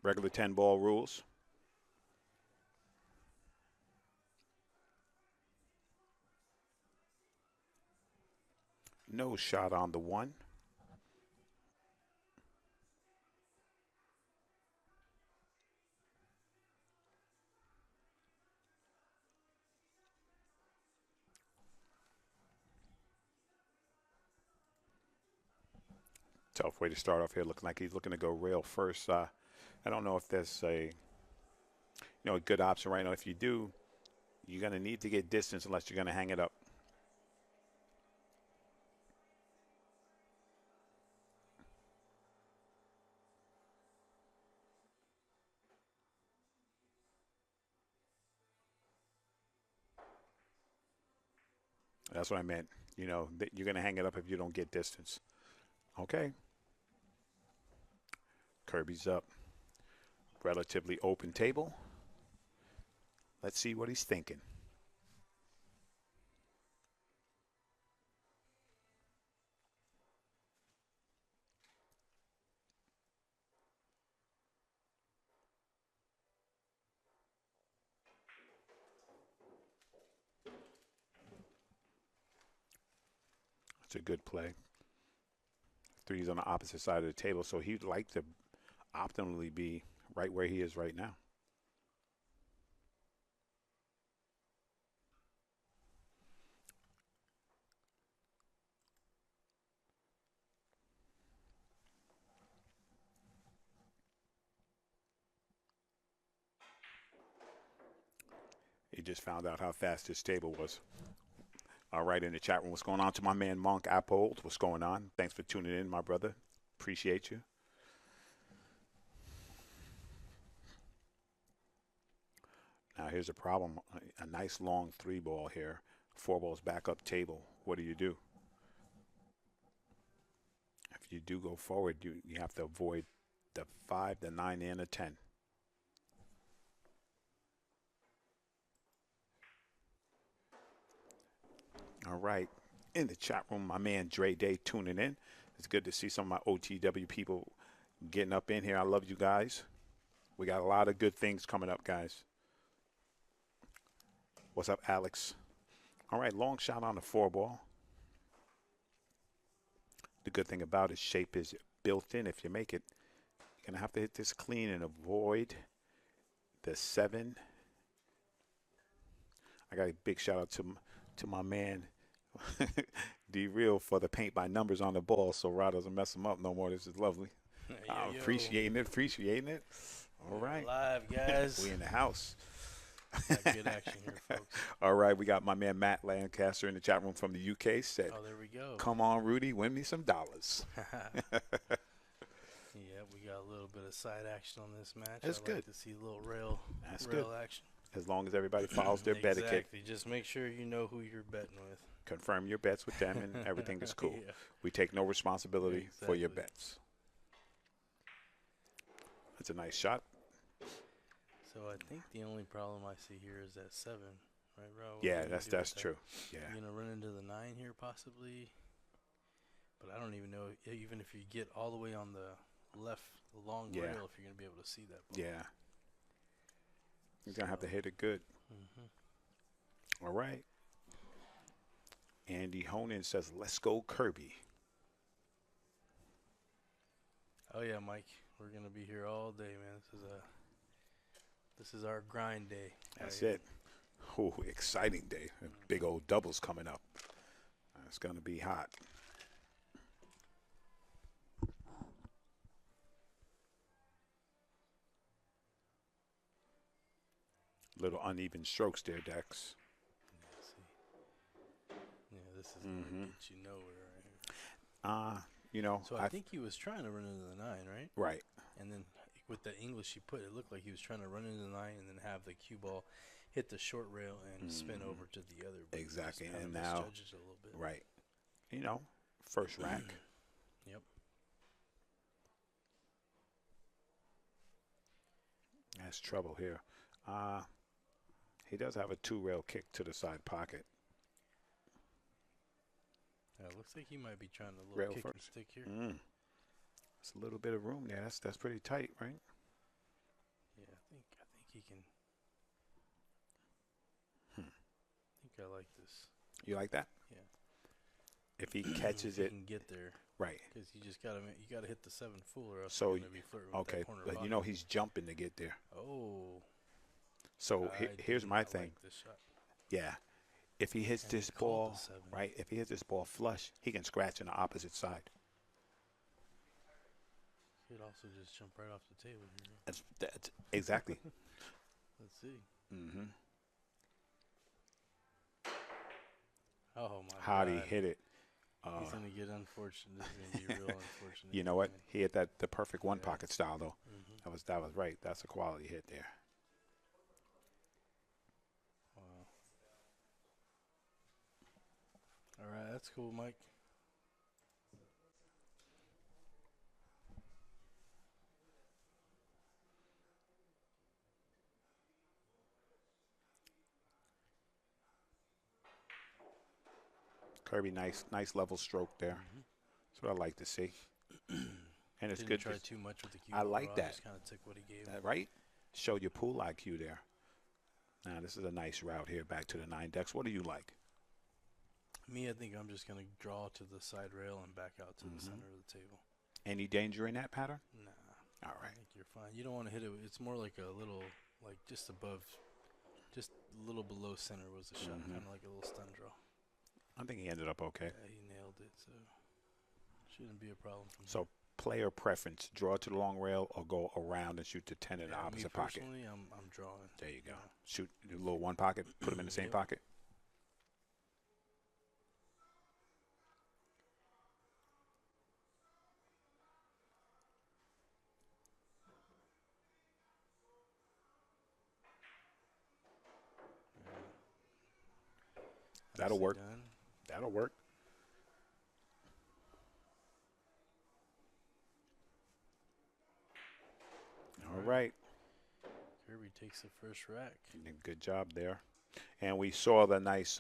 Regular 10 ball rules. No shot on the 1. Tough way to start off here. Looking like he's looking to go rail first. I don't know if there's a good option right now. If you do, you're going to need to get distance unless you're going to hang it up. That's what I meant. You're going to hang it up if you don't get distance. Okay. Kirby's up. Relatively open table. Let's see what he's thinking. It's a good play. 3's on the opposite side of the table, so he'd like to optimally be right where he is right now. He just found out how fast his table was. All right, in the chat room, what's going on to my man Monk Appold? What's going on? Thanks for tuning in, my brother. Appreciate you. Now here's a problem. A nice long 3 ball here. 4 balls back up table. What do you do? If you do go forward, you have to avoid the 5, the 9, and the 10. All right. In the chat room, my man Dre Day tuning in. It's good to see some of my OTW people getting up in here. I love you guys. We got a lot of good things coming up, guys. What's up, Alex? All right, long shot on the 4 ball. The good thing about it, shape is built in. If you make it, you're going to have to hit this clean and avoid the 7. I got a big shout out to my man D-Real for the paint by numbers on the ball so Rod doesn't mess him up no more. This is lovely. I'm appreciating it. All right. Live, guys. We in the house. Got good action here, folks. All right, we got my man Matt Lancaster in the chat room from the UK. Said, oh, there we go. Come on, Rudy, win me some dollars. Yeah, we got a little bit of side action on this match. That's good. Like to see a little rail action. As long as everybody follows their bet etiquette. Exactly. Just make sure you know who you're betting with. Confirm your bets with them, and everything is cool. Yeah. We take no responsibility for your bets. That's a nice shot. So I think the only problem I see here is that 7, right, Rob? Yeah, that's true. Yeah. You're gonna run into the 9 here possibly, but I don't even know even if you get all the way on the left long rail if you're gonna be able to see that ball. Yeah. You're gonna have to hit it good. All right. Andy Honan says, "Let's go, Kirby." Oh yeah, Mike. We're gonna be here all day, man. This is our grind day. That's it. Oh, exciting day. Big old doubles coming up. It's going to be hot. Little uneven strokes there, Dex. Yeah, this is going to get you nowhere right here. So I think he was trying to run into the 9, right? Right. And then with the English he put, it looked like he was trying to run into the 9 and then have the cue ball hit the short rail and spin over to the other. Exactly. And now, misjudges a little bit. Right. First rack. Yep. That's trouble here. He does have a 2-rail kick to the side pocket. It looks like he might be trying to kick and stick here. It's a little bit of room there. That's pretty tight, right? he can. I think I like this. You like that? Yeah. If he catches he it, can get there. right? Because you just gotta hit the 7 full, or else So you're gonna be flirting with okay, that corner but pocket. you know he's jumping to get there. Oh. So here's my thing. Like this shot. Yeah, if he hits this ball, right? If he hits this ball flush, he can scratch on the opposite side. He'd also just jump right off the table here. That's exactly. Let's see. Mm-hmm. Oh my How'd God. he hit it? He's gonna get unfortunate. This is gonna be real unfortunate. You know what? He hit the perfect one pocket style though. That was right. That's a quality hit there. Wow. All right, that's cool, Mike. Kirby, nice level stroke there. That's what I like to see. And it's Didn't good. try too much with the cue. I like that. Just kind of took what he gave. Right? Show your pool IQ there. Now this is a nice route here back to the 9 decks. What do you like? Me, I think I'm just gonna draw to the side rail and back out to the center of the table. Any danger in that pattern? Nah. All right. I think you're fine. You don't want to hit it. It's more like a little, like just above, just a little below center was the shot, kind of like a little stun draw. I think he ended up okay. Yeah, he nailed it, so shouldn't be a problem. So player preference: draw to the long rail or go around and shoot to 10 in the opposite pocket. Personally, I'm drawing. There you go. Shoot a little one pocket. Put them in the same pocket. That'll work. Done. That'll work. All right. Kirby takes the first rack. Good job there. And we saw the nice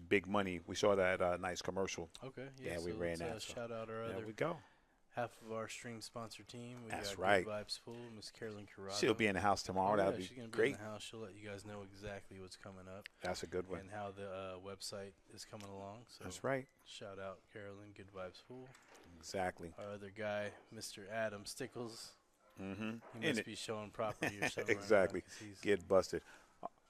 big money. We saw that nice commercial. Okay. Yeah, so we ran that. Shout out our There other we go. half of our stream sponsor team. We That's got right. Good Vibes Pool, Miss Carolyn Corrado. She'll be in the house tomorrow. That'll she's be gonna great. Be in the house. She'll let you guys know exactly what's coming up. That's a good one. And how the website is coming along. So That's right. Shout out Carolyn, Good Vibes Pool. Exactly. Our other guy, Mr. Adam Stickles. Mm-hmm. He must be showing property or something. Exactly. Right now, Get busted.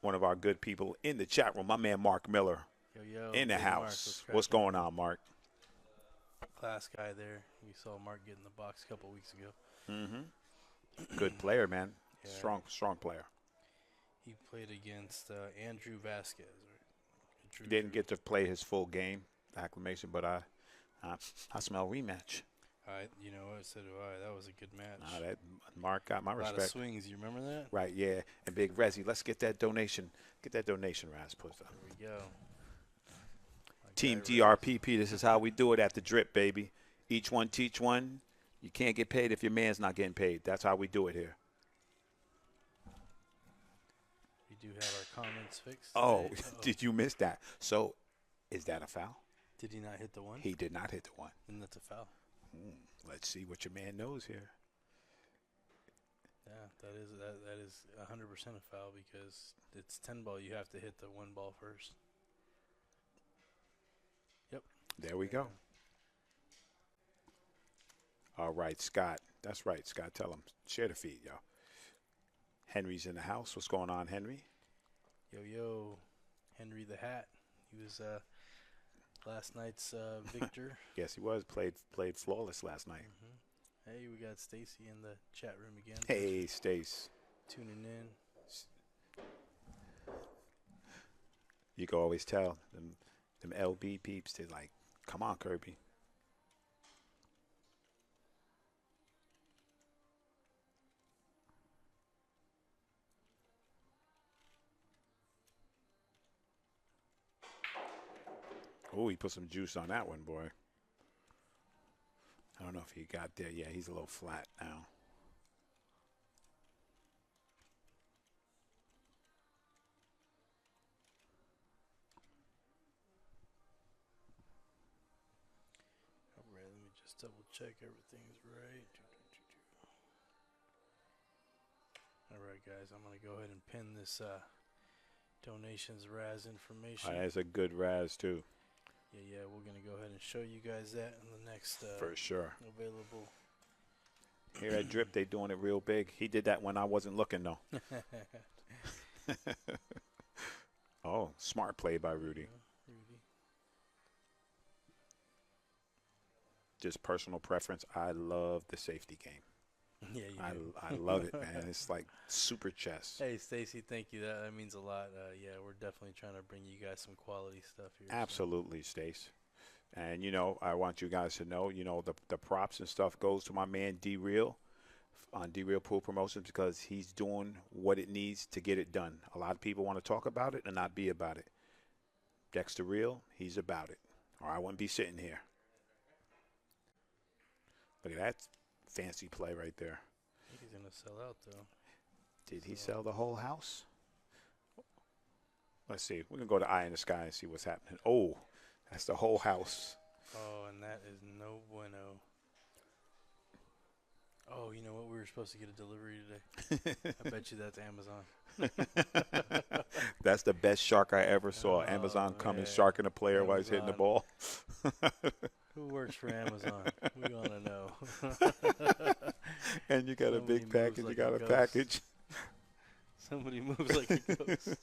One of our good people in the chat room, my man Mark Miller, yo, in the Big house. Mark, What's going on, Mark? Class guy there. We saw Mark get in the box a couple weeks ago. Mm-hmm. Good player, man. Yeah. Strong player. He played against Andrew Vasquez. Right? Didn't get to play his full game, acclamation, but I smell rematch. You know what? So do I. That was a good match. That Mark got my respect. A lot of swings. You remember that? Right, yeah. And Big Rezzy, let's get that donation. Get that donation, Raz. There we go. Team DRPP, this is how we do it at the Drip, baby. Each one teach one. You can't get paid if your man's not getting paid. That's how we do it here. We do have our comments fixed. Oh, did you miss that? So, is that a foul? Did he not hit the one? He did not hit the one. Then that's a foul. Let's see what your man knows here. Yeah, that is 100% a foul because it's 10 ball. You have to hit the one ball first. Yep. There we go. All right, Scott. That's right, Scott. Tell him. Share the feed, yo. Henry's in the house. What's going on, Henry? Yo. Henry the Hat. He was last night's victor. Yes, he was. Played flawless last night. Hey, we got Stacy in the chat room again. Hey, Stace. Tuning in. You can always tell them LB peeps. They're like, come on, Kirby. Oh, he put some juice on that one, boy. I don't know if he got there. Yeah, he's a little flat now. All right, let me just double check everything's right. All right, guys, I'm going to go ahead and pin this donations Raz information. That's a good Raz, too. Yeah, we're going to go ahead and show you guys that in the next for sure available. Here at Drip, they doing it real big. He did that when I wasn't looking, though. Oh, smart play by Rudy. Rudy. Just personal preference. I love the safety game. Yeah, I love it, man. It's like super chess. Hey, Stacy, thank you. That means a lot. Yeah, we're definitely trying to bring you guys some quality stuff here. Absolutely, so. Stace. And, you know, I want you guys to know, you know, the props and stuff goes to my man D-Real on D-Real Pool Promotions because he's doing what it needs to get it done. A lot of people want to talk about it and not be about it. Dexter Real, he's about it. Or I wouldn't be sitting here. Look at that fancy play right there. I think he's going to sell out, though. Did he sell the whole house? Let's see. We're going to go to Eye in the Sky and see what's happening. Oh, that's the whole house. Oh, and that is no bueno. Oh, you know what? We were supposed to get a delivery today. I bet you that's Amazon. That's the best shark I ever saw. Amazon coming, sharking a player while he's hitting the ball. Who works for Amazon? We want to know. And you got a big package. Like you got a package. Somebody moves like a ghost.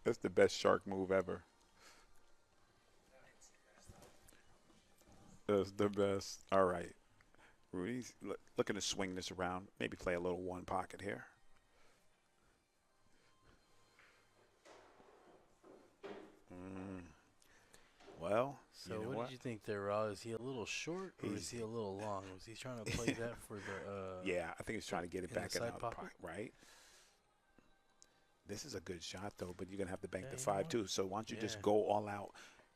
That's the best shark move ever. That's the best. All right. Rudy's looking to swing this around. Maybe play a little one pocket here. Well, so what did you think there, Raw? Is he a little short or is he a little long? Was he trying to play that for the yeah, I think he's trying to get it back in the pocket, right? This is a good shot, though, but you're going to have to bank the 5, too. So why don't you just go all out?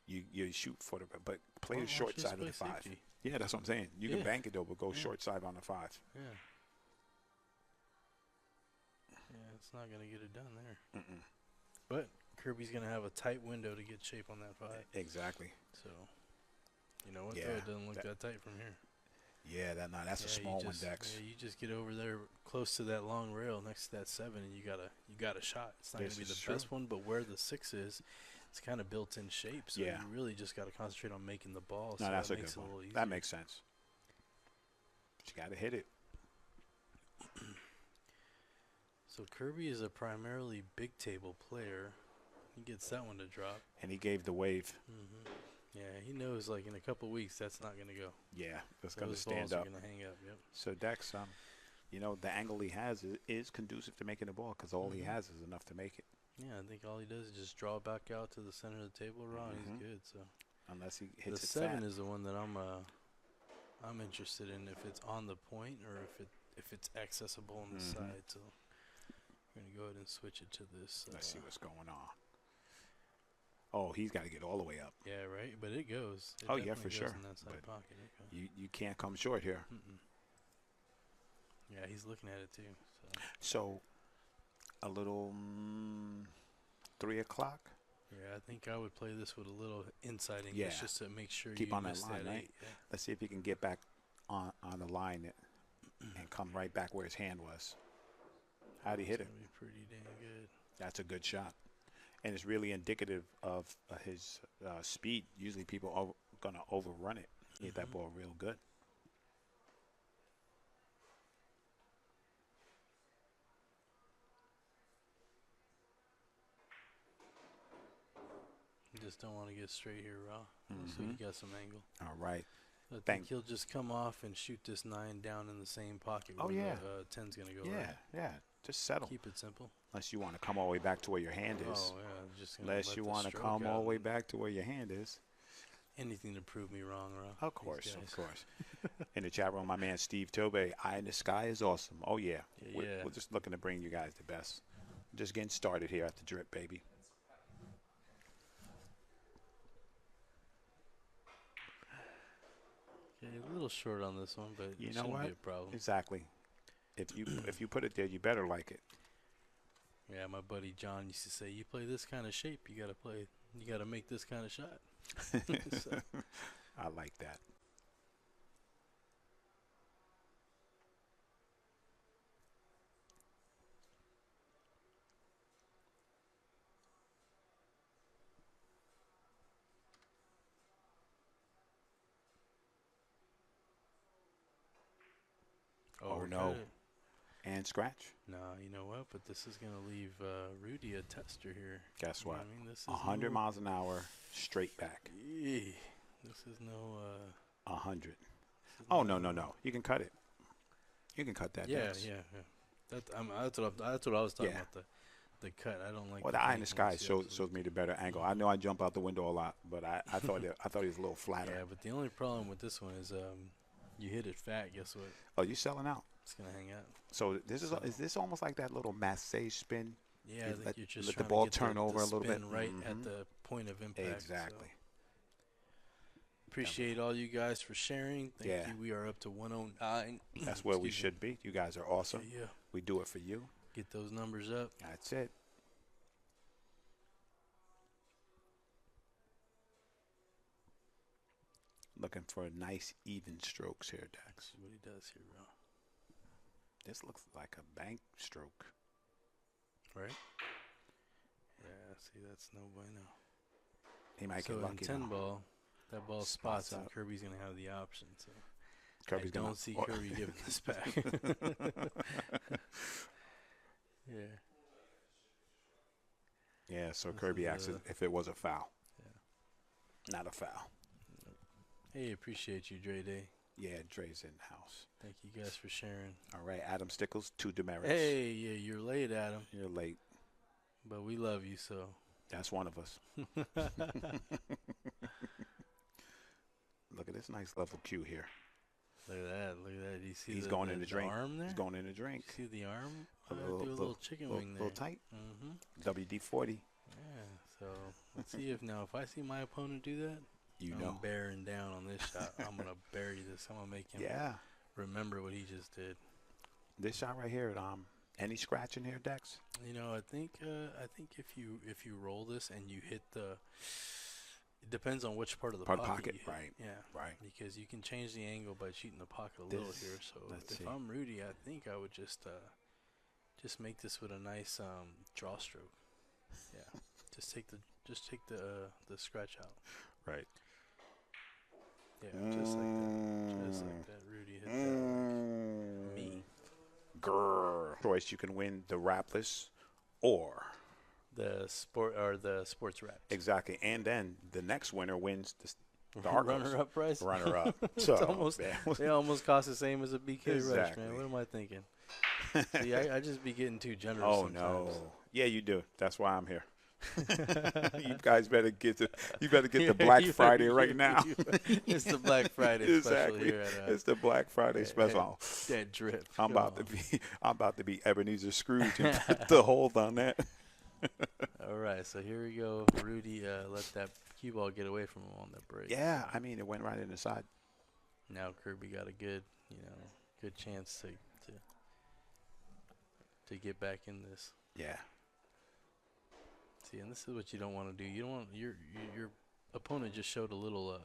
You shoot for the – but play the short side of the 5. Safety. Yeah, that's what I'm saying. You can bank it, though, but go short side on the 5. Yeah. Yeah, it's not going to get it done there. But Kirby's going to have a tight window to get shape on that 5. Exactly. So, you know what, though? It doesn't look that tight from here. Yeah, that's a small one, Dex. Yeah, you just get over there close to that long rail next to that 7, and you got a shot. It's not going to be the best one, but where the 6 is, it's kind of built-in shape. So you really just got to concentrate on making the ball. No, so that's that a makes good one. It a little easier. That makes sense. But you got to hit it. So Kirby is a primarily big table player. He gets that one to drop. And he gave the wave. Yeah, he knows, like, in a couple weeks, that's not going to go. Yeah, that's going to stand up. Going to hang up, yep. So, Dex, you know, the angle he has is conducive to making the ball because all he has is enough to make it. Yeah, I think all he does is just draw it back out to the center of the table, and he's good. So unless he hits the it 7 fat. is the one that I'm interested in, if it's on the point or if it's accessible on the side. So we're going to go ahead and switch it to this. Let's see what's going on. Oh, he's got to get all the way up. Yeah, right. But it goes. Oh, yeah, for sure. In that side pocket. You can't come short here. Yeah, he's looking at it too. So a little 3 o'clock. Yeah, I think I would play this with a little inside English just to make sure keep you on that line, right? Yeah. Let's see if he can get back on the line and come right back where his hand was. How'd he hit it? Be pretty dang good. That's a good shot. And it's really indicative of his speed. Usually people are going to overrun it. He hit that ball real good. You just don't want to get straight here, Raw. So you got some angle. All right. I think he'll just come off and shoot this 9 down in the same pocket where the 10's going to go. Yeah. Just settle. Keep it simple. Unless you want to come all the way back to where your hand is. Oh, yeah. Just unless you want to come all the way back to where your hand is. Anything to prove me wrong, Rob. Of course. In the chat room, my man Steve Tobe, Eye in the Sky is awesome. Oh, yeah. We're just looking to bring you guys the best. Just getting started here at the Drip, baby. Okay, a little short on this one, but you it know shouldn't what? be a problem. Exactly. If you put it there, you better like it. Yeah, my buddy John used to say, you play this kind of shape, you got to make this kind of shot. So. I like that. no. And scratch? No, you know what? But this is going to leave Rudy a tester here. Guess what? I mean, this is 100 miles an hour straight back. This is no... 100. Oh, no. You can cut it. You can cut that. Yeah. That's what I was talking about, the cut. I don't like. Well, the eye in the sky shows me the better angle. I know I jump out the window a lot, but I thought he was a little flatter. Yeah, but the only problem with this one is you hit it fat. Guess what? Oh, you selling out? It's gonna hang out. So is this almost like that little massage spin? Yeah, I think you're just let trying the ball to get turn over a little bit right at the point of impact. Exactly. So. Appreciate all you guys for sharing. Thank you. We are up to 109. That's where we should be. You guys are awesome. Yeah. We do it for you. Get those numbers up. That's it. Looking for nice even strokes here, Dax. See what he does here, bro. This looks like a bank stroke. Right? Yeah, see, that's no bueno. He might get lucky. So in 10 ball, that ball spots and Kirby's going to have the option. So Kirby's I don't see Kirby giving this back. Yeah. Yeah, so Kirby asked if it was a foul. Yeah. Not a foul. Hey, appreciate you, Dre Day. Yeah, Dre's in the house. Thank you guys for sharing. All right, Adam Stickles, 2 demerits. Hey, yeah, you're late, Adam. You're late. But we love you, so. That's one of us. Look at this nice level cue here. Look at that. Look at that. Do you see He's going in the drink. Arm there? He's going in the drink. See the arm? A little chicken wing there. A little tight. Mm-hmm. WD-40. Yeah, so let's see if I see my opponent do that, I'm bearing down on this shot. I'm going to bury this. I'm going to make him remember what he just did. This shot right here, any scratch in here, Dex? You know, I think if you roll this and you hit it depends on which part of the pocket you hit. Right. Yeah. Right. Because you can change the angle by cheating the pocket a little here. So if I'm Rudy, I think I would just make this with a nice draw stroke. Yeah. Just take the scratch out. Right. Yeah, just like that. Just like that. Rudy hit that. Me. Grrr. Choice, you can win the wrapless or the sports wrap. Exactly. And then the next winner wins the runner-up prize. Runner-up. So they almost cost the same as a BK exactly. Rush, man. What am I thinking? See, I just be getting too generous sometimes. No. Yeah, you do. That's why I'm here. You guys better get the Black Friday right now. It's the Black Friday special here at it's the Black Friday special. That drip. I'm about to be Ebenezer Scrooge and put the hold on that. All right, so here we go. Rudy let that cue ball get away from him on that break. Yeah, I mean it went right in the side. Now Kirby got a good chance to get back in this. Yeah. See, and this is what you don't want to do. You don't want your opponent just showed a little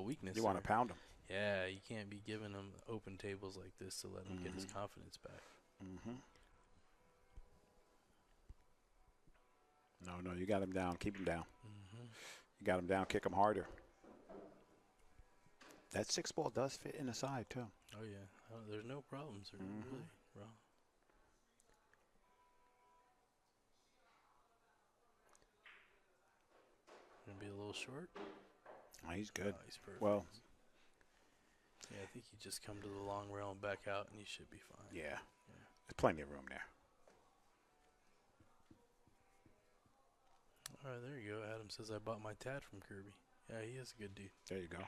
weakness. You want to pound him. Yeah, you can't be giving him open tables like this to let him get his confidence back. Mm-hmm. No, you got him down. Keep him down. Mm-hmm. You got him down. Kick him harder. That 6 ball does fit in the side too. Oh yeah, there's no problems really wrong. Gonna be a little short. Oh, he's good. He's perfect. Well, yeah, I think he just come to the long rail and back out, and he should be fine. Yeah. There's plenty of room there. All right, there you go. Adam says I bought my tat from Kirby. Yeah, he is a good dude. There you go.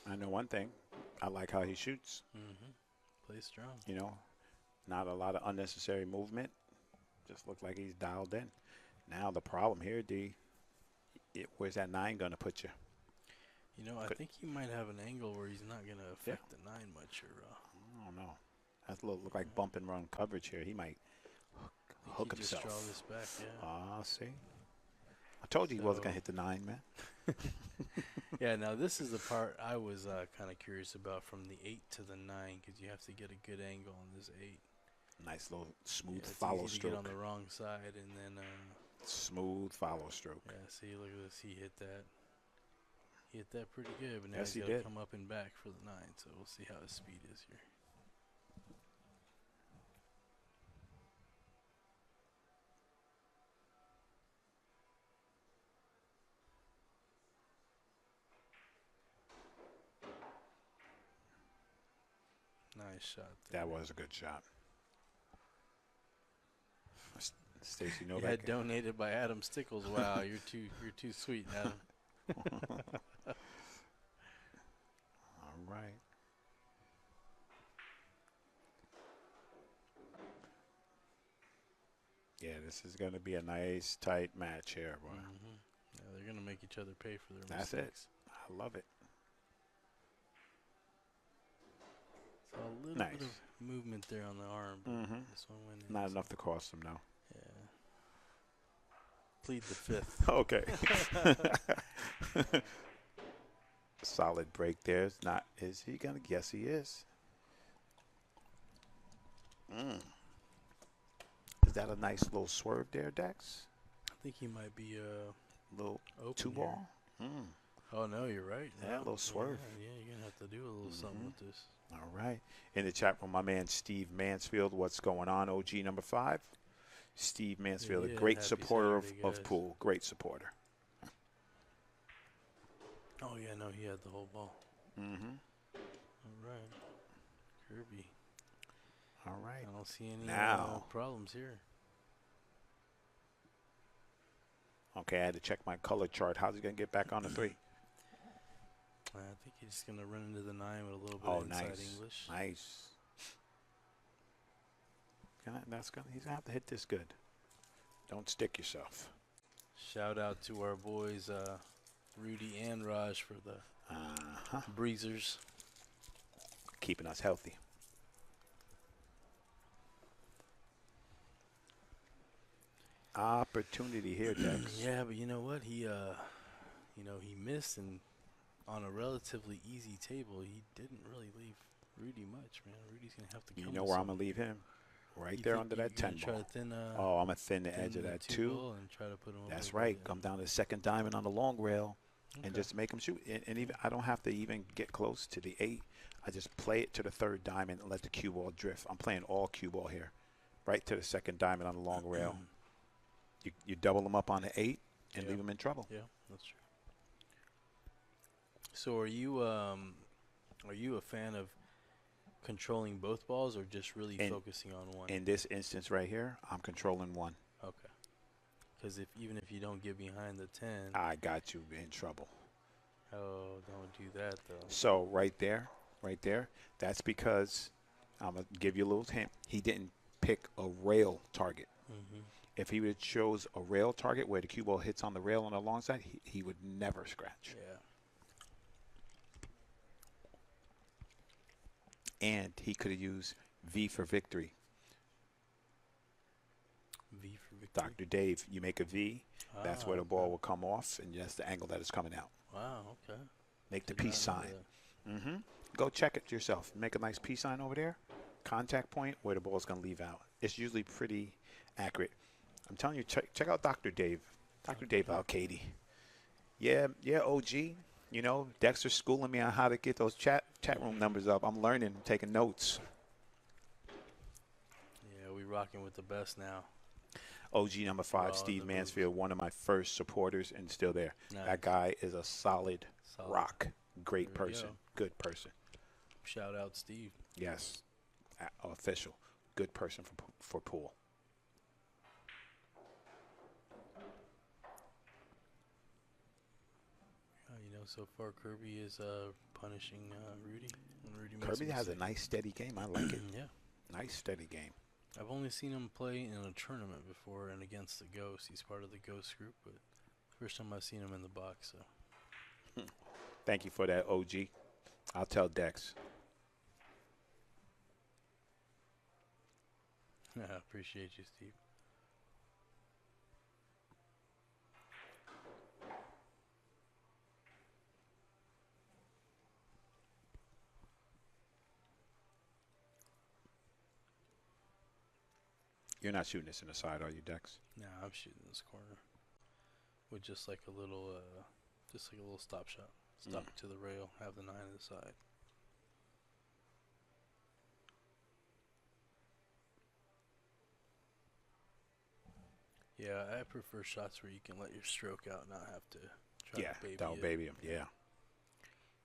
I know one thing. I like how he shoots. Plays strong. You know, not a lot of unnecessary movement. Just looks like he's dialed in. Now the problem here, D, where's that 9 going to put you? You know, I think he might have an angle where he's not going to affect the 9 much. I don't know. That's look like bump and run coverage here. He might hook himself. Just draw this back, yeah. See? I told you he wasn't going to hit the 9, man. Yeah, now this is the part I was kind of curious about from the 8 to the 9 because you have to get a good angle on this 8. Nice little smooth it's follow easy stroke. To get on the wrong side and then smooth follow stroke. Yeah, see, look at this. He hit that. He hit that pretty good, but now Yes, he's got to come up and back for the 9. So we'll see how his speed is here. Nice shot there. That was a good shot. Stacy You Novak. had donated by Adam Stickles. Wow, you're too sweet, Adam. All right. Yeah, this is going to be a nice, tight match here, boy. Yeah, they're going to make each other pay for their That's mistakes. it. I love it. So a little bit of movement there on the arm. This one went in. Not enough to cost him, though. Yeah. Plead the fifth. Okay. Solid break there. It's not. Is he going to? Yes, he is. Is that a nice little swerve there, Dex? I think he might be Little open two ball. Oh, no, you're right. Yeah, a little swerve. Yeah, you're going to have to do a little something with this. All right. In the chat room, my man Steve Mansfield, what's going on? OG number 5. Steve Mansfield, a great supporter of pool. Great supporter. Oh, yeah, no, he had the whole ball. All right. Kirby. All right. I don't see any problems here. Okay, I had to check my color chart. How's he going to get back on the 3? I think he's just going to run into the 9 with a little bit of inside English. Nice. He's going to have to hit this good. Don't stick yourself. Shout out to our boys, Rudy and Raj, for the breezers. Keeping us healthy. Opportunity here, Dex. Yeah, but you know what? He missed, and on a relatively easy table, he didn't really leave Rudy much, man. Rudy's going to have to come. You know where I'm going to leave him? Right there under that 10 ball. I'm going to thin the edge of that 2. And try to put him That's right. Come down to the second diamond on the long rail and just make him shoot. And even I don't have to even get close to the 8. I just play it to the third diamond and let the cue ball drift. I'm playing all cue ball here. Right to the second diamond on the long rail. You double them up on the 8 and leave them in trouble. Yeah, that's true. So are you a fan of controlling both balls or just really focusing on one? In this instance right here, I'm controlling one. Okay. Because even if you don't get behind the 10. I got you in trouble. Oh, don't do that, though. So right there, that's because I'm going to give you a little hint. He didn't pick a rail target. If he would chose a rail target where the cue ball hits on the rail on the long side, he would never scratch. Yeah. And he could have used V for victory. V for victory. Dr. Dave, you make a V, that's where the ball will come off, and that's the angle that it's coming out. Wow, okay. Make the peace sign. Go check it yourself. Make a nice peace sign over there. Contact point where the ball's going to leave out. It's usually pretty accurate. I'm telling you, check out Dr. Dave. Dr. Dave Al-Kaidi. Yeah, OG. You know, Dexter's schooling me on how to get those chat room numbers up. I'm learning, taking notes. Yeah, we rocking with the best now. OG number 5, Steve Mansfield, one of my first supporters and still there. Nice. That guy is a solid rock. Great person. Good person. Shout out Steve. Yes. Official. Good person for pool. So far Kirby is punishing Rudy. Kirby has a nice steady game. I like it. Yeah. Nice steady game. I've only seen him play in a tournament before and against the Ghost. He's part of the Ghost group, but first time I've seen him in the box. So. Thank you for that, OG. I'll tell Dex. I appreciate you, Steve. You're not shooting this in the side, are you, Dex? No, I'm shooting this corner with just like a little stop shot. Stop to the rail, have the 9 to the side. Yeah, I prefer shots where you can let your stroke out, not have to try to baby him. Yeah.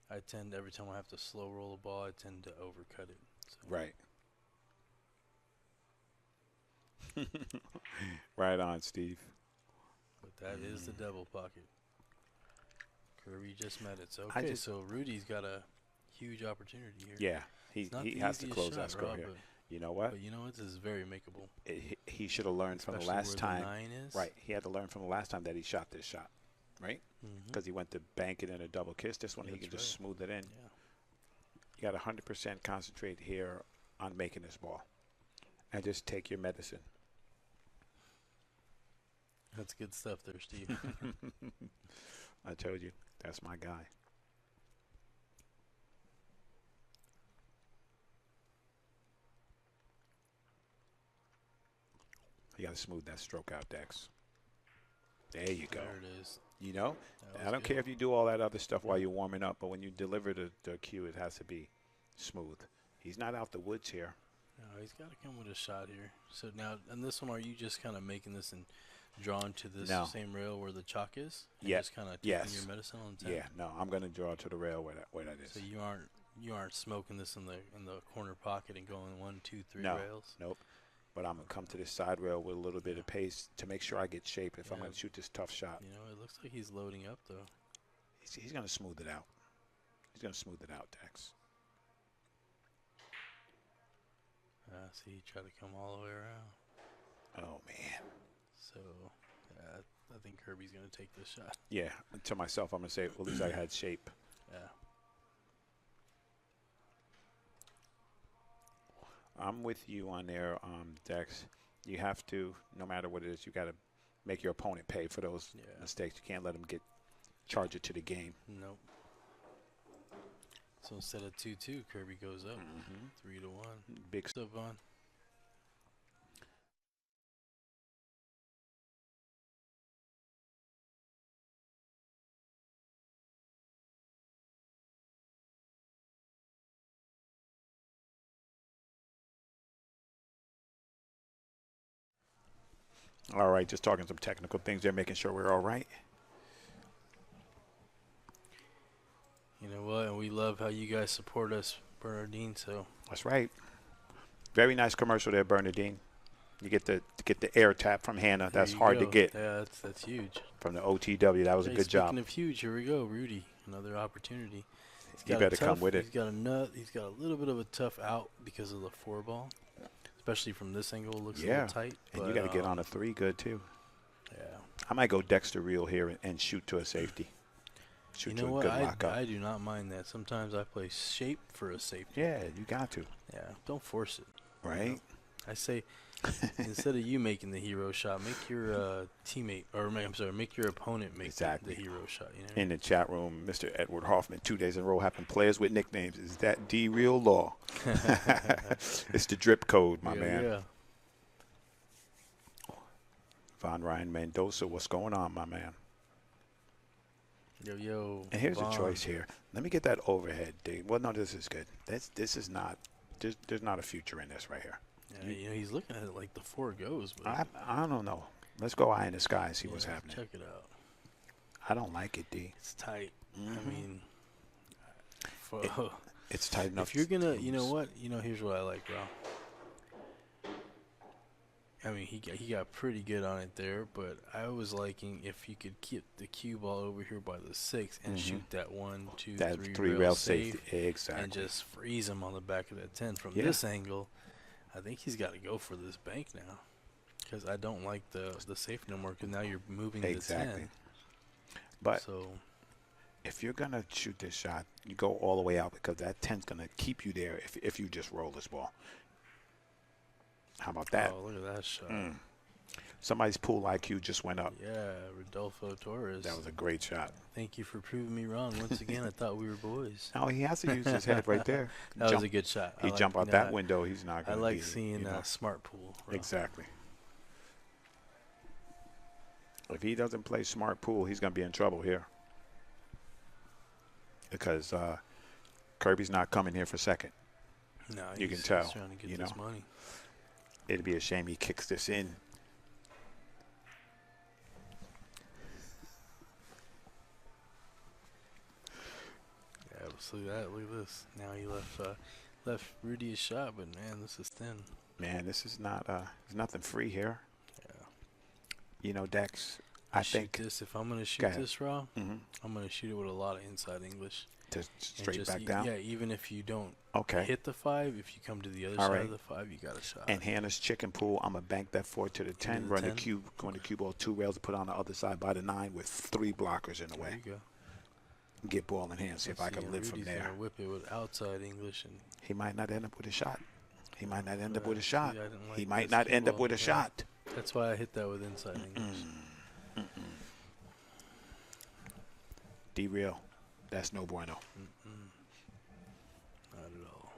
I tend, every time I have to slow roll a ball, I tend to overcut it. So. Right. Right on, Steve. But that is the devil pocket. Kirby just met it. So so Rudy's got a huge opportunity here. Yeah, he has to close that score here. You know what? But you know what? This is very makeable. He should have learned from the last time. The 9 is. Right. He had to learn from the last time that he shot this shot. Right? Because he went to bank it in a double kiss. This one he can just smooth it in. Yeah. You got 100% concentrate here on making this ball. And just take your medicine. That's good stuff there, Steve. I told you. That's my guy. You got to smooth that stroke out, Dex. There you go. There it is. You know, I don't care if you do all that other stuff while you're warming up, but when you deliver the cue, it has to be smooth. He's not out the woods here. No, he's got to come with a shot here. So now, on this one, are you just kind of making this and drawn to this same rail where the chalk is? Yeah. Just kind of taking your medicine on 10? Yeah. No, I'm going to draw to the rail where that is. So you aren't smoking this in the corner pocket and going 1, 2, 3 rails? Nope. But I'm going to come to this side rail with a little bit of pace to make sure I get shape if I'm going to shoot this tough shot. You know, it looks like he's loading up, though. He's going to smooth it out. He's going to smooth it out, Dex. See, he tried to come all the way around. Oh, man. So, I think Kirby's going to take this shot. Yeah. To myself, I'm going to say, well, at least I had shape. Yeah. I'm with you on there, Dex. You have to, no matter what it is, you got to make your opponent pay for those mistakes. You can't let them charge it to the game. Nope. So instead of 2-2, Kirby goes up 3-1. Big stuff on. All right, just talking some technical things there, making sure we're all right. You know what? And we love how you guys support us, Bernardine. So that's right. Very nice commercial there, Bernardine. You get the air tap from Hannah. That's hard to get. Yeah, that's huge. From the OTW, that was a good job. Speaking of huge, here we go, Rudy. Another opportunity. You better come with it. He's got a nut. He's got a little bit of a tough out because of the 4-ball. Especially from this angle, it looks a little tight. And you got to get on a 3 good, too. Yeah. I might go Dexter Reel here and shoot to a safety. Shoot to a good lockup. I do not mind that. Sometimes I play shape for a safety. Yeah, you got to. Yeah, don't force it. Right. You know? I say, instead of you making the hero shot, make your teammate, or make your opponent make the hero shot. You know? In the chat room, Mr. Edward Hoffman, 2 days in a row, having players with nicknames. Is that D-Real law? It's the drip code, my man. Yeah. Von Ryan Mendoza, what's going on, my man? Yo. And here's a choice here. Let me get that overhead thing. Well, no, this is good. This is not. There's not a future in this right here. Yeah, you know, he's looking at it like the 4 goes. But I don't know. Let's go eye in the sky and see what's happening. Check it out. I don't like it, D. It's tight. I mean, it's tight enough. If you're gonna, you know what? You know, here's what I like, bro. I mean, he got pretty good on it there, but I was liking if you could keep the cue ball over here by the 6 and shoot that 1, 2, 3 rail safety, exactly, and just freeze him on the back of that 10 from this angle. I think he's got to go for this bank now, because I don't like the safe no more. Because now you're moving the 10. But if you're gonna shoot this shot, you go all the way out, because that 10's gonna keep you there if you just roll this ball. How about that? Oh, look at that shot. Somebody's pool IQ just went up. Yeah, Rodolfo Torres. That was a great shot. Thank you for proving me wrong once again. I thought we were boys. No, he has to use his head right there. That was a good shot. He jump out that window. He's not going to I like seeing smart pool. Bro. Exactly. If he doesn't play smart pool, he's going to be in trouble here. Because Kirby's not coming here for second. No, you can tell. He's trying to get this money. It'd be a shame he kicks this in. Yeah, look at that. Look at this. Now he left left Rudy a shot, but man, this is thin. Man, this is not. There's nothing free here. Yeah. You know, Dex. I think this. If I'm gonna shoot this raw, mm-hmm. I'm gonna shoot it with a lot of inside English. Just straight back down. Yeah, even if you don't okay. hit the 5, if you come to the other side of the 5, you got a shot. And Hannah's chicken pool, I'm gonna bank that 4 to the 10, run 10. The cube, going to cue ball 2 rails, and put on the other side by the 9 with 3 blockers in the way. There you go. Get ball in hand, see if I can live from there. Whip it with outside English, and he might not end up with a shot. He might not end up with a shot. He might not end up with a shot. That's why I hit that with inside English. D-Real, that's no bueno. Not at all.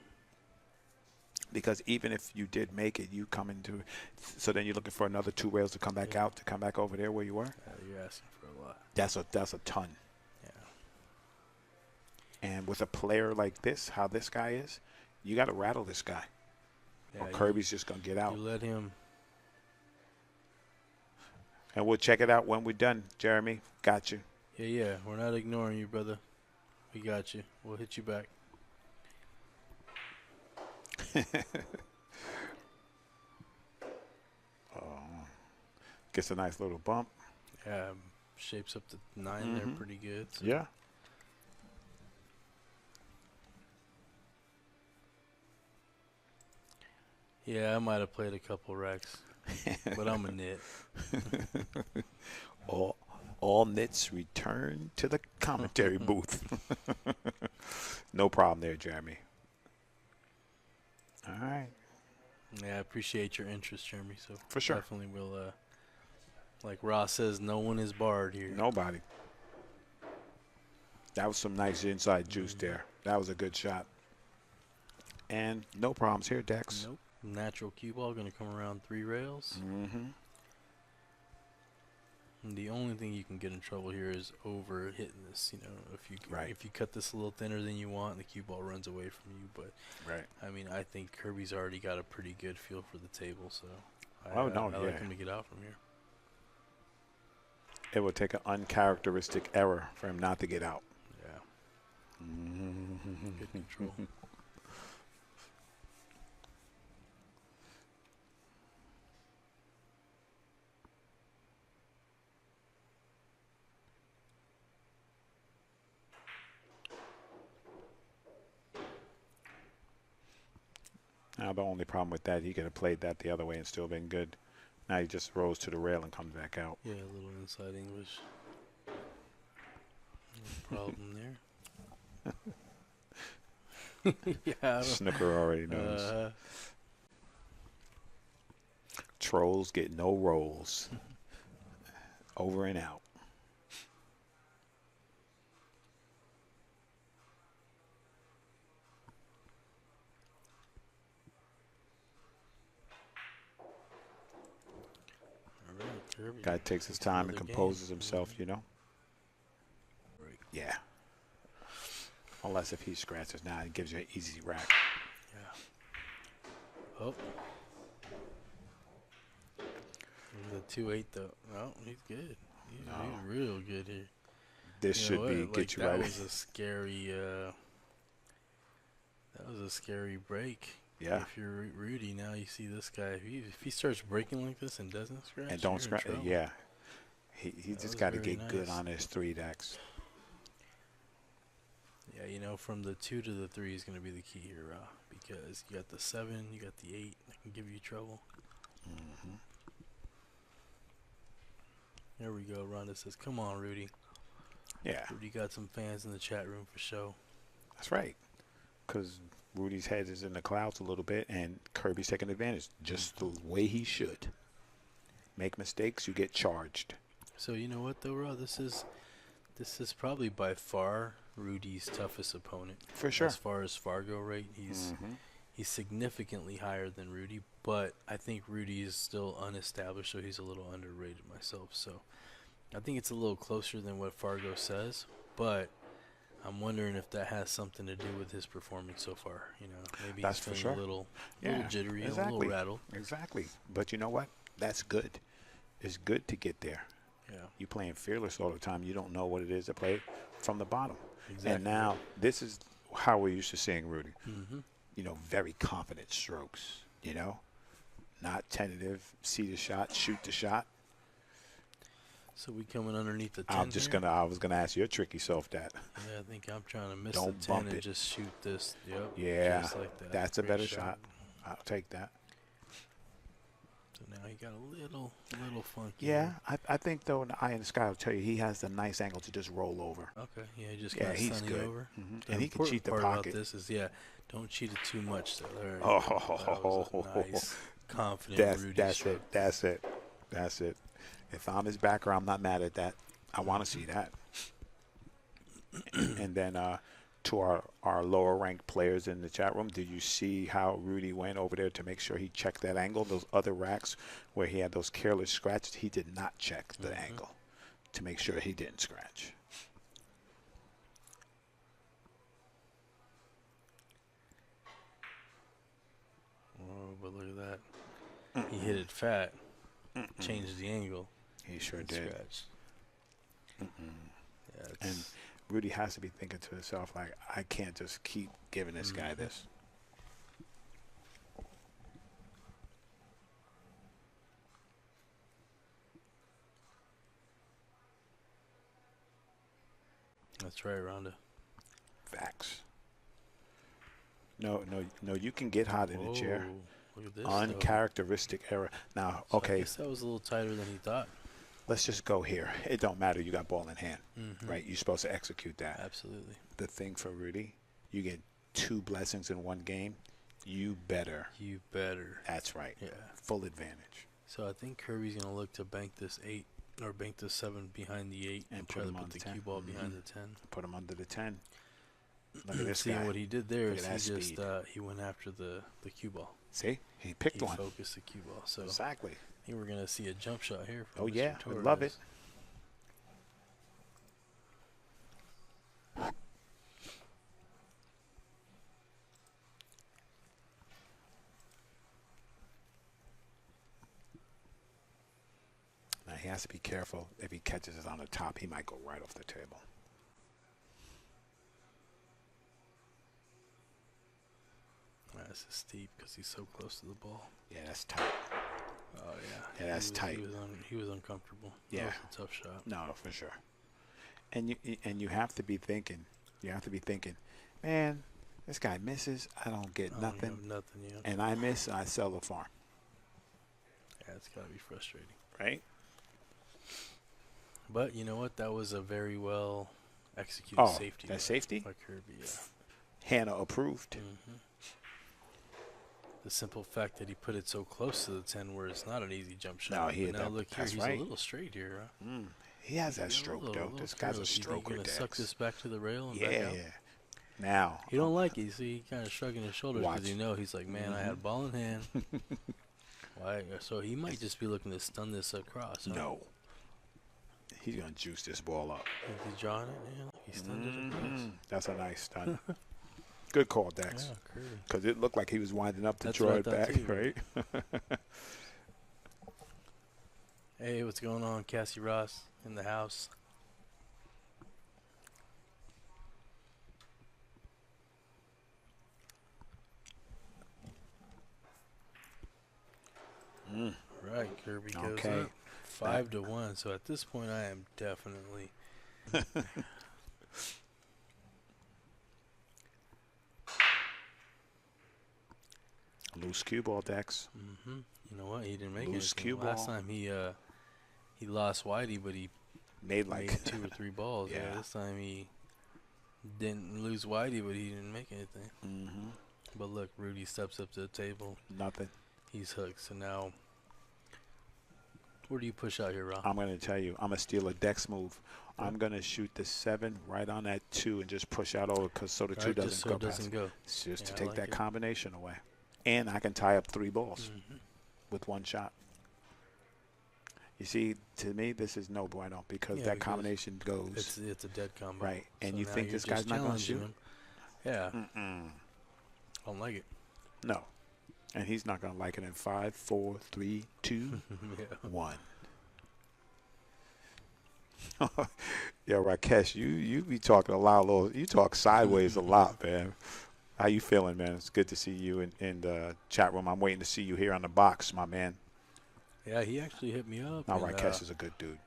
Because even if you did make it, you come into, so then you're looking for another 2 rails to come back out, to come back over there where you were? You're asking for a lot. That's a ton. Yeah. And with a player like this, how this guy is, you got to rattle this guy. Yeah, or Kirby's just going to get out. You let him. And we'll check it out when we're done, Jeremy. Got you. Yeah. We're not ignoring you, brother. We got you. We'll hit you back. Gets a nice little bump. Yeah, shapes up the 9 there pretty good. So. Yeah. Yeah, I might have played a couple racks, but I'm a nit. All nits return to the commentary booth. No problem there, Jeremy. All right. Yeah, I appreciate your interest, Jeremy. So for sure, definitely will. Like Ross says, no one is barred here. Nobody. That was some nice inside juice there. That was a good shot. And no problems here, Dex. Nope. Natural cue ball going to come around 3 rails. And the only thing you can get in trouble here is over hitting this. You know, if you cut this a little thinner than you want, the cue ball runs away from you. But I mean, I think Kirby's already got a pretty good feel for the table, so I like him to get out from here. It would take an uncharacteristic error for him not to get out. Yeah. Good control. Now, the only problem with that, he could have played that the other way and still been good. Now he just rolls to the rail and comes back out. Yeah, a little inside English. No problem there. Yeah. Snooker already knows. Trolls get no rolls. Over and out. Guy takes his time and composes himself, you know? Yeah. Unless if he scratches now, it gives you an easy rack. Yeah. Oh. The 2-8 though. No, he's good. He's real good here. This should be get you right. That was a scary. That was a scary break. Yeah. If you're Rudy, now you see this guy. If he starts breaking like this and doesn't scratch, and don't scratch, yeah. He just got to get good on his 3 decks. Yeah, you know, from the 2 to the 3 is going to be the key here, because you got the 7, you got the 8 that can give you trouble. There we go. Rhonda says, "Come on, Rudy." Yeah. Rudy got some fans in the chat room for show. That's right, because Rudy's head is in the clouds a little bit, and Kirby's taking advantage just the way he should. Make mistakes, you get charged. So you know what, though, Ro? This is probably by far Rudy's toughest opponent. For sure. As far as Fargo rate, he's significantly higher than Rudy, but I think Rudy is still unestablished, so he's a little underrated myself. So I think it's a little closer than what Fargo says, but I'm wondering if that has something to do with his performance so far. You know, maybe that's he's for feeling sure. a little jittery, a little rattled. Exactly. But you know what? That's good. It's good to get there. Yeah. You're playing fearless all the time. You don't know what it is to play from the bottom. Exactly. And now this is how we're used to seeing Rudy. very confident strokes, not tentative, see the shot, shoot the shot. So we coming underneath the 10 I was gonna ask your tricky self that. Yeah, I think I'm trying to miss Don't the 10 bump and it. just shoot this. Yep. Yeah, just like that. that's a Great better shot. I'll take that. So now he got a little funky. Yeah, I think though in the eye in the sky will tell you he has the nice angle to just roll over. Okay, yeah, he just got he's sunny good. over. Mm-hmm. And he can cheat the part pocket. About this is don't cheat it too much. Though. That Oh, was a nice, confident Rudy stroke. That's it. If I'm his backer, I'm not mad at that. I want to see that. And then to our lower ranked players in the chat room, did you see how Rudy went over there to make sure he checked that angle? Those other racks where he had those careless scratches, he did not check the angle to make sure he didn't scratch. Oh, but look at that. He hit it fat. Changed the angle. He sure did. Scratched. Yeah, and Rudy has to be thinking to himself, like, I can't just keep giving this guy this. That's right, Rhonda. Facts. No, you can get hot in the chair. Look at this. Uncharacteristic error. Now, okay. I guess that was a little tighter than he thought. Let's just go here. It don't matter. You got ball in hand, right? You're supposed to execute that. Absolutely. The thing for Rudy, you get 2 blessings in one game. You better. That's right. Yeah. Full advantage. So I think Kirby's going to look to bank this 8 or bank this 7 behind the 8 and try to put the cue ball behind the 10. Put him under the 10. Look at this guy. What he did there is he went after the cue ball. See? He picked one. He focused the cue ball. So exactly. I think we're going to see a jump shot here. Oh, yeah. I love it. Now, he has to be careful. If he catches it on the top, he might go right off the table. This is steep because he's so close to the ball. Yeah, that's tight. Oh, yeah. Yeah, that's tight. He was uncomfortable. Yeah. That was a tough shot. No, for sure. And you have to be thinking. You have to be thinking, man, this guy misses. I don't get nothing. Nothing, yeah. And I miss, I sell the farm. Yeah, it's got to be frustrating. Right? But you know what? That was a very well executed safety. That safety? By Kirby, yeah. Hannah approved. The simple fact that he put it so close to the 10 where it's not an easy jump shot. No, he had now that. Look here, That's he's right. a little straight here. Huh? He has that stroke, though. This guy's a stroker. He's going to suck this back to the rail and back out. Yeah. Now. He don't like it. You see, he kind of shrugging his shoulders because he's like, man, I had ball in hand. Why? So he might just be looking to stun this across. Huh? No. He's going to juice this ball up. Is he drawing it? Yeah, he stunned it across. That's a nice stun. Good call, Dex. Yeah, because it looked like he was winding up to draw it back, right? Hey, what's going on? Cassie Ross in the house. Right, Kirby goes up 5-1. So at this point, I am definitely. Loose cue ball, Dex. You know what? He didn't make loose anything. Cue ball. Last time he lost Whitey, but he made like 2 or 3 balls. Yeah. This time he didn't lose Whitey, but he didn't make anything. But look, Rudy steps up to the table. Nothing. He's hooked. So now, where do you push out here, Rob? I'm going to tell you. I'm going to steal a Dex move. I'm going to shoot the 7 right on that 2 and just push out over so the 2 doesn't go past. Just to take that combination away. And I can tie up 3 balls with 1 shot. You see, to me, this is no bueno because that combination goes. It's a dead combo. Right. And you think this guy's not going to shoot? Yeah. I don't like it. No. And he's not going to like it in 5, 4, 3, 2, 1. Yeah, Rakesh, you be talking a lot. You talk sideways a lot, man. How you feeling, man? It's good to see you in the chat room. I'm waiting to see you here on the box, my man. Yeah, he actually hit me up. Now, Rakesh is a good dude.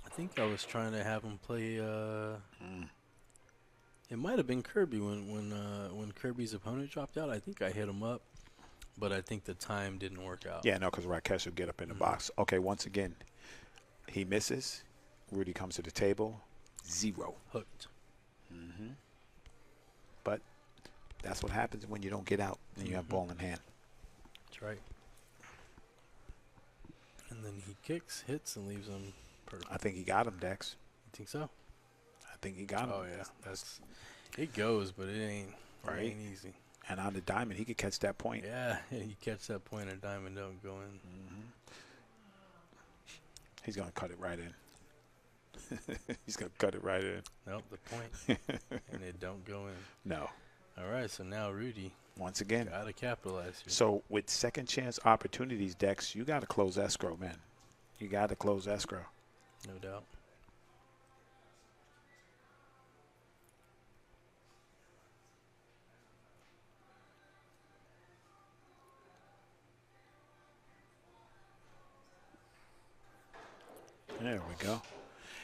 I think I was trying to have him play. It might have been Kirby when Kirby's opponent dropped out. I think I hit him up, but I think the time didn't work out. Yeah, no, because Rakesh will get up in the box. Okay, once again, he misses. Rudy comes to the table. 0. Hooked. But that's what happens when you don't get out and you have ball in hand. That's right. And then he kicks, hits, and leaves him perfect. I think he got him, Dex. You think so? I think he got him. Oh, yeah. It goes, but it ain't easy. And on the diamond, he could catch that point. Yeah, you catch that point, a diamond don't go in. He's going to cut it right in. He's going to cut it right in. Nope, the point. And it don't go in. No. All right, so now Rudy. Once again. Got to capitalize here. So with second chance opportunities, Dex, you got to close escrow, man. You got to close escrow. No doubt. There we go.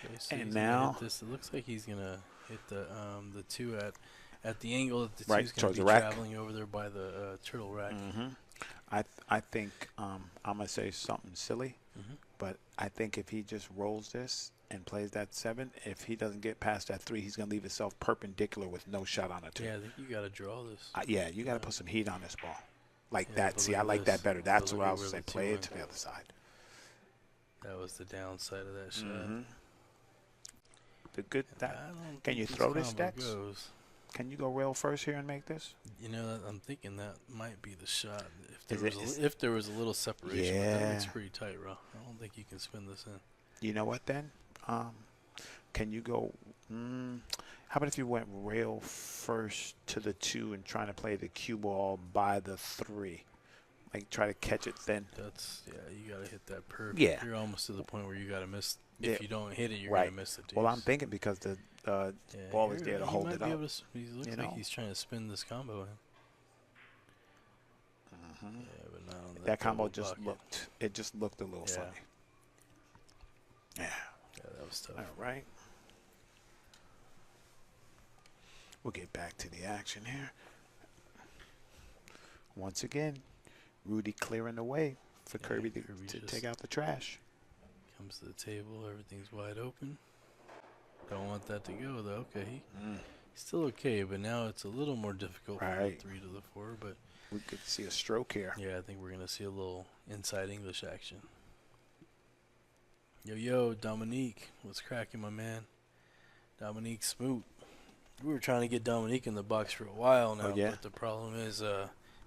Okay, so and now this. It looks like he's gonna hit the 2 at the angle that the right, 2's gonna be traveling over there by the turtle rack. I think I'm gonna say something silly, but I think if he just rolls this and plays that 7, if he doesn't get past that 3, he's gonna leave himself perpendicular with no shot on a 2. Yeah, I think you gotta draw this. Yeah, you gotta put some heat on this ball, like that. See, I like that better. That's what I was saying. Play it to the other side. That was the downside of that shot. The good can you throw this, Dex? Can you go rail first here and make this? You know, I'm thinking that might be the shot. If there was a little separation, but that looks pretty tight, bro. I don't think you can spin this in. You know what then? Can you go? How about if you went rail first to the 2 and trying to play the cue ball by the 3? Like try to catch it thin. You gotta hit that perfect. Yeah, you're almost to the point where you gotta miss. If you don't hit it, you're gonna miss the deuce. Well, I'm thinking because the ball is there to hold it up. He looks like he's trying to spin this combo in. Yeah, but not on that combo just looked a little funny. Yeah, that was tough. All right, we'll get back to the action here. Once again, Rudy clearing the way for Kirby to take out the trash. Comes to the table, everything's wide open. Don't want that to go though. Okay, still okay, but now it's a little more difficult from the 3 to the 4. But we could see a stroke here. Yeah, I think we're gonna see a little inside English action. Yo, Dominique, what's cracking, my man? Dominique Smoot. We were trying to get Dominique in the box for a while now, but the problem is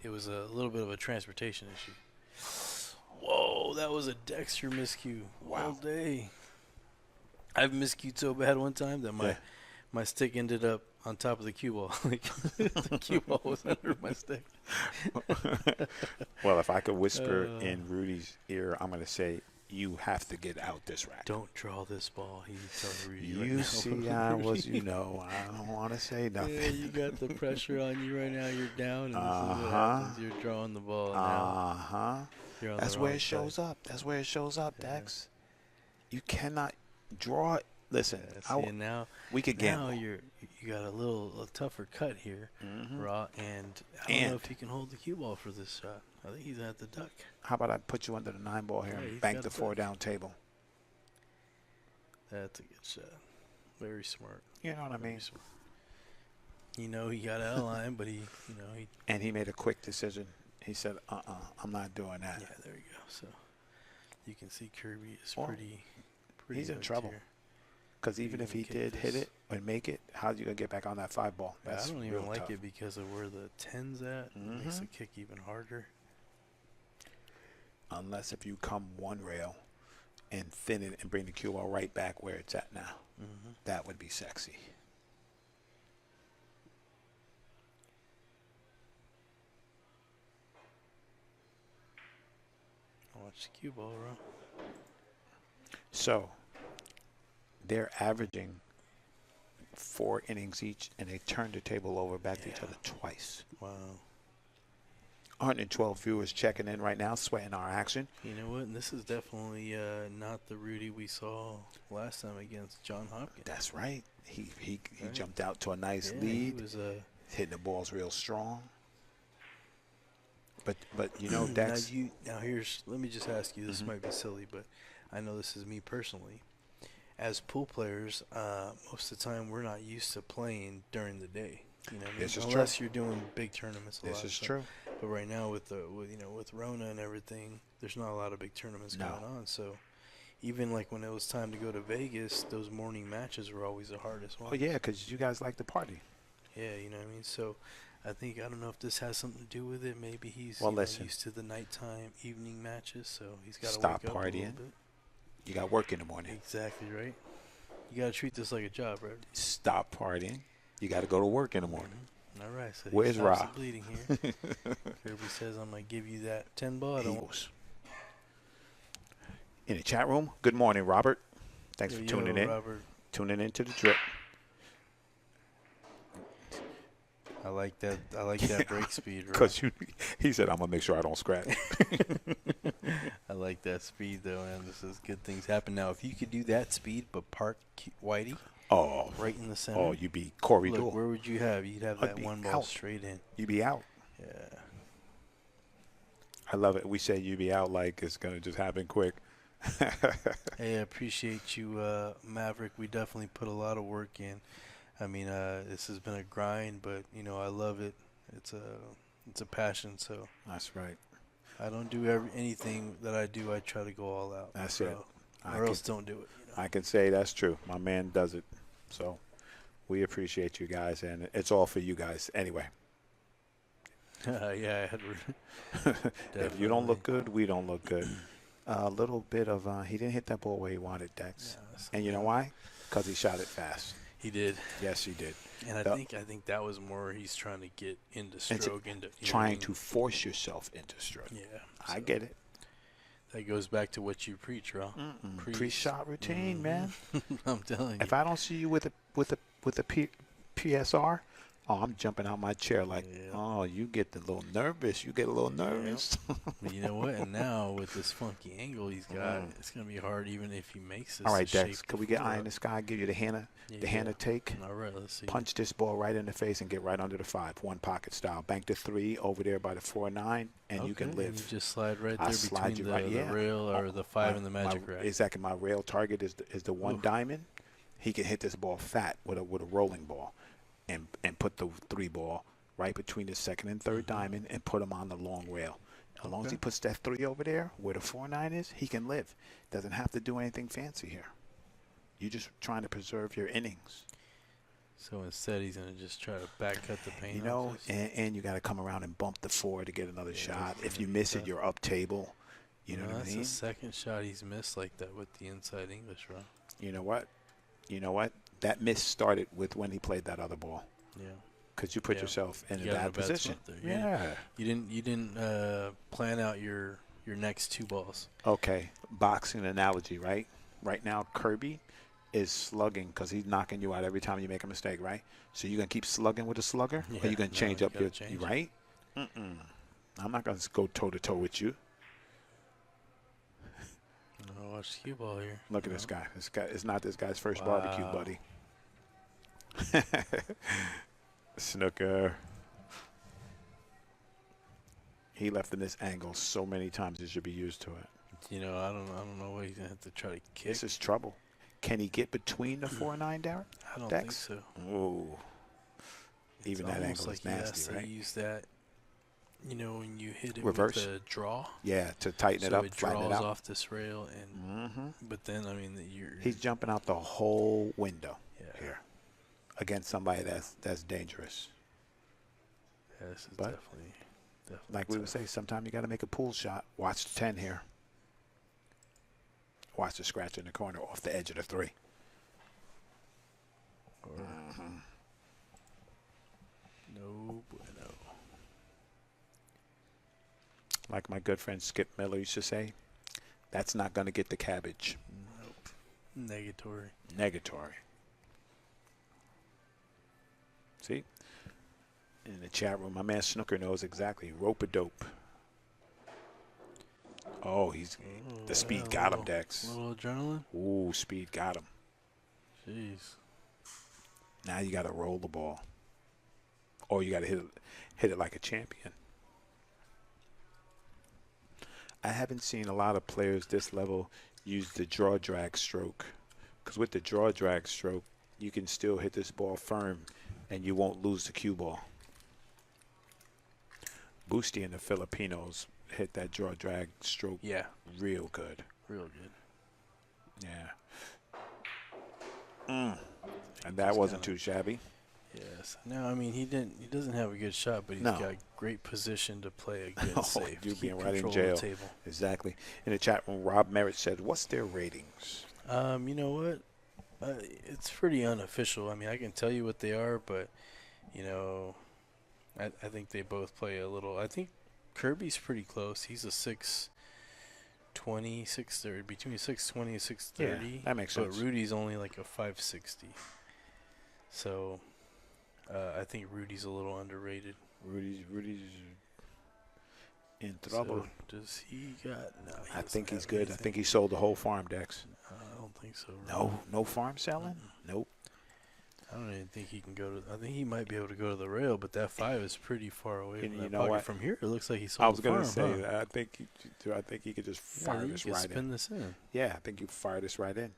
it was a little bit of a transportation issue. Whoa, that was a Dexter miscue all day. I've miscued so bad one time that my stick ended up on top of the cue ball. Like the cue ball was under my stick. Well, if I could whisper in Rudy's ear, I'm going to say, you have to get out this rack. Don't draw this ball. He's telling Rudy you right see, now. I don't want to say nothing. Yeah, you got the pressure on you right now. You're down, and this is what happens. You're drawing the ball now. That's where it shows up. That's where it shows up, Dex. You cannot draw it. Listen, now we could gamble. Now you got a tougher cut here, Raw, and I don't know if he can hold the cue ball for this shot. I think he's at the duck. How about I put you under the 9 ball here and bank the 4 down table? That's a good shot. Very smart. You know what I mean? Smart. He got out of line, but he and he made a quick decision. He said, I'm not doing that. Yeah, there you go. So you can see Kirby is pretty he's in trouble. Because even if he did hit it and make it, how's you going to get back on that 5 ball? I don't even like it because of where the 10's at. It makes the kick even harder. Unless if you come 1 rail and thin it and bring the cue ball right back where it's at now. That would be sexy. Watch the cue ball run. So they're averaging 4 innings each, and they turned the table over back to each other twice. Wow. 112 viewers checking in right now, sweating our action. You know what? This is definitely not the Rudy we saw last time against John Hopkins. That's right. He jumped out to a nice lead. He was hitting the balls real strong. But you know, Dex. Let me just ask you. This might be silly, but I know this is me personally. As pool players, most of the time we're not used to playing during the day. You know what I mean? This is Unless true. you're doing big tournaments. This is true. But right now with Rona and everything, there's not a lot of big tournaments going on. So even like when it was time to go to Vegas, those morning matches were always the hardest one. Oh yeah, because you guys like to party. Yeah, you know what I mean. So I don't know if this has something to do with it. Maybe he's used to the nighttime, evening matches, so he's got to stop wake up partying. a little bit. You got work in the morning. Exactly right. You got to treat this like a job, right? Stop partying. You got to go to work in the morning. All right. So where's Rob? Rob? Bleeding here. Kirby says, "I'm gonna give you that 10 ball." Eagles. In the chat room. Good morning, Robert. Thanks for tuning in. Robert. Tuning into the drip. I like that break speed, Rob. Because he said, "I'm gonna make sure I don't scratch." I like that speed, though, and this is good things happen. Now, if you could do that speed, but park Whitey, right in the center. Oh, you'd be Corey Look, Dole. where would you have? You'd have that one ball straight in. You'd be out. Yeah. I love it. We say you'd be out like it's gonna just happen quick. Hey, I appreciate you, Maverick. We definitely put a lot of work in. I mean, this has been a grind, but I love it. It's a passion. So that's right. I don't do anything that I do. I try to go all out. That's it. Or else don't do it. I can say that's true. My man does it. So we appreciate you guys, and it's all for you guys anyway. Yeah. If you don't look good, we don't look good. A little bit of he didn't hit that ball where he wanted, Dex. And you know why? Because he shot it fast. He did. Yes, he did. And I think that was more he's trying to get into stroke, trying to force yourself into stroke. Yeah, I get it. That goes back to what you preach, Ron. Pre-shot routine, man. I'm telling you. If I don't see you with a PSR, I'm jumping out my chair like, you get a little nervous. You get a little nervous. Yeah. But you know what? And now with this funky angle he's got, it's going to be hard even if he makes this. All right, Dex, could we get eye in the sky, give you the Hannah take? All right, let's see. Punch this ball right in the face and get right under the 5, one pocket style. Bank the 3 over there by the 4-9, and you can live. And you just slide right there between the rail or the 5 and the magic rack. Exactly. My rail target is the 1 diamond. He can hit this ball fat with a rolling ball. And put the 3 ball right between the 2nd and 3rd diamond and put him on the long rail. As long as he puts that 3 over there where the 4-9 is, he can live. Doesn't have to do anything fancy here. You're just trying to preserve your innings. So instead, he's going to just try to back cut the paint. And you got to come around and bump the 4 to get another shot. If you miss it, you're up table. You know what I mean? That's the second shot he's missed like that with the inside English run. You know what? That miss started with when he played that other ball. Yeah. Because you put yourself in a bad position. Yeah. You didn't plan out your next 2 balls. Okay. Boxing analogy, right? Right now, Kirby is slugging because he's knocking you out every time you make a mistake, right? So you're going to keep slugging with a slugger? Or you're going to change up your – right? I'm not going to go toe-to-toe with you. No, watch the cue ball here. Look at this guy. This guy is not this guy's first barbecue, buddy. Snooker. He left in this angle so many times he should be used to it. I don't know what he's gonna have to try to kick. This is trouble. Can he get between the 4-9, Darren? I don't think so. Ooh. Even that angle is nasty, right? Use that. When you hit it reverse with a draw. Yeah, to tighten it up, flatten it out. It draws off this rail, and but then he's jumping out the whole window here against somebody that's dangerous. Yeah, this is definitely like we would say, sometimes you got to make a pool shot. Watch the 10 here. Watch the scratch in the corner off the edge of the 3. No bueno. Like my good friend Skip Miller used to say, that's not going to get the cabbage. Nope. Negatory. See? In the chat room, my man Snooker knows exactly. Rope-a-dope. Oh, the speed got him, Dex. A little adrenaline? Ooh, speed got him. Jeez. Now you got to roll the ball. Or you got to hit it like a champion. I haven't seen a lot of players this level use the draw drag stroke. Because with the draw drag stroke, you can still hit this ball firm and you won't lose the cue ball. Boosty and the Filipinos hit that draw drag stroke real good. Real good. Yeah. And that wasn't too shabby. Yes. No, I mean he doesn't have a good shot, but he's got great position to play a good save. You're being right in jail. Exactly. In the chat room, Rob Merritt said, "What's their ratings?" You know what? It's pretty unofficial. I mean, I can tell you what they are, but you know, I think they both play a little. I think Kirby's pretty close. He's a 6'20", 6'30", between 6'20" and 6'30". Yeah, that makes sense. But Rudy's only like a 5'60". So I think Rudy's a little underrated. Rudy's in trouble. So does he got? No, I think he's good. I think he sold the whole farm, Dex. I don't think so. No farm selling? Nope. I don't even think he can go to. I think he might be able to go to the rail, but that 5 is pretty far away from that pocket. From here, it looks like he sold. I was going to say that. I think he could just fire this right in. Spin this in. Yeah, I think you fire this right in.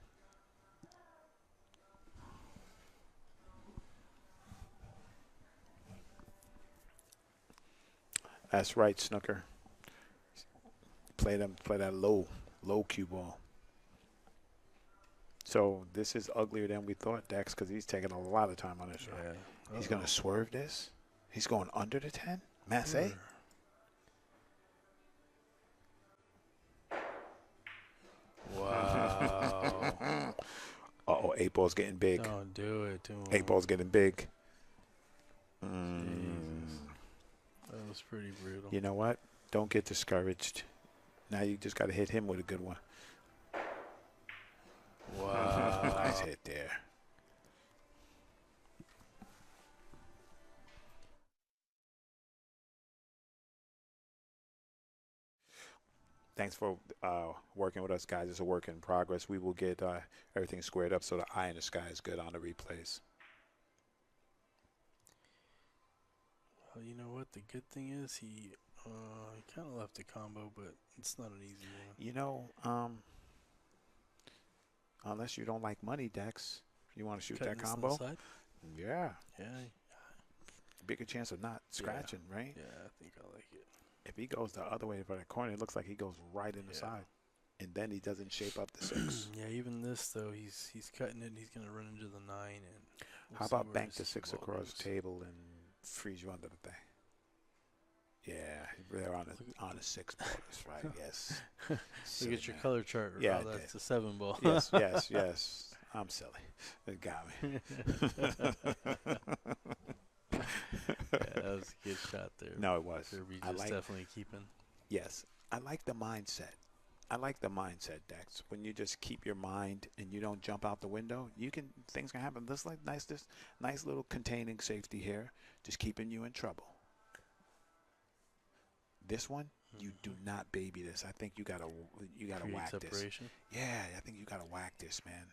That's right, Snooker. Play that low cue ball. So this is uglier than we thought, Dex, because he's taking a lot of time on this shot. He's going to swerve this. He's going under the 10. Massey. Wow. Uh-oh, 8 ball's getting big. Don't do it. 8 ball's getting big. That was pretty brutal. You know what? Don't get discouraged. Now you just got to hit him with a good one. Wow. Nice hit there. Thanks for working with us, guys. It's a work in progress. We will get everything squared up so the eye in the sky is good on the replays. Well, you know what? The good thing is he kind of left the combo, but it's not an easy one. You know, unless you don't like money, Dex, you want to shoot that combo? Yeah. Yeah. Bigger chance of not scratching, right? Yeah, I think I like it. If he goes the other way for the corner, it looks like he goes right in the side. And then he doesn't shape up the 6. Yeah, even this, though, he's cutting it and he's going to run into the 9. And how about bank the 6 across the table and freeze you under the thing? Yeah, they're on a 6 ball. That's right. Yes. Look at your color chart. Yeah, that's a 7 ball. Yes. I'm silly. It got me. Yeah, that was a good shot there. No, it was. Kirby just definitely keeping. Yes, I like the mindset. I like the mindset, Dex. When you just keep your mind and you don't jump out the window, things can happen. This nice little containing safety here, just keeping you in trouble. This one, you do not baby this. I think you gotta whack separation. This. Yeah, I think you gotta whack this, man.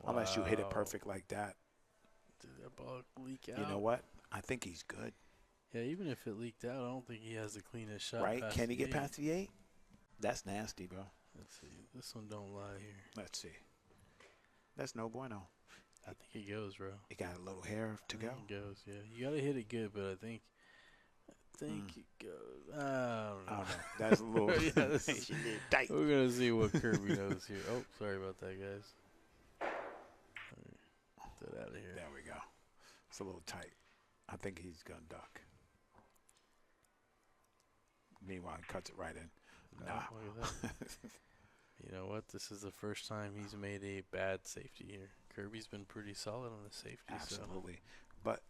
Wow. Unless you hit it perfect like that. Did that ball leak out? You know what? I think he's good. Yeah, even if it leaked out, I don't think he has the cleanest shot. Right? Can he get past the 8? That's nasty, bro. Let's see. This one don't lie here. Let's see. That's no bueno. I think it goes, bro. It got a little hair to go. It goes, yeah. You gotta hit it good, but I think it goes. I don't know. That's a little tight. We're gonna see what Kirby knows here. Oh, sorry about that, guys. Get that out of here. There we go. It's a little tight. I think he's gonna duck. Meanwhile, he cuts it right in. Nah. Look at that. You know what? This is the first time he's made a bad safety here. Kirby's been pretty solid on the safety. Absolutely. So. But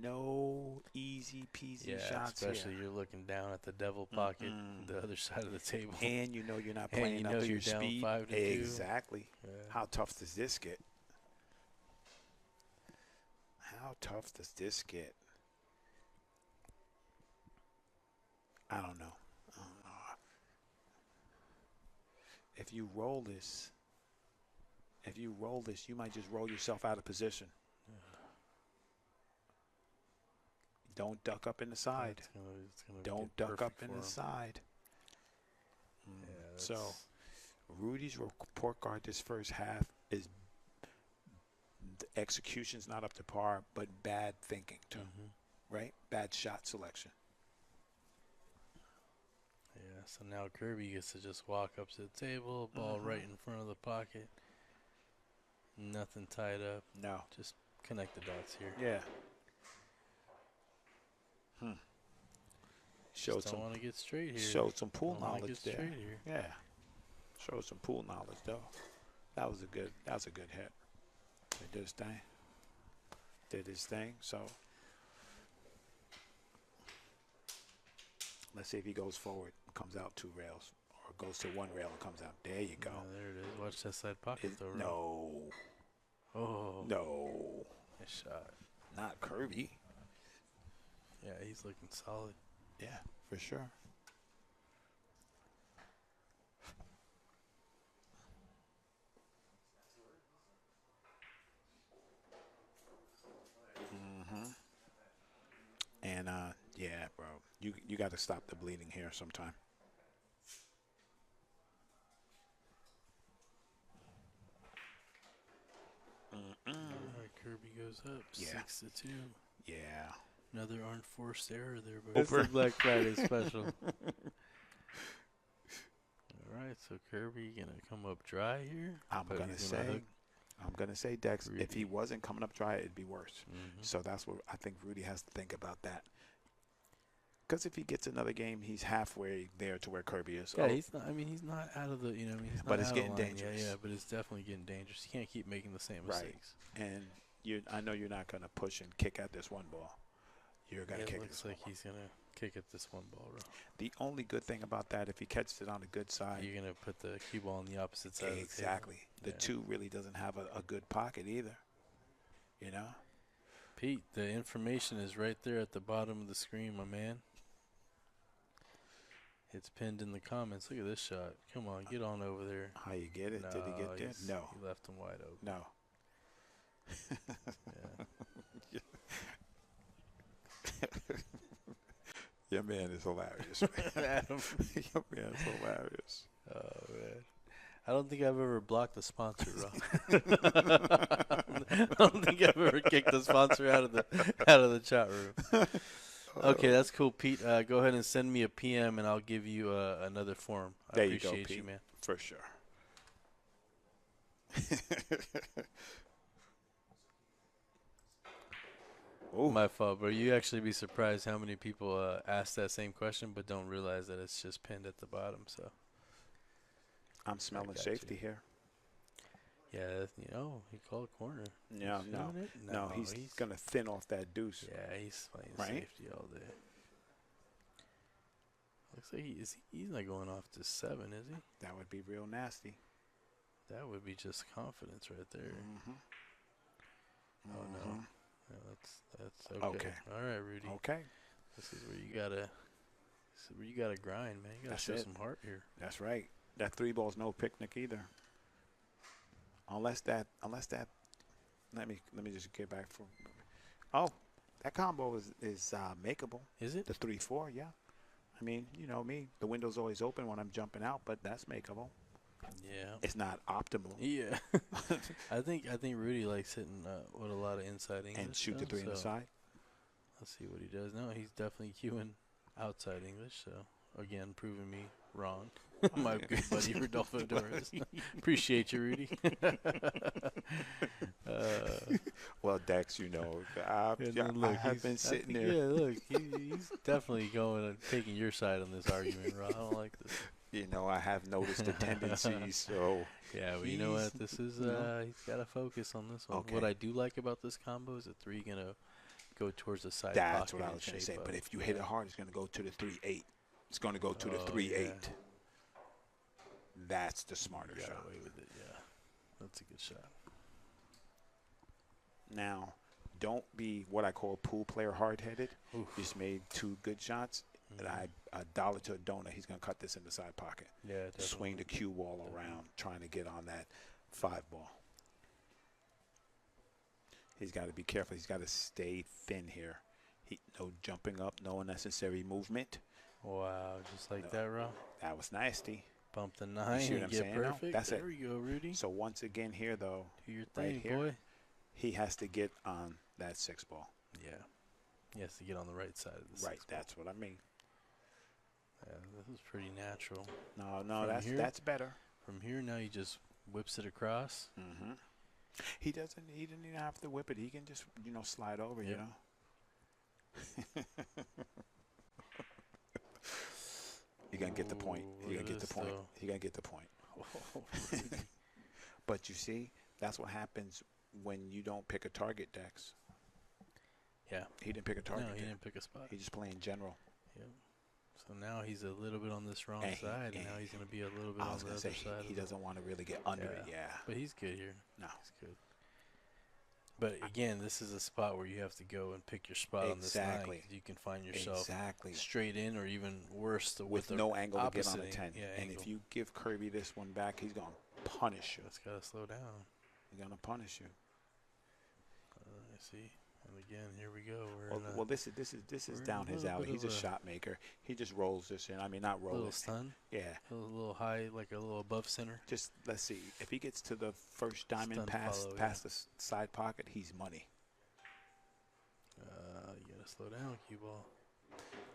no easy peasy shots especially here. You're looking down at the devil pocket, the other side of the table. And you know you're not playing up to your speed. 5-2. Exactly. Yeah. How tough does this get? tough does this get? I don't know. If you roll this, you might just roll yourself out of position. Don't duck up in the side. Don't duck up in the side. So, Rudy's report card this first half is the execution's not up to par, but bad thinking too, right? Bad shot selection. Yeah, so now Kirby gets to just walk up to the table, ball right in front of the pocket. Nothing tied up. No. Just connect the dots here. Yeah. Don't want to get straight here. Showed some pool knowledge there. Here. Yeah. Showed some pool knowledge though. That was a good hit. He did his thing. So let's see if he goes forward, comes out 2 rails, or goes to 1 rail and comes out. There you go. Yeah, there it is. Watch that side pocket though. Right? No. Oh. No. Nice shot. Not Kirby. Yeah, he's looking solid. Yeah, for sure. And yeah, bro, you got to stop the bleeding here sometime. All right, Kirby goes up 6-2. Yeah. Another unforced error there, but it's the Black Friday special. All right, so Kirby gonna come up dry here. I'm gonna say, Dex, Rudy. If he wasn't coming up dry, it'd be worse. So that's what I think Rudy has to think about that. Because if he gets another game, he's halfway there to where Kirby is. Yeah, he's not. I mean, he's not out of the. He's not. But it's out getting of line. dangerous. Yeah, but it's definitely getting dangerous. You can't keep making the same mistakes. And I know you're not gonna push and kick at this 1 ball. You're gonna kick. It looks like he's gonna kick at this 1 ball, bro. The only good thing about that, if he catches it on the good side, you're gonna put the cue ball on the opposite side. Exactly. The 2 really doesn't have a good pocket either. You know. Pete, the information is right there at the bottom of the screen, my man. It's pinned in the comments. Look at this shot. Come on, get on over there. How you get it? No, did he get there? No. He left him wide open. No. Your man is hilarious, man. Your man is hilarious. Oh, man. I don't think I've ever blocked a sponsor, Rob. I don't think I've ever kicked a sponsor out of the chat room. Okay, that's cool, Pete. Go ahead and send me a PM, and I'll give you another form. I appreciate you, man. For sure. Oh, my fault, bro. You actually be surprised how many people ask that same question but don't realize that it's just pinned at the bottom. So I'm smelling safety here. Yeah, he called corner. No, he's gonna thin off that deuce. Yeah, he's playing safety all day. Looks like he's not going off to 7, is he? That would be real nasty. That would be just confidence right there. Oh no. Yeah, that's okay. All right, Rudy. Okay. This is where you gotta grind, man. You gotta show some heart here. That's right. That 3 ball's no picnic either. Unless that. Let me just get back from. Oh, that combo is makeable. Is it? The 3-4, yeah. I mean, you know me. The window's always open when I'm jumping out, but that's makeable. Yeah. It's not optimal. Yeah. I think Rudy likes hitting with a lot of inside English. And shoot the 3 inside. Let's see what he does. No, he's definitely cueing outside English. So, again, proving me wrong. My good buddy Rodolfo Doris. Appreciate you, Rudy. Well, Dex, I have been sitting there. Yeah, look, he's definitely taking your side on this argument, Rob. I don't like this. I have noticed the tendencies. So yeah, but you know what? This is he's got to focus on this one. Okay. What I do like about this combo is the 3 gonna go towards the side. That's what I was going to say. But if you hit it hard, it's going to go to the 3-8. It's going to go to the 3-8. Yeah. That's the smarter shot. Away with it, yeah. That's a good shot. Now, don't be what I call pool player hard-headed. Just made 2 good shots. And a dollar to a donut, he's going to cut this in the side pocket. Yeah, definitely. Swing the cue ball around, trying to get on that 5 ball. He's got to be careful. He's got to stay thin here. No jumping up, no unnecessary movement. Wow, just like that, Ro. That was nasty. Bump the 9, you see what I'm saying? perfect. That's there we go, Rudy. So once again here, though, do your thing, right here, boy. he has to get on that 6 ball. Yeah, he has to get on the right side of the right. 6 ball. That's what I mean. Yeah, this is pretty natural. No, that's better. From here, now he just whips it across. Mm-hmm. He didn't even have to whip it. He can just, slide over, yep. You're going to get the point. You're going to get the point. You're going to get the point. But you see, that's what happens when you don't pick a target, Dex. Yeah. He didn't pick a target. No, he didn't pick a spot. He's just playing general. Yep. So now he's a little bit on this wrong side, and now he's going to be a little bit on the other side. He doesn't want to really get under it, But he's good here. No. He's good. But, again, this is a spot where you have to go and pick your spot on this line. You can find yourself straight in or even worse. With no angle to get on the 10. Yeah, and if you give Kirby this one back, he's going to punish you. That's got to slow down. He's going to punish you. I see. And again, here we go. Well, this is down his alley. He's a shot maker. He just rolls this in. I mean, not roll. A little stun. Yeah. A little high, like a little above center. Just let's see if he gets to the first diamond past the side pocket, he's money. You gotta slow down, cue ball.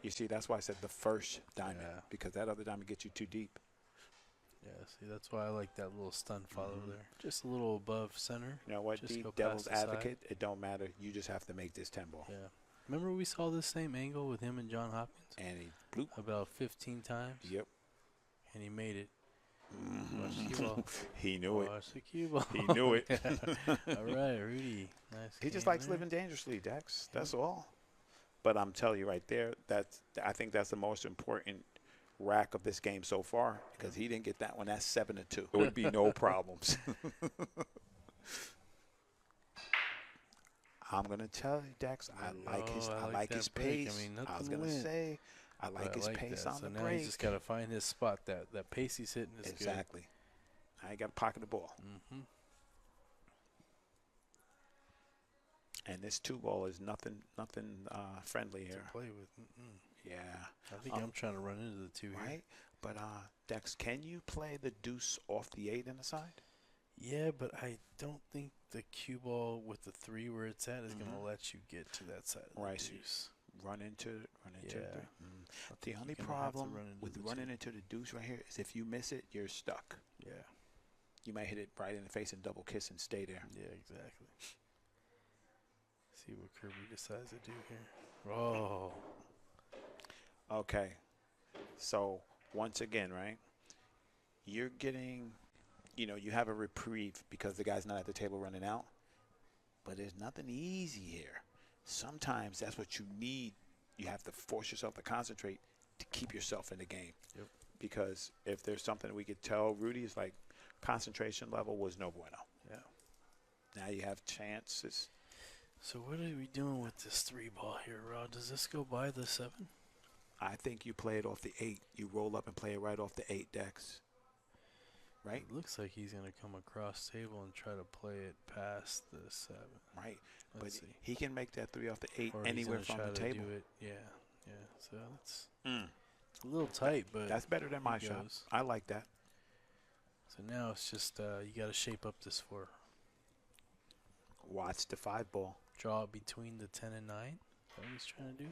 You see, that's why I said the first diamond because that other diamond gets you too deep. Yeah, see, that's why I like that little stun follow there. Just a little above center. You know what, devil's advocate, it don't matter. You just have to make this 10 ball. Yeah. Remember we saw this same angle with him and John Hopkins? And he bloop. About 15 times? Yep. And he made it. Mm-hmm. Watch the cue ball. He knew it. Watch the cue ball. He knew it. All right, Rudy. Nice. He just likes living dangerously, Dex. That's all. But I'm telling you right there, I think that's the most important rack of this game so far because he didn't get that one. That's 7-2. It would be no problems. I'm gonna tell you, Dex. I like his pace. I mean, I was gonna say, I like his pace on the break. He's just gotta find his spot. That pace he's hitting is exactly. Now you gotta pocket the ball. Mm-hmm. And this 2 ball is nothing friendly here. To play with. Yeah. I think I'm trying to run into the 2 here. Right? But, Dex, can you play the deuce off the 8 in the side? Yeah, but I don't think the cue ball with the 3 where it's at is going to let you get to that side of the deuce. Run into it. The only problem with running into the deuce right here is if you miss it, you're stuck. Yeah. You might hit it right in the face and double kiss and stay there. Yeah, exactly. See what Kirby decides to do here. Oh. Okay. So, once again, right, you're getting, you have a reprieve because the guy's not at the table running out. But there's nothing easy here. Sometimes that's what you need. You have to force yourself to concentrate to keep yourself in the game. Yep. Because if there's something we could tell Rudy is like concentration level was no bueno. Yeah. Now you have chances. So what are we doing with this 3 ball here, Rod? Does this go by the 7? I think you play it off the 8. You roll up and play it right off the 8 Dex. Right? It looks like he's going to come across table and try to play it past the 7. Right. Let's see. He can make that 3 off the 8 or anywhere from the table. Do it. Yeah. So that's a little tight, but that's better than my shot. I like that. So now it's just you got to shape up this 4. Watch the 5 ball. Draw between the 10 and 9. Is that what he's trying to do?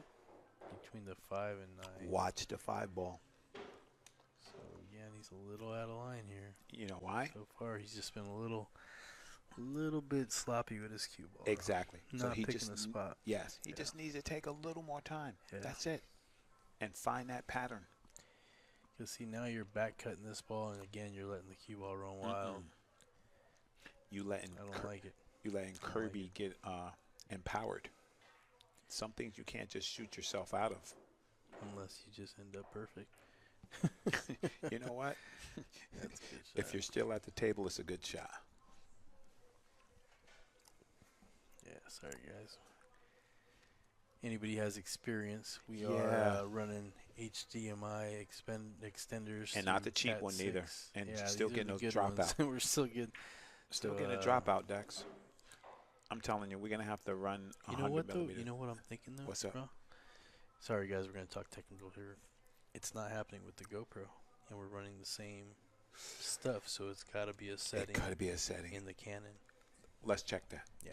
Between the 5 and 9. Watch the 5 ball. So again, he's a little out of line here. You know why? So far, he's just been a little bit sloppy with his cue ball. Exactly. Not so he picking just the spot. Yes, he just needs to take a little more time. Yeah. That's it, and find that pattern. Because see, now you're back cutting this ball, and again, you're letting the cue ball run wild. You letting I don't like it. You letting Kirby get empowered. Some things you can't just shoot yourself out of. Unless you just end up perfect. You know what? That's a good shot. If you're still at the table, it's a good shot. Yeah, sorry guys. Anybody has experience? We are running HDMI extenders and not the cheap Cat one 6. neither. And yeah, still getting those dropout. We're still getting a dropout decks. I'm telling you, we're gonna have to run 100 millimeters. You know what I'm thinking though? What's up? Bro? Sorry guys, we're gonna talk technical here. It's not happening with the GoPro, and we're running the same stuff, so it's got to be a setting. It got to be a setting in the Canon. Let's check that. Yeah.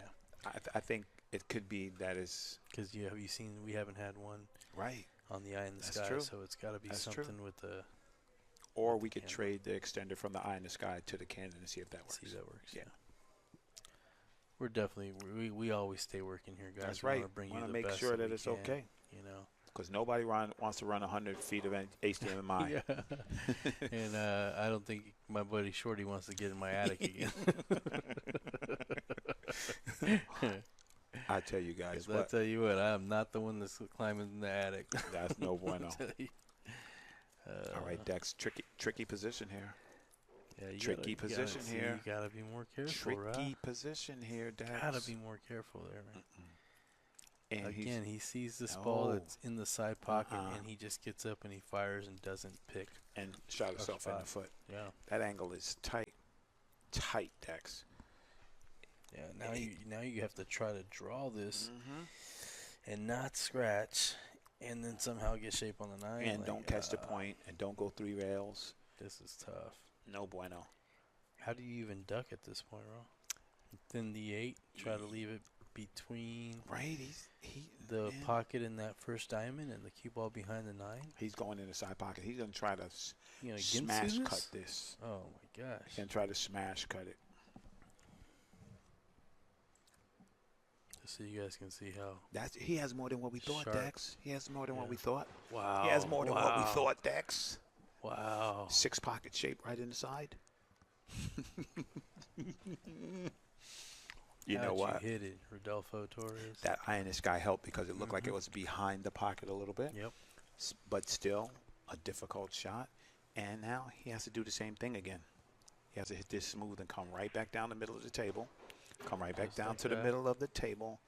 I think it could be that is because you seen we haven't had one on the Eye in the Sky, true. so it's got to be something with the. Or we could trade the extender from the Eye in the Sky to the Canon and see if that works. See if that works. Yeah. We're definitely we always stay working here, guys. That's right. We want to make sure that it's okay. You know. Because nobody wants to run 100 feet of HDMI. Yeah. And I don't think my buddy Shorty wants to get in my attic again. I tell you guys what. I tell you what, I'm not the one that's climbing in the attic. That's no bueno. All right, Dex, tricky position here. Yeah, tricky position here. You gotta be more careful. Tricky position here, Dex. Gotta be more careful there, man. And again, he sees this ball that's in the side pocket, and he just gets up and he fires and doesn't pick. And shot himself in the foot. Yeah. That angle is tight, Dex. Yeah. Now you have to try to draw this and not scratch, and then somehow get shape on the 9. And don't catch the point, and don't go 3 rails. This is tough. No bueno. How do you even duck at this point, Ro? Then the 8, try to leave it between the pocket in that first diamond and the cue ball behind the 9. He's going in the side pocket. He's going to try to smash cut this. Oh, my gosh. He's going to try to smash cut it. So you guys can see how. He has more than what we thought, Dex. He has more than what we thought. Wow. He has more than what we thought, Dex. Wow. 6 pocket shape right in the side. You know what? You hit it, Rodolfo Torres. That Eye in the Sky helped because it looked like it was behind the pocket a little bit. Yep. But still, a difficult shot. And now he has to do the same thing again. He has to hit this smooth and come right back down the middle of the table. Come right back down to the middle of the table.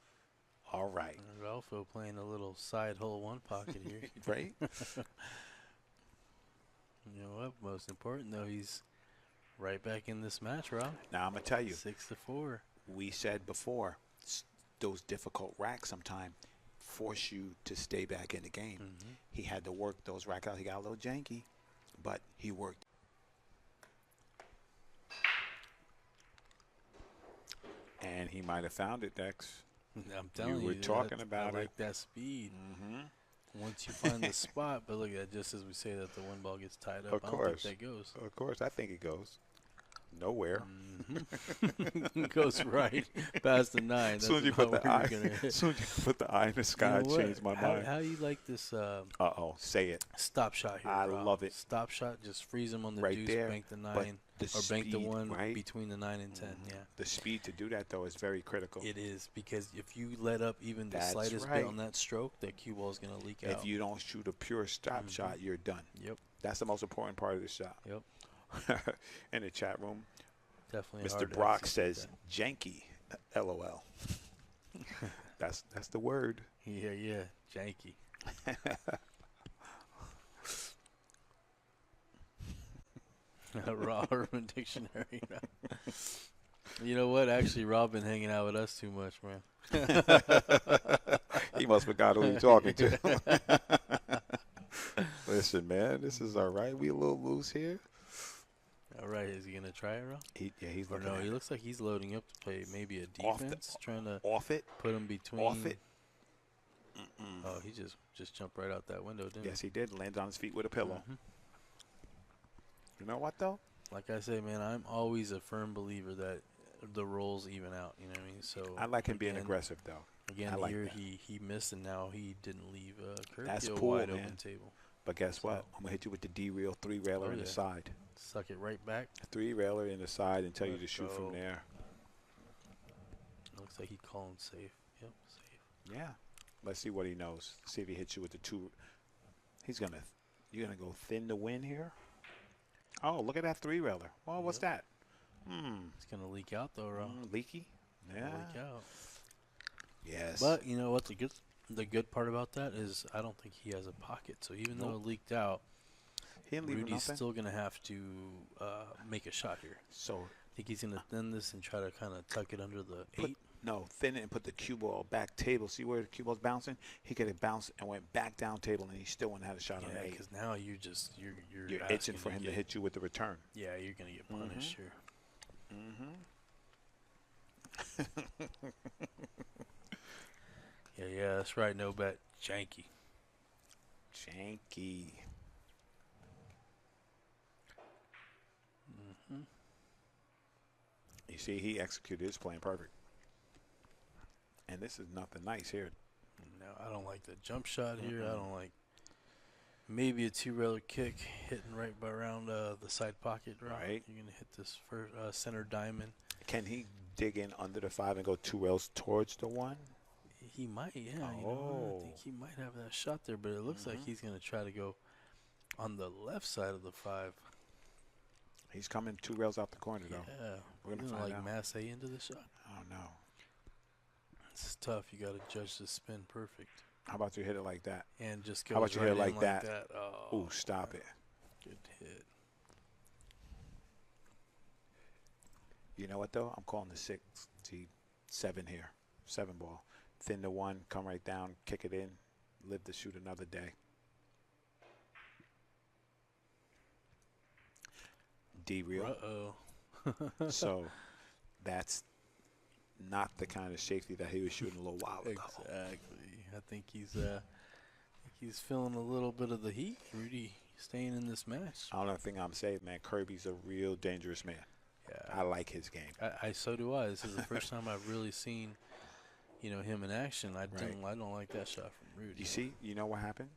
All right. And Rodolfo playing a little side hole 1 pocket here. Right? You know what? Most important, though, he's right back in this match, Rob. Now, I'm going to tell you. 6-4. We said before, those difficult racks sometimes force you to stay back in the game. He had to work those racks out. He got a little janky, but he worked. And he might have found it, Dex. I'm telling you. You were talking about I like that speed. Once you find the spot, but look at that, just as we say that the 1 ball gets tied up, I don't think that goes. Of course, I think it goes. Nowhere. It goes right past the 9. As soon as you put the Eye in the Sky, I changed my mind. How you like this? Say it. Stop shot here. I love it. Stop shot. Just freeze them on the right deuce, there, bank the 9, or bank the 1 between the 9 and 10. Yeah. The speed to do that though is very critical. It is, because if you let up even the slightest bit on that stroke, that cue ball is going to leak out. If you don't shoot a pure stop shot, you're done. Yep. That's the most important part of the shot. Yep. In the chat room, definitely. Mr. Brock says janky, LOL. That's the word. Yeah, janky. Raw Urban Dictionary. You know what? Actually, Rob been hanging out with us too much, man. He must forgot who he's talking to. Listen, man, this is all right. We a little loose here. All right, is he gonna try it, Rob? He's looking. No, he looks like he's loading up to play maybe a defense, trying to put him between. Off it. Oh, he just jumped right out that window, didn't he? Yes, he did. Lands on his feet with a pillow. You know what, though? Like I say, man, I'm always a firm believer that the rolls even out. You know what I mean? So I like him being aggressive, though. Again, like here that. he missed, and now he didn't leave Kirby That's a cool, wide man. open table. But guess what? I'm gonna hit you with the D-reel 3-railer in the side. Suck it right back. 3-railer in the side and tell you to shoot from there. Looks like he called him safe. Yep, safe. Yeah. Let's see what he knows. See if he hits you with the 2. You're gonna go thin to win here. Oh, look at that 3-railer. Well, what's that? It's gonna leak out though, Ro. Leaky. Yeah. Leak out. Yes. But you know what? The good part about that is I don't think he has a pocket. So even though it leaked out, Rudy's still gonna have to make a shot here. So I think he's gonna thin this and try to kind of tuck it under the 8. No, thin it and put the cue ball back table. See where the cue ball's bouncing? He could have bounced and went back down table, and he still wouldn't have a shot on the 8. Because now you're itching for him to hit you with the return. Yeah, you're gonna get punished here. Yeah, that's right. No bet, janky. You see, he executed his plan perfect. And this is nothing nice here. No, I don't like the jump shot here. I don't like maybe a 2-railer kick hitting right around the side pocket. Right. You're going to hit this first center diamond. Can he dig in under the 5 and go 2 rails towards the 1? He might, yeah. You know, I think he might have that shot there, but it looks like he's going to try to go on the left side of the 5. He's coming 2 rails out the corner, though. Yeah. We're going to find out. Masse into the shot? Oh, no. It's tough. You got to judge the spin perfect. How about you hit it like that? And just go. How about you hit it like that? Oh, ooh, stop it. Good hit. You know what, though? I'm calling the 7 here. 7 ball. Thin the 1, come right down, kick it in, live to shoot another day. D-reel. Uh-oh. So that's not the kind of safety that he was shooting a little while ago. Exactly. I think he's feeling a little bit of the heat. Rudy staying in this match. I don't think I'm saying, man. Kirby's a real dangerous man. Yeah, I like his game. So do I. This is the first time I've really seen, him in action. I don't like that shot from Rudy. You see, you know what happened?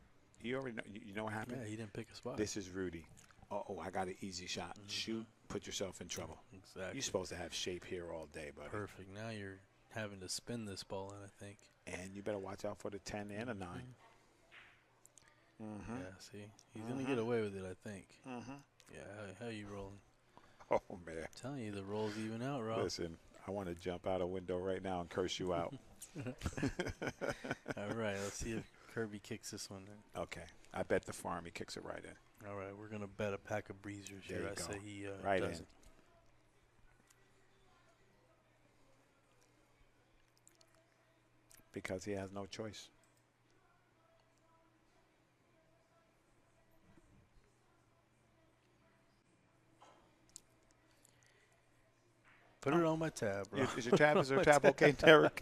You already know. You know what happened? Yeah, he didn't pick a spot. This is Rudy. Oh, I got an easy shot. Shoot, put yourself in trouble. Exactly. You're supposed to have shape here all day, buddy. Perfect. Now you're having to spin this ball in, I think. And you better watch out for the 10 and a 9. Yeah, see? He's going to get away with it, I think. Yeah, how you rolling? Oh, man. I'm telling you, the roll's even out, Rob. Listen, I want to jump out a window right now and curse you out. All right, let's see if Kirby kicks this one in. Okay. I bet the farm he kicks it right in. All right, we're going to bet a pack of breezers here. I say he right doesn't. in. Because he has no choice. Put it on my tab, bro. Is your tab okay, Derek?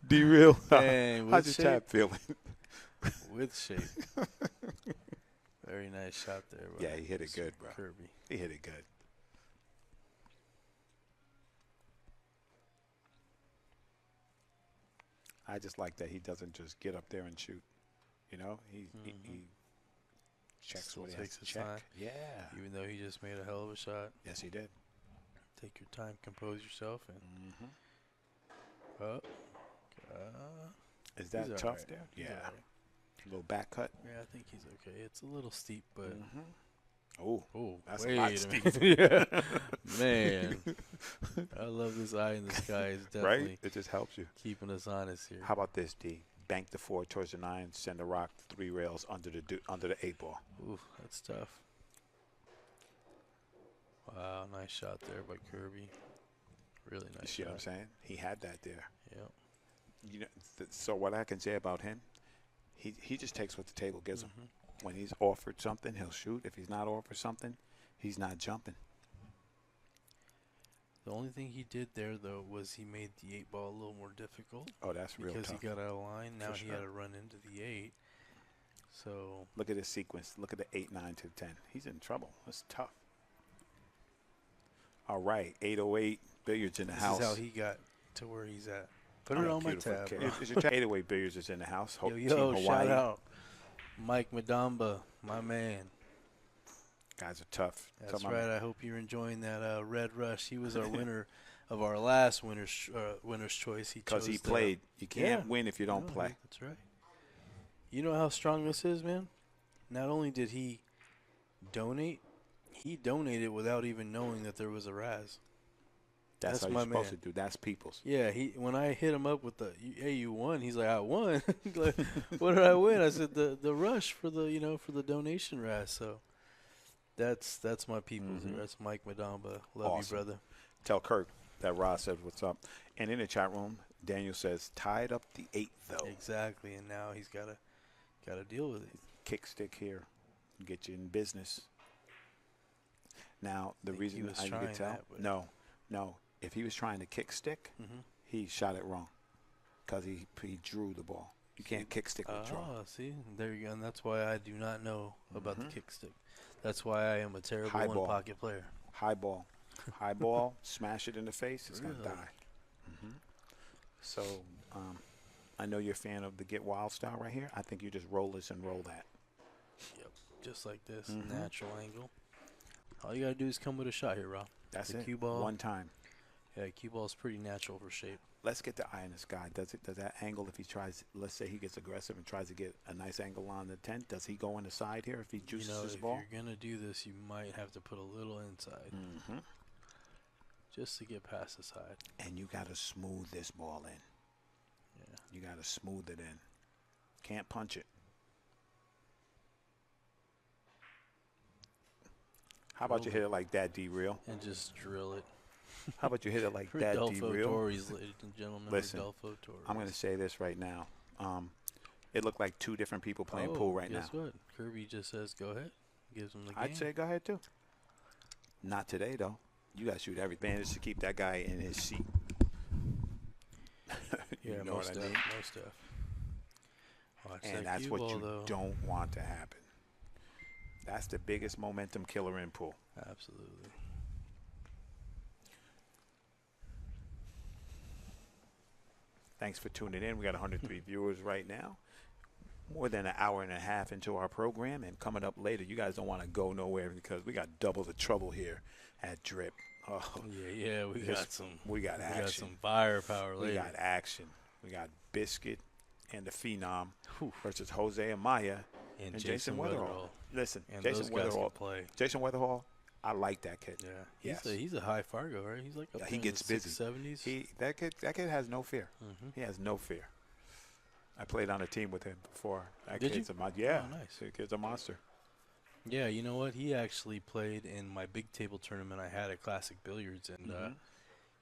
D-Real? How's your tab feeling? With shape. Very nice shot there, bro. Yeah, he hit it good, bro. Kirby. He hit it good. I just like that he doesn't just get up there and shoot. You know, he checks Still what he has takes to his check. time. Yeah. Even though he just made a hell of a shot. Yes, he did. Take your time, compose yourself, and is that tough there? Yeah. Right. A little back cut. Yeah, I think he's okay. It's a little steep, but Oh, that's a lot steep. Yeah. Man, I love this eye in the sky. It's definitely right. It just helps you keeping us honest here. How about this, D? Bank the 4 towards the 9, send the rock 3 rails under the 8 ball. Ooh, that's tough. Wow, nice shot there by Kirby. Really nice. You see shot. what I'm saying? He had that there. Yep. You know, so what I can say about him, he just takes what the table gives him. When he's offered something, he'll shoot. If he's not offered something, he's not jumping. The only thing he did there, though, was he made the 8 ball a little more difficult. Oh, that's real tough. Because he got out of line. Now he had to run into the 8. So look at his sequence. Look at the 8, 9 to the 10. He's in trouble. That's tough. All right, 808 Billards in the house. This is how he got to where he's at. Put it on my tab. Is your 808 Billards is in the house. Yo, shout out Mike Madamba, my man. Guys are tough. That's right. I hope you're enjoying that Red Rush. He was our winner of our last winner's choice. Because he played. You can't win if you don't play. That's right. You know how strong this is, man? Not only did he donate, he donated without even knowing that there was a Raz. That's how you're supposed to do. That's people's. Yeah, when I hit him up with the hey, you won. He's like, I won. Like, what did I win? I said the rush for the for the donation ras. So that's my people's. That's Mike Madamba. Love Awesome. you, brother. Tell Kurt that Ross said what's up. And in the chat room, Daniel says tied up the 8th though. Exactly, and now he's gotta deal with it. Kick stick here, get you in business. Now the reason I could tell, no. If he was trying to kick stick, he shot it wrong because he drew the ball. You can't kick stick with draw. Oh, see, there you go. And that's why I do not know about the kick stick. That's why I am a terrible one-pocket player. High ball, smash it in the face, it's going to die. So I know you're a fan of the Get Wild style right here. I think you just roll this and roll that. Yep, just like this, natural angle. All you got to do is come with a shot here, Rob. That's the it, cue ball. one time. Yeah, cue ball is pretty natural for shape. Let's get the eye in this guy. Does that angle, if he tries, let's say he gets aggressive and tries to get a nice angle on the 10, does he go in the side here if he juices his ball? If you're going to do this, you might have to put a little inside just to get past the side. And you got to smooth this ball in. Yeah. You got to smooth it in. Can't punch it. How about you hit it like that, D-Real? And just drill it. How about you hit it like that, D-Real? Torres, ladies and gentlemen. Listen, Rodolfo Torres. I'm going to say this right now. It looked like two different people playing pool right now. Guess what? Kirby just says, go ahead. Gives him the game. I'd say go ahead, too. Not today, though. You got to shoot every advantage to keep that guy in his seat. You know what I mean? Most stuff. And that's what you don't want to happen. That's the biggest momentum killer in pool. Absolutely. Thanks for tuning in. We got 103 viewers right now. More than an hour and a half into our program, and coming up later, you guys don't want to go nowhere because we got double the trouble here at Drip. Oh, yeah, we got action. We got some firepower later. We got action. We got Biscuit and the Phenom versus Jose Amaya and Jason Weatherall. Listen, and Jason Weatherall play. Jason Weatherall, I like that kid. Yeah, he's a high Fargo, right? He's like he gets busy. 670s. That kid has no fear. He has no fear. I played on a team with him before. That Did kid's you? Yeah, oh, nice. That kid's a monster. Yeah, you know what? He actually played in my big table tournament I had at Classic Billards, and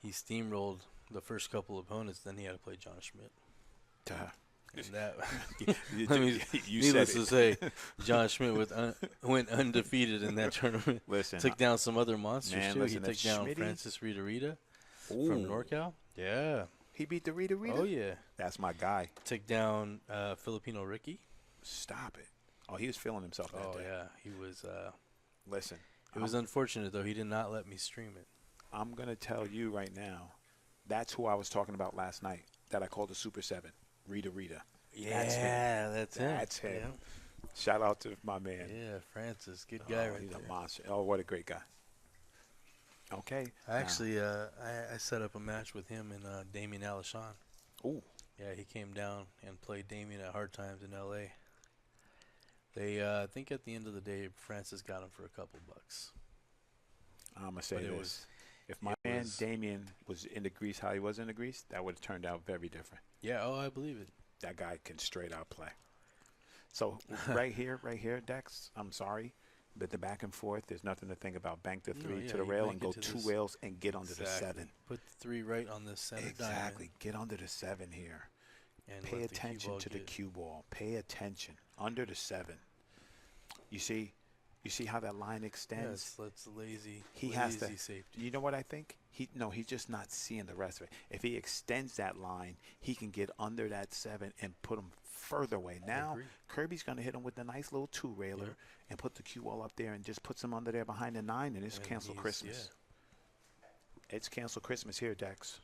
he steamrolled the first couple opponents. Then he had to play John Schmidt. And that, needless to say, John Schmidt went undefeated in that tournament. Listen, took down some other monsters too. He took down Schmitty? Francis Rita from NorCal. Yeah, he beat the Rita. Oh yeah, that's my guy. Took down Filipino Ricky. Stop it. Oh, he was feeling himself that day. Oh yeah, he was. Listen, it was unfortunate though. He did not let me stream it. I'm gonna tell you right now, that's who I was talking about last night. That I called the Super 7. Rita. Yeah, that's him. That's him. Yeah. Shout out to my man. Yeah, Francis, good guy right he's there. He's a monster. Oh, what a great guy. Okay. Actually, I set up a match with him and Damien Alashon. Ooh. Yeah, he came down and played Damien at Hard Times in L.A. They, I think at the end of the day, Francis got him for a couple bucks. I'm going to say this. If my man Damien was in the grease how he was in the grease, that would have turned out very different. Yeah, I believe it. That guy can straight out play. So right here, Dex, I'm sorry, but the back and forth, there's nothing to think about. Bank the 3 to the rail and go 2 rails and get under the 7. Put the 3 right on the center diamond. Exactly. Get under the 7 here. And pay attention to the cue ball. Pay attention. Under the 7. You see how that line extends? Yeah, it's lazy. He has to. Safety. You know what I think? He's just not seeing the rest of it. If he extends that line, he can get under that 7 and put him further away. Now, Kirby's going to hit him with a nice little 2-railer and put the cue ball up there and just puts him under there behind the 9, and it's cancel Christmas. Yeah. It's cancel Christmas here, Dex.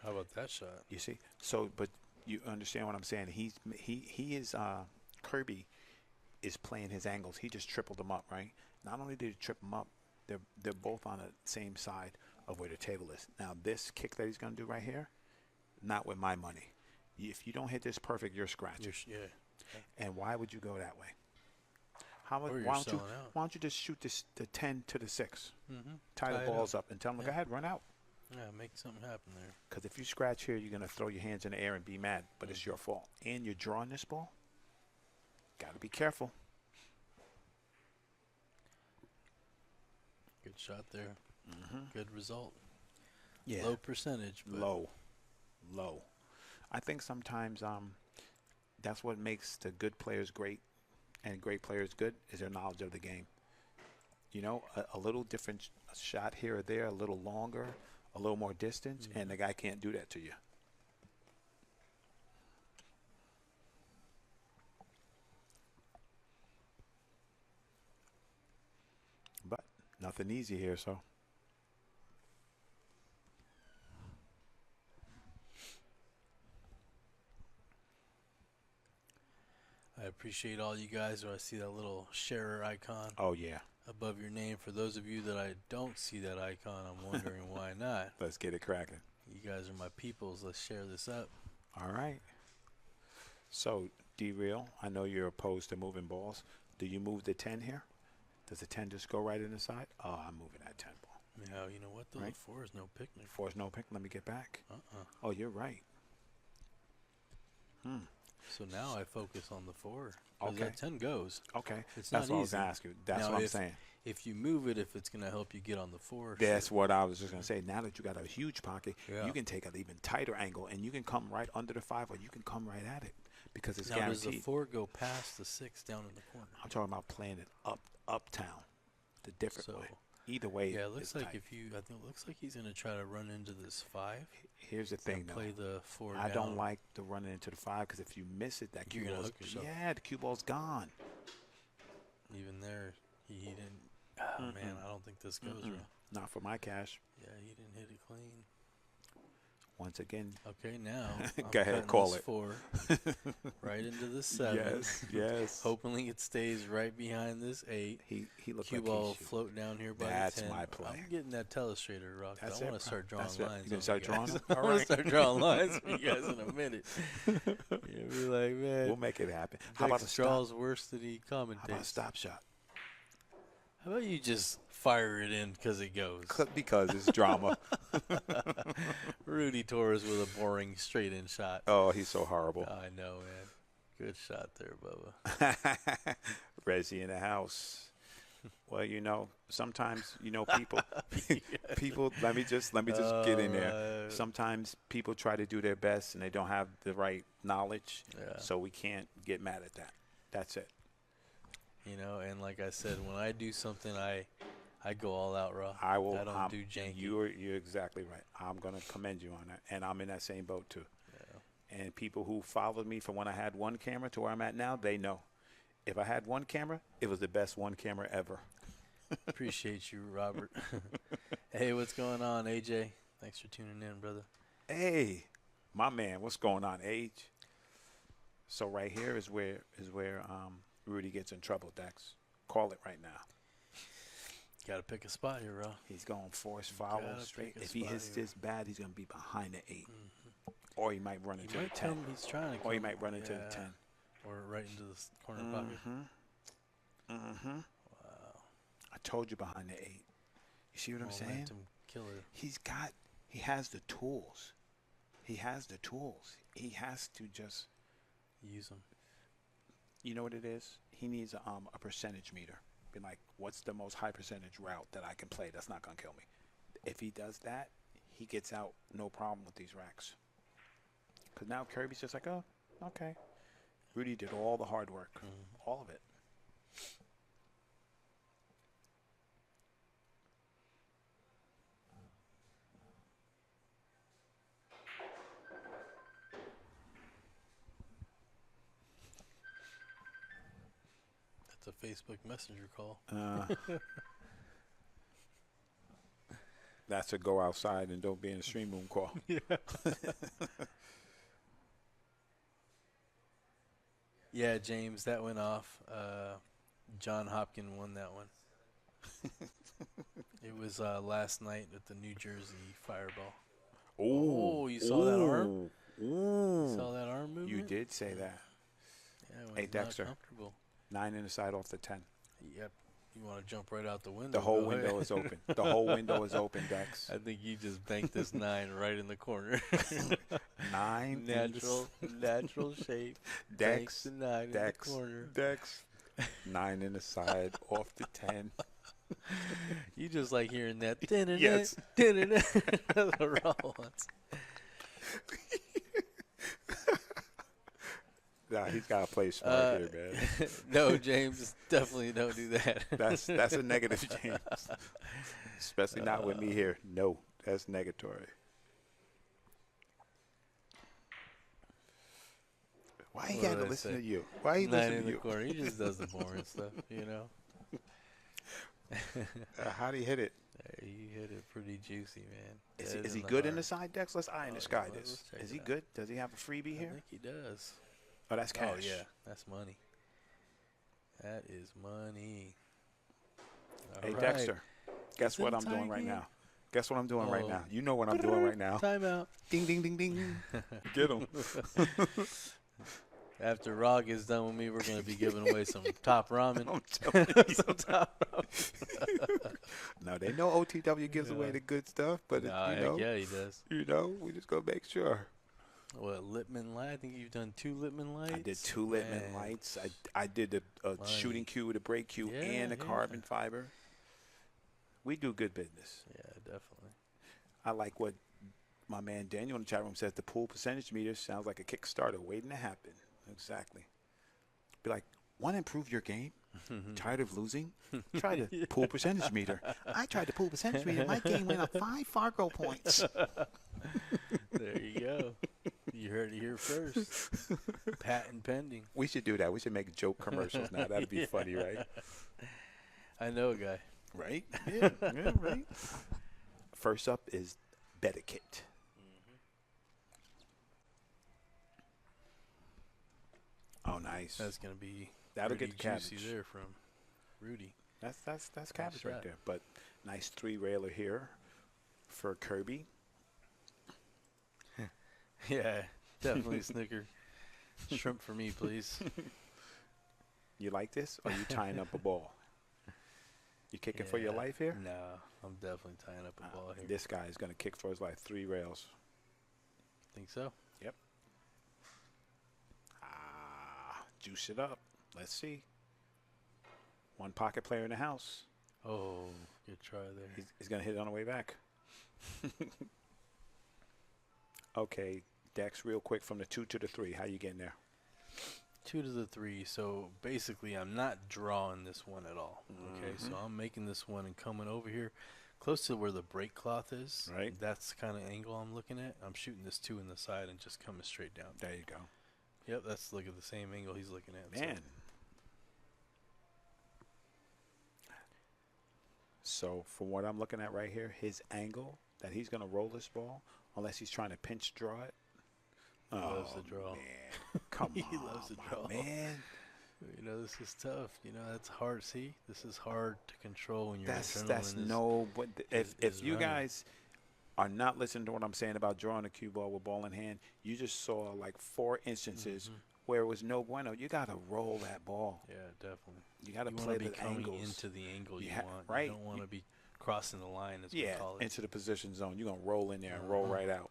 How about that shot? You see? So, but you understand what I'm saying? He is Kirby is playing his angles. He just tripled them up, right? Not only did he trip them up, they're both on the same side of where the table is. Now, this kick that he's going to do right here, not with my money. If you don't hit this perfect, you're scratching. Yeah. And why would you go that way? Or you're selling out. Why don't you just shoot the 10 to the 6? Mm-hmm. Tie the balls up and tell them, go ahead, run out. Yeah, make something happen there. Because if you scratch here, you're going to throw your hands in the air and be mad, but it's your fault. And you're drawing this ball. Got to be careful. Good shot there. Good result. Yeah. Low percentage. But Low. I think sometimes that's what makes the good players great and great players good is their knowledge of the game. You know, a little different shot here or there, a little longer, a little more distance, and the guy can't do that to you. But nothing easy here, so. I appreciate all you guys. Or I see that little sharer icon. Oh, yeah. Above your name. For those of you that I don't see that icon, I'm wondering why not. Let's get it cracking. You guys are my peoples. Let's share this up. All right. So, D-Real, I know you're opposed to moving balls. Do you move the 10 here? Does the 10 just go right in the side? Oh, I'm moving that 10 ball. Yeah, you know what, though? Right. 4 is no picnic. 4 is no pick. Let me get back. Oh, you're right. So now I focus on the 4. Okay. That 10 goes. Okay. It's That's not what easy. I was asking. That's now what I'm saying. If you move it, if it's going to help you get on the 4. That's what I was just going to say. Now that you got a huge pocket, Yeah. you can take an even tighter angle, and you can come right under the 5, or you can come right at it because it's now guaranteed. does the 4 go past the 6 down in the corner? I'm talking about playing it uptown, the different way. Either way, yeah, it looks like tight. I think it looks like he's going to try to run into this 5. Here's the thing, though. Play the 4 I down. don't like the running into the 5 because if you miss it, that cue You're gonna ball's hook yourself. yeah, the cue ball's gone. Even there, he didn't. Oh, man, I don't think this goes right. Not for my cash. Yeah, he didn't hit it clean. Once again. Okay, now Go ahead, call it. 4 right into the 7. Yes. Hopefully it stays right behind this 8. He looked Cue like ball he float down here by That's the 10. my play. I'm getting that telestrator rock. That's I want to start drawing That's lines. You gonna start drawing them? I want to start drawing lines for you guys in a minute. You'll be like, man. We'll make it happen. How about a draws stop? worse than he commentates? How about a stop shot? How about you just fire it in because it goes? Because it's drama. Rudy Torres with a boring straight-in shot. Oh, he's so horrible. I know, man. Good shot there, Bubba. Reggie in the house. Well, you know, sometimes, you know, people, let me just get in there. Sometimes people try to do their best and they don't have the right knowledge. Yeah. So we can't get mad at that. That's it. You know, and like I said, when I do something, I go all out raw. I will. I don't do janky. You're exactly right. I'm going to commend you on that. And I'm in that same boat, too. Yeah. And people who followed me from when I had one camera to where I'm at now, they know. If I had one camera, it was the best one camera ever. Appreciate you, Robert. Hey, what's going on, AJ? Thanks for tuning in, brother. Hey, my man, what's going on, Age? So right here is where Rudy gets in trouble, Dex. Call it right now. Got to pick a spot here, bro. He's going force foul straight. If he hits this bad, he's going to be behind the 8. Or he might run into the 10. He's trying to or he might run into the 10. Or right into the corner pocket. Wow. I told you behind the 8. You see what I'm saying? Momentum killer. He has the tools. He has the tools. He has to just use them. You know what it is? He needs a percentage meter. Be like, what's the most high percentage route that I can play that's not going to kill me? If he does that, he gets out no problem with these racks. Because now Kirby's just like, oh, okay. Rudy did all the hard work. All of it. That's a Facebook Messenger call. That's a go outside and don't be in the stream room call. Yeah. Yeah, James, that went off. John Hopkins won that one. It was last night at the New Jersey Fireball. Ooh. Oh, you saw that arm? Ooh. You saw that arm movement? You did say that. Yeah, it was Hey, not Dexter. comfortable. 9 in the side off the 10. Yep. You want to jump right out the window. The whole window is open. The whole window is open, Dex. I think you just banked this 9 right in the corner. 9. Natural shape. Dex. The 9 in the corner. Dex. 9 in the side, off the 10. You just like hearing that. Yes. That's what Raw wants. Nah, he's got to play smart here, man. No, James, definitely don't do that. That's a negative, James. Especially not with me here. No, that's negatory. Why he got to listen to you? Why he listen to you? Corner. He just does the boring stuff, you know. How do you hit it? He hit it pretty juicy, man. Is he good in the side decks? Let's eye in the sky this. Is he good? Does he have a freebie here? I think he does. Oh, that's cash. Oh, yeah. That's money. That is money. Hey, Dexter, guess what I'm doing right now? Guess what I'm doing right now? You know what I'm doing right now. Timeout. Ding, ding, ding, ding. Get him. After Raw gets done with me, we're going to be giving away some top ramen. I'm telling you. Some top ramen. No, they know OTW gives away the good stuff, but you know, yeah, he does. You know, we just go make sure. What, Lippmann Light? I think you've done 2 Lippmann Lights. I did 2 Lippmann Lights. I did a shooting cue with a brake cue and a carbon fiber. We do good business. Yeah, definitely. I like what my man Daniel in the chat room says. The pool percentage meter sounds like a Kickstarter waiting to happen. Exactly. Be like, want to improve your game? Tired of losing? Try the pool percentage meter. I tried the pool percentage meter. My game went up 5 Fargo points. There you go. You heard it here first. Patent pending. We should do that. We should make joke commercials now. That'd be funny, right? I know a guy. Right? Yeah, right. First up is Betikit. Oh, nice. That's gonna be that'll get the juicy cabbage there from Rudy. That's cabbage right there. But nice 3-railer here for Kirby. Yeah, definitely Snicker. Shrimp for me, please. You like this, or you tying up a ball? You kicking for your life here? No, I'm definitely tying up a ball here. This guy is gonna kick for his life. 3 rails. Think so? Yep. Juice it up. Let's see. 1 pocket player in the house. Oh, good try there. He's going to hit it on the way back. Okay, Dex, real quick from the 2 to the 3. How you getting there? 2 to the 3. So basically, I'm not drawing this one at all. Okay, so I'm making this one and coming over here close to where the brake cloth is. Right. That's the kind of angle I'm looking at. I'm shooting this 2 in the side and just coming straight down. There you go. Yep, that's look at the same angle he's looking at. Man. So from what I'm looking at right here, his angle that he's going to roll this ball, unless he's trying to pinch draw it. He loves to draw. Man. Come He on, loves to draw. man. You know, this is tough. You know, that's hard. See, this is hard to control when you're That's no. But if you guys are not listening to what I'm saying about drawing a cue ball with ball in hand, you just saw like 4 instances where it was no bueno. You got to roll that ball. Yeah, definitely. You got to play the angles. Coming into the angle you want. Right. You don't want to be crossing the line, as we call it. Into the position zone. You're going to roll in there and roll right out.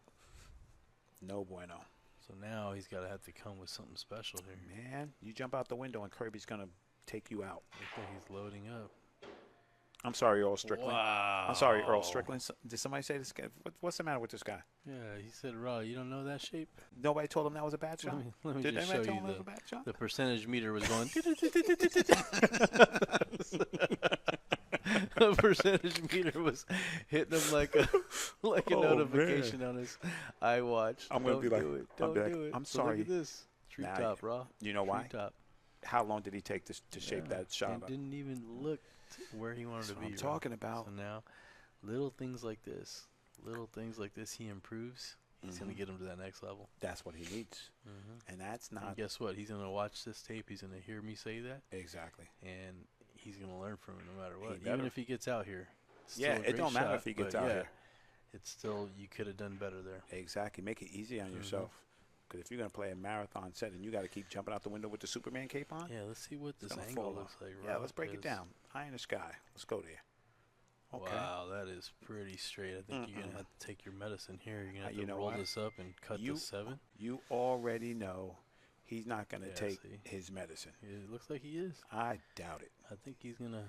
No bueno. So now he's got to have to come with something special here. Man, you jump out the window and Kirby's going to take you out. Looks like he's loading up. I'm sorry, Earl Strickland. Wow. I'm sorry, Earl Strickland. Did somebody say this guy? What's the matter with this guy? Yeah, he said, Raw, you don't know that shape? Nobody told him that was a bad shot? Let me Did just anybody show tell him you it was a bad shot? the percentage meter was going. The percentage meter was hitting him like a notification on his iWatch. I'm going to be like, Don't do it. I'm sorry. Look at this. Treetop, Raw. You know why? Treetop. How long did he take to shape that shot up? Didn't even look where he wanted to be. I'm talking about. So now, little things like this, he improves. He's going to get him to that next level. That's what he needs. And that's not. And guess what? He's going to watch this tape. He's going to hear me say that. Exactly. And he's going to learn from it no matter what. Even if he gets out here. It don't matter if he gets out here. It's still, you could have done better there. Exactly. Make it easy on yourself. Because if you're going to play a marathon set and you got to keep jumping out the window with the Superman cape on. Yeah, let's see what this gonna angle fall looks off. like. Yeah, Rob, let's break it down. Eye in the sky. Let's go there. Okay. Wow, that is pretty straight. I think you're going to have to take your medicine here. You're going to have to roll this up and cut to 7. You already know he's not going to take see? his medicine. It looks like he is. I doubt it. I think he's gonna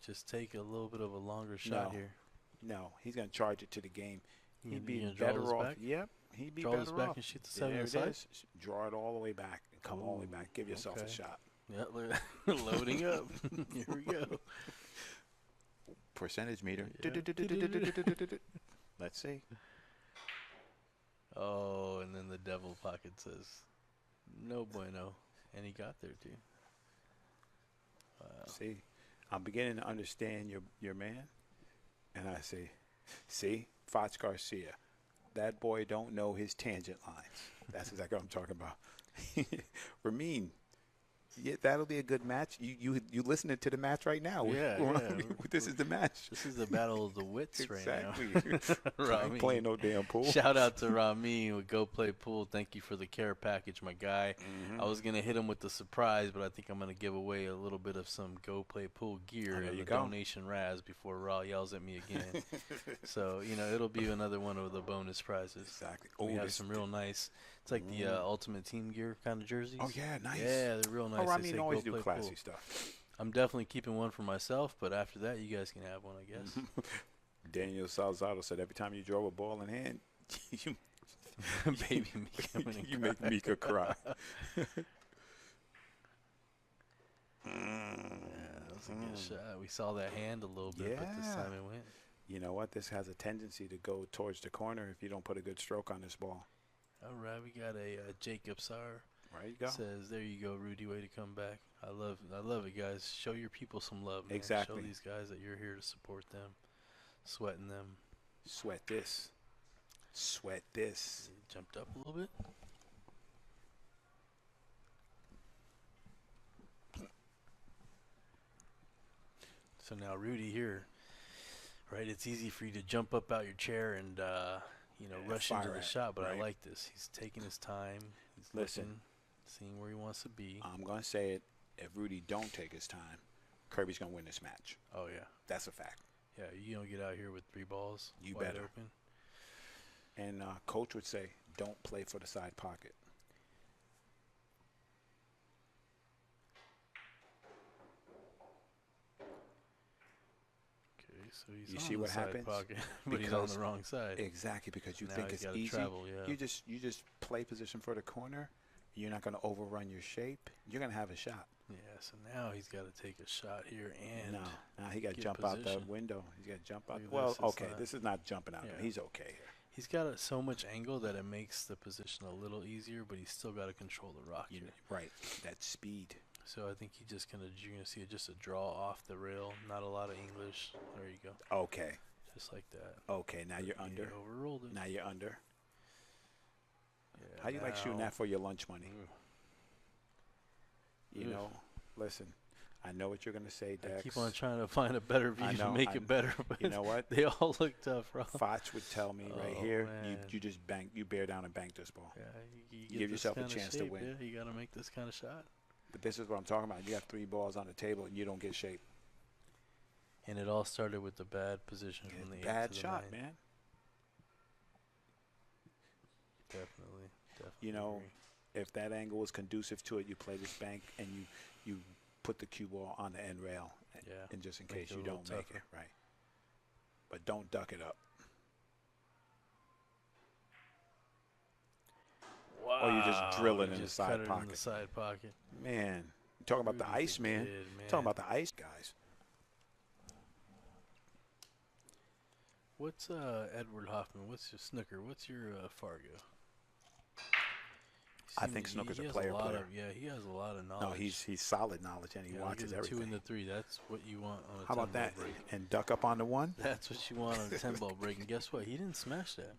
just take a little bit of a longer shot here. No, he's going to charge it to the game. He'd be draw better this off. back? Yep, he'd be Draw better this back off. and shoot the 7 There inside. it is. Draw it all the way back and come all the way back. Give yourself a shot. Yeah, loading up. Here we go. Percentage meter. Yeah. Let's see. Oh, and then the devil pocket says, no bueno. And he got there, too. Wow. See, I'm beginning to understand your man. And I say, see, Fox Garcia, that boy don't know his tangent lines. That's exactly what I'm talking about. Ramin, yeah, that'll be a good match. You listening to the match right now. Yeah, This is the match. This is the battle of the wits right now. Exactly. I ain't playing no damn pool. Shout out to Ramin with Go Play Pool. Thank you for the care package, my guy. I was going to hit him with the surprise, but I think I'm going to give away a little bit of some Go Play Pool gear and the donation Raz before Raw yells at me again. So, it'll be another one of the bonus prizes. Exactly. We have some real nice, it's like the Ultimate Team Gear kind of jerseys. Oh, yeah, nice. Yeah, they're real nice. Oh, Ramin always do classy pool. stuff. I'm definitely keeping one for myself, but after that, you guys can have one, I guess. Daniel Salzado said every time you draw a ball in hand, you Baby Mika, you make Mika cry. Yeah, that was a good shot. We saw that hand a little bit, but this time it went. You know what? This has a tendency to go towards the corner if you don't put a good stroke on this ball. All right, we got a Jacob Sar. Right, you go. Says, there you go, Rudy, way to come back. I love it, guys. Show your people some love, man. Exactly. Show these guys that you're here to support them, sweating them. Sweat this. Sweat this. He jumped up a little bit. So now Rudy here, right? It's easy for you to jump up out your chair and rush into the shot, but I like this. He's taking his time. He's looking, seeing where he wants to be. I'm gonna say it. If Rudy don't take his time, Kirby's gonna win this match. Oh yeah, that's a fact. Yeah, you don't get out here with 3 balls. You wide better. Open. And coach would say, don't play for the side pocket. So he's you on see the what side happens? Pocket, but he's on the wrong side. Exactly, because you now think it's easy. Travel, yeah. You just play position for the corner. You're not going to overrun your shape. You're going to have a shot. Yeah, so now he's got to take a shot here and now he got to jump out that window. He's got to jump out. Well, okay, this is not jumping out. Yeah. He's okay here. He's got so much angle that it makes the position a little easier, but he's still got to control the rock here. Right, that speed. So I think you're gonna see just a draw off the rail, not a lot of English. There you go. Okay. Just like that. Okay, now you're under. Overrolled it. Now you're under. Yeah, how you like shooting that for your lunch money? You know, listen, I know what you're gonna say, Dex. I keep on trying to find a better view to make it better, but you know what? They all look tough, Rob. Foch would tell me right here, you just bear down and bank this ball. Yeah, you give yourself a chance to win. Yeah, you got to make this kind of shot. But this is what I'm talking about. You got 3 balls on the table and you don't get shape. And it all started with the bad position from the 8 bad to the shot, 9. man. Definitely. You know, if that angle was conducive to it, you play this bank and you put the cue ball on the end rail. And just in case you don't make it, right. But don't duck it up. Wow. Or you just drill it in the side pocket. In the side pocket. Man, you're talking about the ice, man. Talking about the ice guys. What's Edward Hoffman? What's your snooker? What's your Fargo? I think snooker's a player. He has a lot of knowledge. No, he's solid knowledge, and he watches everything. 2 and the 3. That's what you want on a 10-ball break. How about that? And duck up on the 1? That's what you want on a 10-ball break. And guess what? He didn't smash that.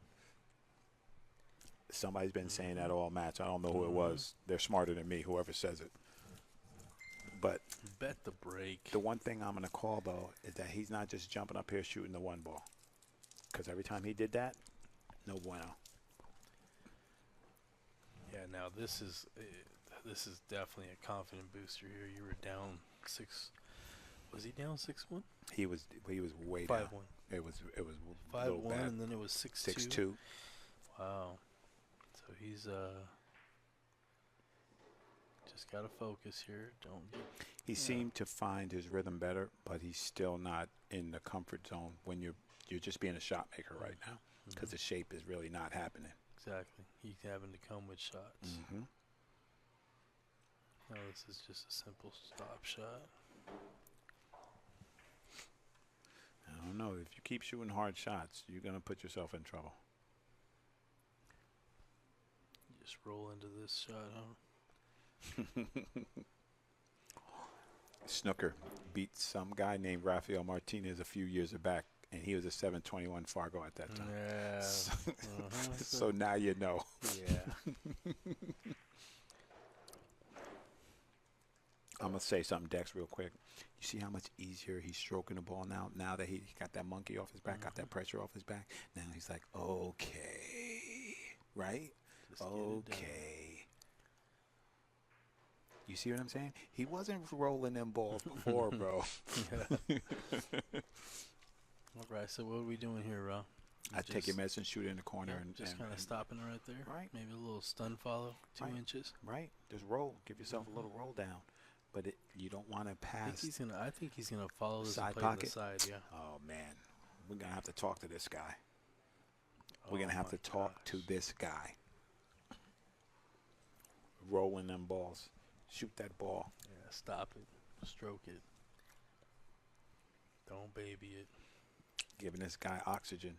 Somebody's been saying that all match. I don't know who it was. They're smarter than me, whoever says it. But bet the break. The one thing I'm going to call, though, is that he's not just jumping up here shooting the 1 ball. Because every time he did that, no bueno. Yeah, now this is definitely a confident booster here. You were down 6. Was he down 6-1? He was way 5-1. down. It was 5-1, and then it was 6-2. 6-2. Wow. So he's just gotta focus here. Don't get. He seemed to find his rhythm better, but he's still not in the comfort zone when you're just being a shot maker right now, because the shape is really not happening. Exactly. He's having to come with shots. Mm-hmm. Now this is just a simple stop shot. I don't know. If you keep shooting hard shots, you're going to put yourself in trouble. You just roll into this shot, huh? Snooker beat some guy named Rafael Martinez a few years back, and he was a 721 Fargo at that time. Yeah. So now you know. Yeah. I'm going to say something, Dex, real quick. You see how much easier he's stroking the ball now that he got that monkey off his back, got that pressure off his back. Now he's like, okay, right? Okay. You see what I'm saying? He wasn't rolling them balls before, bro. Yeah. All right, so what are we doing here, Ron? I take your medicine, shoot it in the corner. Yeah, and just kind of stopping it right there. Right. Maybe a little stun follow, 2 inches. Right. Just roll. Give yourself a little roll down. But you don't want to pass. I think he's gonna follow this side play pocket. To the side. Yeah. Oh man, we're gonna have to talk to this guy. We're gonna have to talk to this guy. Rolling them balls. Shoot that ball. Yeah. Stop it. Stroke it. Don't baby it. Giving this guy oxygen.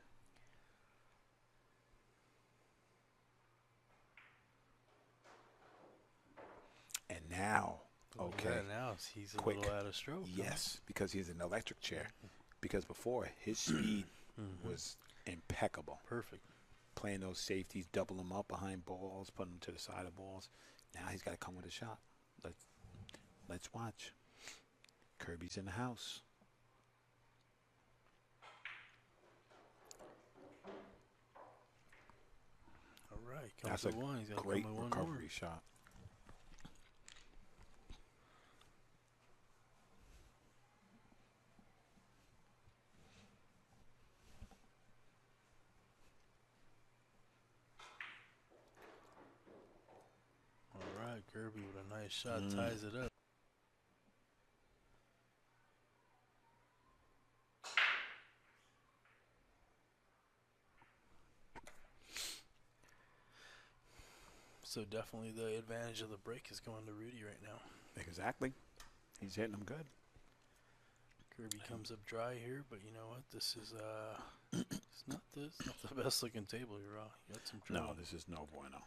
And now. Okay. Yeah, now he's a Quick. little out of stroke. Yes, because he's in an electric chair. Because before, his speed was impeccable. Perfect. Playing those safeties, double them up behind balls, putting them to the side of balls. Now he's got to come with a shot. Let's watch. Kirby's in the house. All right. That's a one. He's got great one recovery more. shot. All right, Kirby with a nice shot ties it up. So definitely the advantage of the break is going to Rudy right now. Exactly. He's hitting them good. Kirby comes up dry here, but you know what? This is it's not the best looking table here. You got some trouble. No, this is no bueno.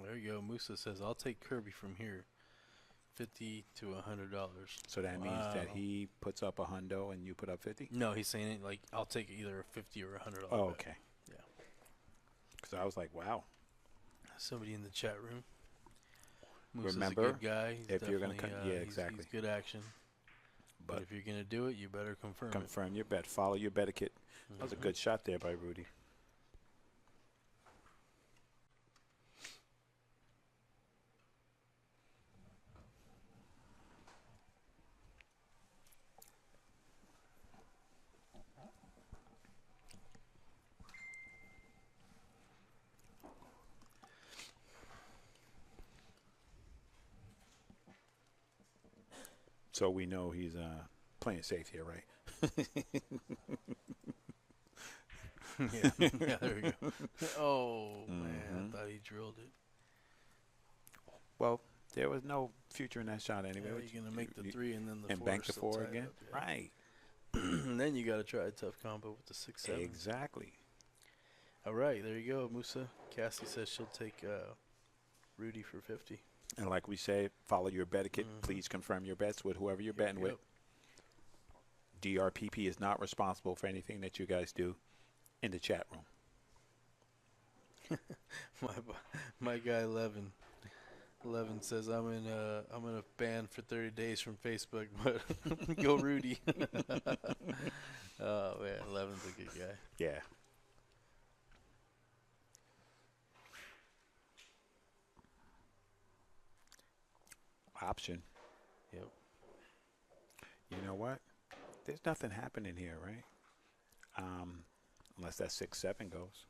There you go. Musa says, "I'll take Kirby from here, $50 to $100." So that means that he puts up $100 and you put up 50. No, he's saying it like I'll take either a $50 or $100. Oh, okay. Yeah. Because I was like, wow. Somebody in the chat room. Musa's Remember, a good guy. He's if you're gonna definitely, exactly. He's good action. But if you're gonna do it, you better confirm. Confirm your bet. Follow your bet etiquette. That was a good shot there by Rudy. So we know he's playing safe here, right? Yeah, there we go. Oh, man, I thought he drilled it. Well, there was no future in that shot anyway. Yeah, you're going to make the 3 and then the 4. And bank the 4 again? Up, yeah. Right. And then you got to try a tough combo with the 6-7. Exactly. All right, there you go, Musa. Cassie says she'll take Rudy for 50. And like we say, follow your bet etiquette. Please confirm your bets with whoever you're betting with. DRPP is not responsible for anything that you guys do in the chat room. My guy Levin says I'm in a ban for 30 days from Facebook, but go Rudy. Oh man, Levin's a good guy. Yeah. option. Yep. You know what? There's nothing happening here, right? Unless that 6-7 goes.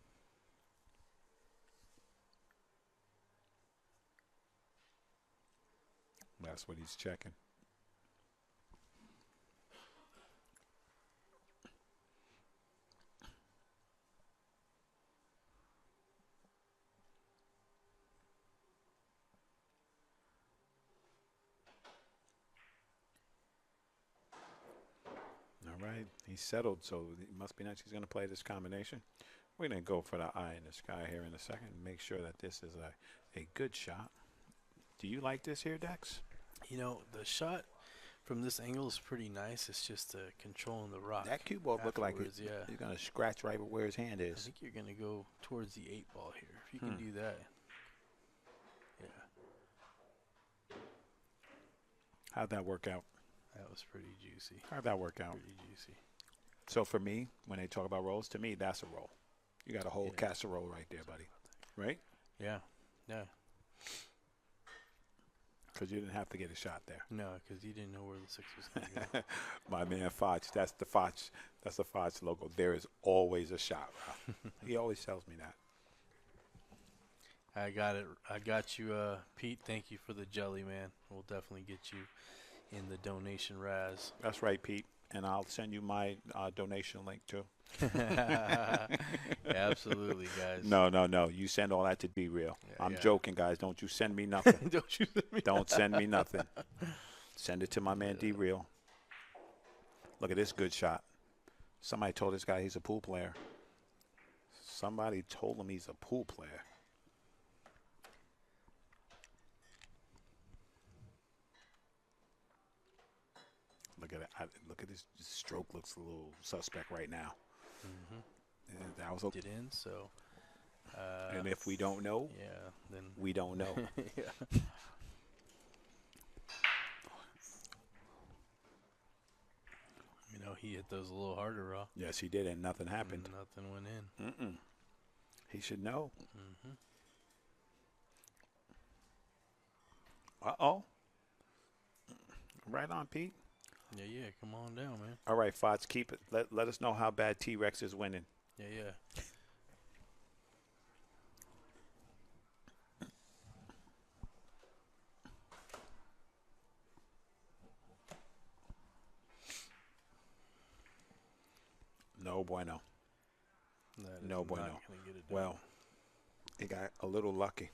That's what he's checking. All right, he's settled, so it must be nice. He's going to play this combination. We're going to go for the eye in the sky here in a second and make sure that this is a good shot. Do you like this here, Dex? You know, the shot from this angle is pretty nice. It's just controlling the rock. That cue ball looked like he's going to scratch right where his hand is. I think you're going to go towards the 8 ball here. If you can do that. Yeah. How'd that work out? That was pretty juicy. How'd that work out? Pretty juicy. So for me, when they talk about rolls, to me, that's a roll. You got a whole casserole right there, buddy. Right? Yeah. Yeah. Because you didn't have to get a shot there. No, because you didn't know where the 6 was going to go. My man Foch, that's the Foch logo. There is always a shot, bro. He always tells me that. I got it. I got you, Pete. Thank you for the jelly, man. We'll definitely get you in the donation Raz. That's right, Pete. And I'll send you my donation link, too. Absolutely, guys. No. You send all that to Be Real. Yeah, I'm joking, guys. Don't you send me nothing. Don't send me nothing. Send it to my man D Real. Look at this good shot. Somebody told this guy he's a pool player. Somebody told him he's a pool player. Look at it. Look at this stroke. Looks a little suspect right now. Mm-hmm. And that was it in. So. And if we don't know, then we don't know. Yeah. You know, he hit those a little harder, Raw. Yes, he did, and nothing happened. Nothing went in. He should know. Mm-hmm. Uh-oh. Right on, Pete. Yeah, come on down, man. All right, Fox, keep it. Let us know how bad T-Rex is winning. Yeah. No bueno. No bueno. Get it well, he got a little lucky.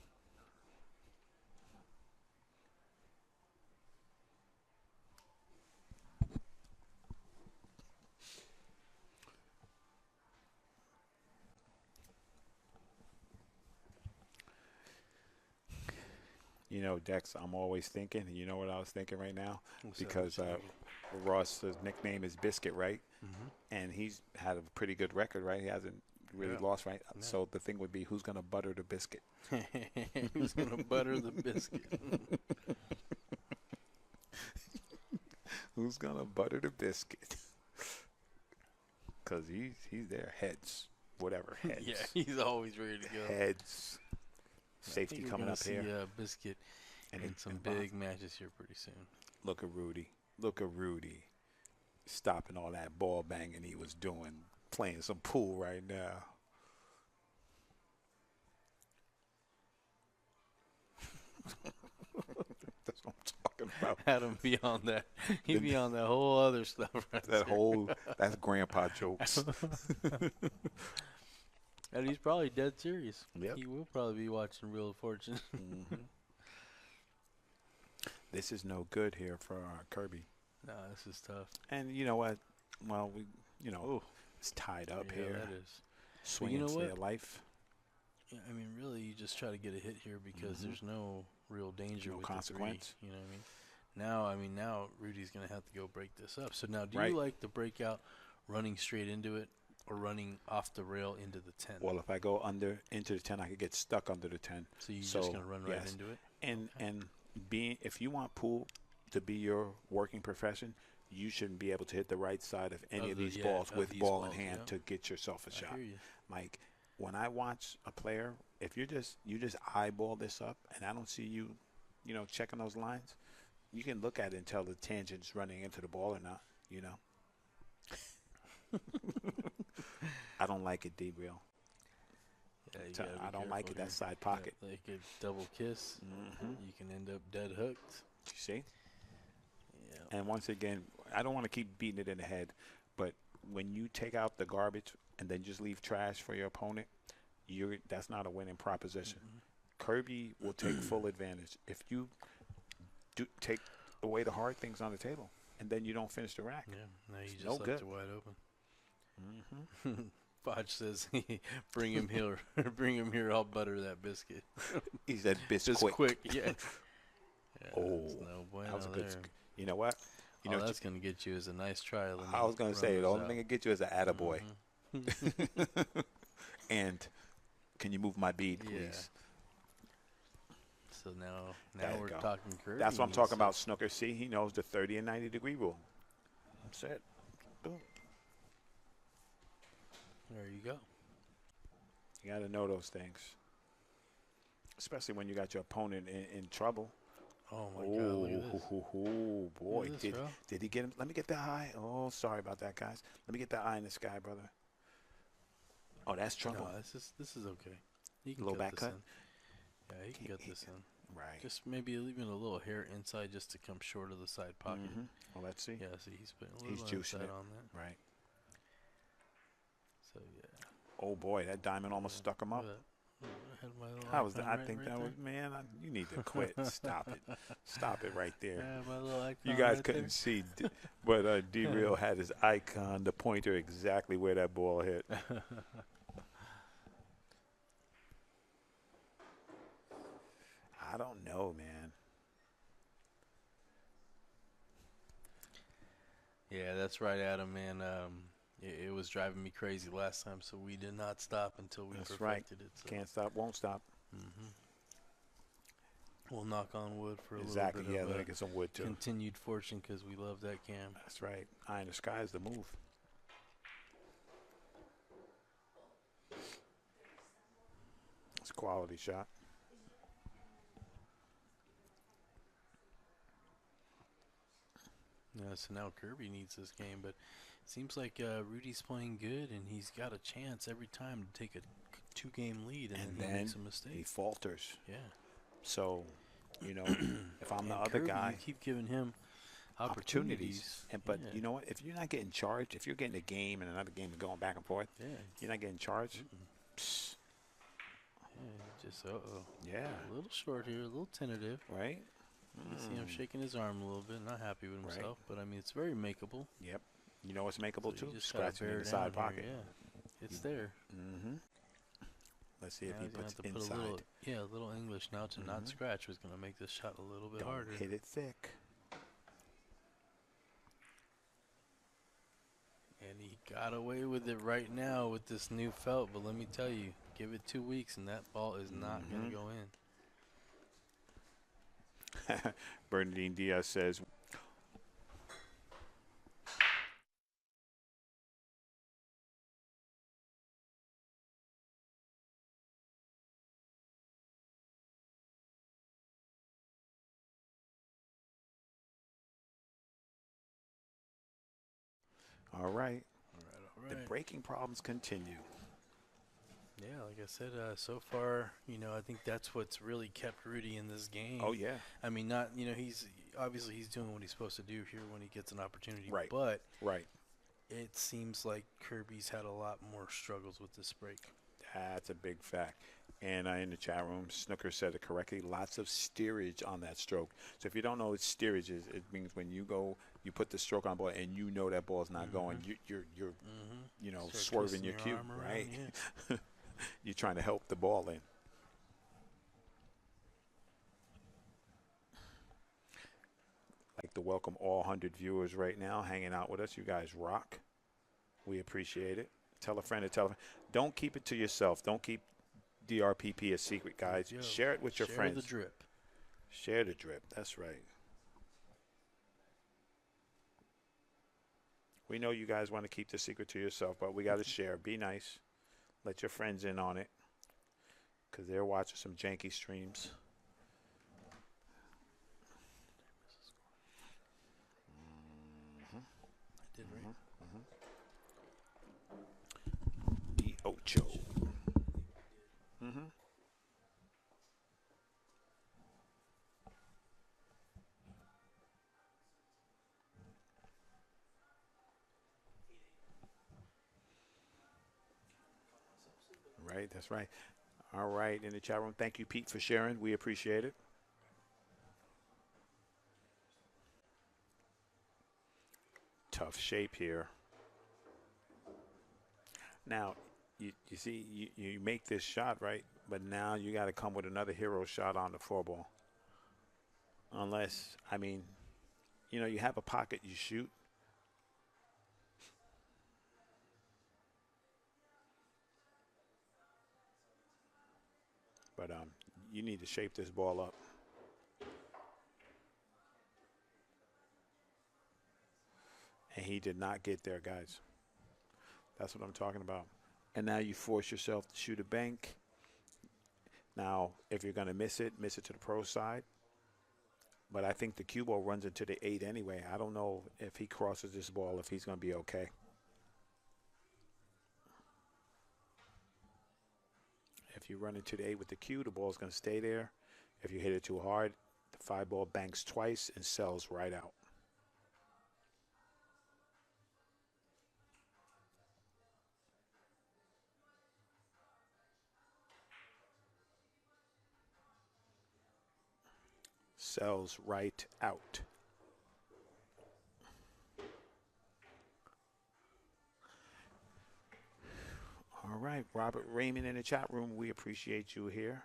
You know, Dex, I'm always thinking, you know what I was thinking right now? Because Ross's nickname is Biscuit, right? Mm-hmm. And he's had a pretty good record, right? He hasn't really lost, right? Yeah. So the thing would be, who's going to butter the biscuit? Who's going to butter the biscuit? Who's going to butter the biscuit? Because he's there. Heads. Whatever. Heads. Yeah, he's always ready to go. Heads. Safety coming up here. Biscuit and some big matches here pretty soon. Look at Rudy. Look at Rudy. Stopping all that ball banging he was doing. Playing some pool right now. That's what I'm talking about. Had him be on that. He'd be on that whole other stuff. That's grandpa jokes. And he's probably dead serious. Yep. He will probably be watching Wheel of Fortune. Mm-hmm. This is no good here for Kirby. No, this is tough. And you know what? Well, it's tied up here. That is. Swinging for your life. Yeah, I mean, really, you just try to get a hit here because there's no real danger with consequence. The 3, you know what I mean? Now Rudy's going to have to go break this up. So now, do you like the breakout running straight into it or running off the rail into the 10? Well, if I go into the 10, I could get stuck under the 10. So you're just going to run right into it? And if you want pool to be your working profession, you shouldn't be able to hit the right side of any of these balls with ball in hand to get yourself a shot. I hear you. Like when I watch a player, if you just eyeball this up and I don't see you checking those lines, you can look at it and tell the tangent's running into the ball or not. You know. I don't like it, D-Real. Yeah, I don't like it. That side pocket. Like a double kiss. You can end up dead hooked. You see? Yeah. And once again, I don't want to keep beating it in the head, but when you take out the garbage and then just leave trash for your opponent, that's not a winning proposition. Kirby will take full advantage. If you do take away the hard things on the table and then you don't finish the rack. Yeah, no, you just left it wide open. Podge says, bring him here. Bring him here. I'll butter that biscuit. He said biscuit. Just quick. Yeah. Oh, no bueno that was a good. there. You know what? You know that's going to get you is a nice try. I was going to say, the only thing that get you is an attaboy. And can you move my bead, please? Yeah. So now we're talking Kirby. That's what I'm talking about, Snooker. See, he knows the 30 and 90 degree rule. That's it. Boom. There you go. You got to know those things, especially when you got your opponent in trouble. Oh, my God, look at this. Oh, boy. This, did he get him? Let me get that eye. Oh, sorry about that, guys. Let me get that eye in the sky, brother. Oh, that's trouble. No, this is okay. You can a little back cut? Yeah, you can get this in. Right. Just maybe even a little hair inside just to come short of the side pocket. Well, let's see. Yeah, see, he's putting a little inside on that. Right. So, yeah. Oh, boy, that diamond almost stuck him up. How was that? I think that was, man, you need to quit. Stop it. Stop it right there. Yeah, my little icon you guys couldn't see, but D-Real had his icon, the pointer, exactly where that ball hit. I don't know, man. Yeah, that's right, Adam, man. It was driving me crazy last time, so we did not stop until we perfected it. So. Can't stop, won't stop. We'll knock on wood for a little bit of let me get some wood too. Continued fortune because we love that cam. That's right. Eye in the sky is the move. It's a quality shot. Yeah, so now Kirby needs this game, but it seems like Rudy's playing good, and he's got a chance every time to take a 2-game lead, and then he makes a mistake. He falters. Yeah. So, if I'm the other Kirby, guy, you keep giving him opportunities. But you know what? If you're not getting charged, if you're getting a game and another game and going back and forth, you're not getting charged. Yeah, just Yeah. A little short here, a little tentative. Right. You see him shaking his arm a little bit, not happy with himself, but I mean it's very makeable. Yep. You know what's makeable so too? Scratching in the side pocket. Yeah, it's there. Let's see if he puts to inside. Put a little English now to not scratch was going to make this shot a little bit harder. Hit it thick. And he got away with it right now with this new felt, but let me tell you, give it 2 weeks and that ball is not going to go in. Bernardine Diaz says, all right. The breaking problems continue. Yeah, like I said, so far, I think that's what's really kept Rudy in this game. Oh, yeah. I mean, he's doing what he's supposed to do here when he gets an opportunity. Right. But right. It seems like Kirby's had a lot more struggles with this break. That's a big fact. And in the chat room, Snooker said it correctly. Lots of steerage on that stroke. So if you don't know what steerage is, it means when you go, you put the stroke on ball, and you know that ball's not going. You're swerving your cue, right? Yeah. You're trying to help the ball in. Like to welcome all 100 viewers right now hanging out with us. You guys rock. We appreciate it. Tell a friend to tell a friend. Don't keep it to yourself. Don't keep DRPP a secret, guys. Share it with your friends. Share the drip. Share the drip. That's right. We know you guys want to keep the secret to yourself, but we got to share. Be nice. Let your friends in on it because they're watching some janky streams. did right. The Ocho. Right, that's right. All right, in the chat room, thank you, Pete, for sharing. We appreciate it. Tough shape here. Now, you see, you make this shot, right? But now you got to come with another hero shot on the 4-ball. Unless, I mean, you know, you have a pocket, you shoot. But you need to shape this ball up. And he did not get there, guys. That's what I'm talking about. And now you force yourself to shoot a bank. Now, if you're going to miss it to the pro side. But I think the cue ball runs into the 8 anyway. I don't know if he crosses this ball, if he's going to be okay. If you run into the 8 with the cue, the ball's going to stay there. If you hit it too hard, the 5-ball banks twice and sells right out. Sells right out. All right, Robert Raymond in the chat room, we appreciate you here.